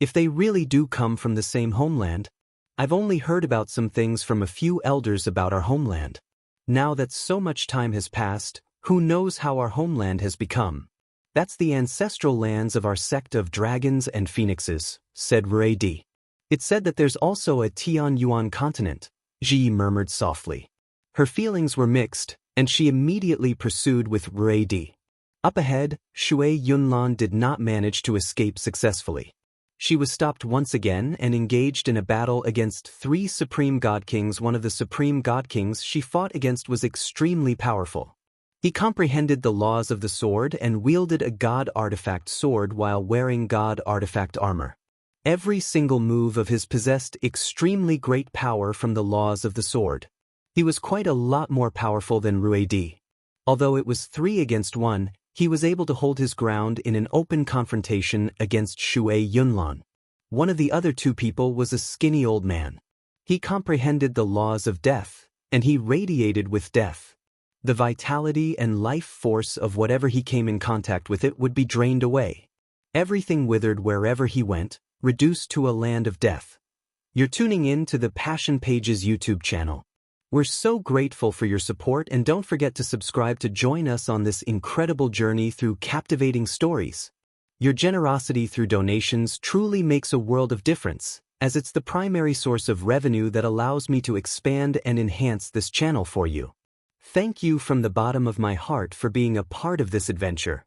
Speaker 1: If they really do come from the same homeland, I've only heard about some things from a few elders about our homeland. Now that so much time has passed, who knows how our homeland has become? That's the ancestral lands of our sect of dragons and phoenixes, said Ruidi. It's said that there's also a Tianyuan continent, Ji murmured softly. Her feelings were mixed, and she immediately pursued with Ruidi. Up ahead, Shui Yunlan did not manage to escape successfully. She was stopped once again and engaged in a battle against 3 supreme god kings. One of the supreme god kings she fought against was extremely powerful. He comprehended the laws of the sword and wielded a god artifact sword while wearing god artifact armor. Every single move of his possessed extremely great power from the laws of the sword. He was quite a lot more powerful than Ruidi. Although it was 3 against 1, he was able to hold his ground in an open confrontation against Shui Yunlan. One of the other 2 people was a skinny old man. He comprehended the laws of death, and he radiated with death. The vitality and life force of whatever he came in contact with it would be drained away. Everything withered wherever he went, reduced to a land of death. You're tuning in to the Passion Pages YouTube channel. We're so grateful for your support, and don't forget to subscribe to join us on this incredible journey through captivating stories. Your generosity through donations truly makes a world of difference, as it's the primary source of revenue that allows me to expand and enhance this channel for you. Thank you from the bottom of my heart for being a part of this adventure.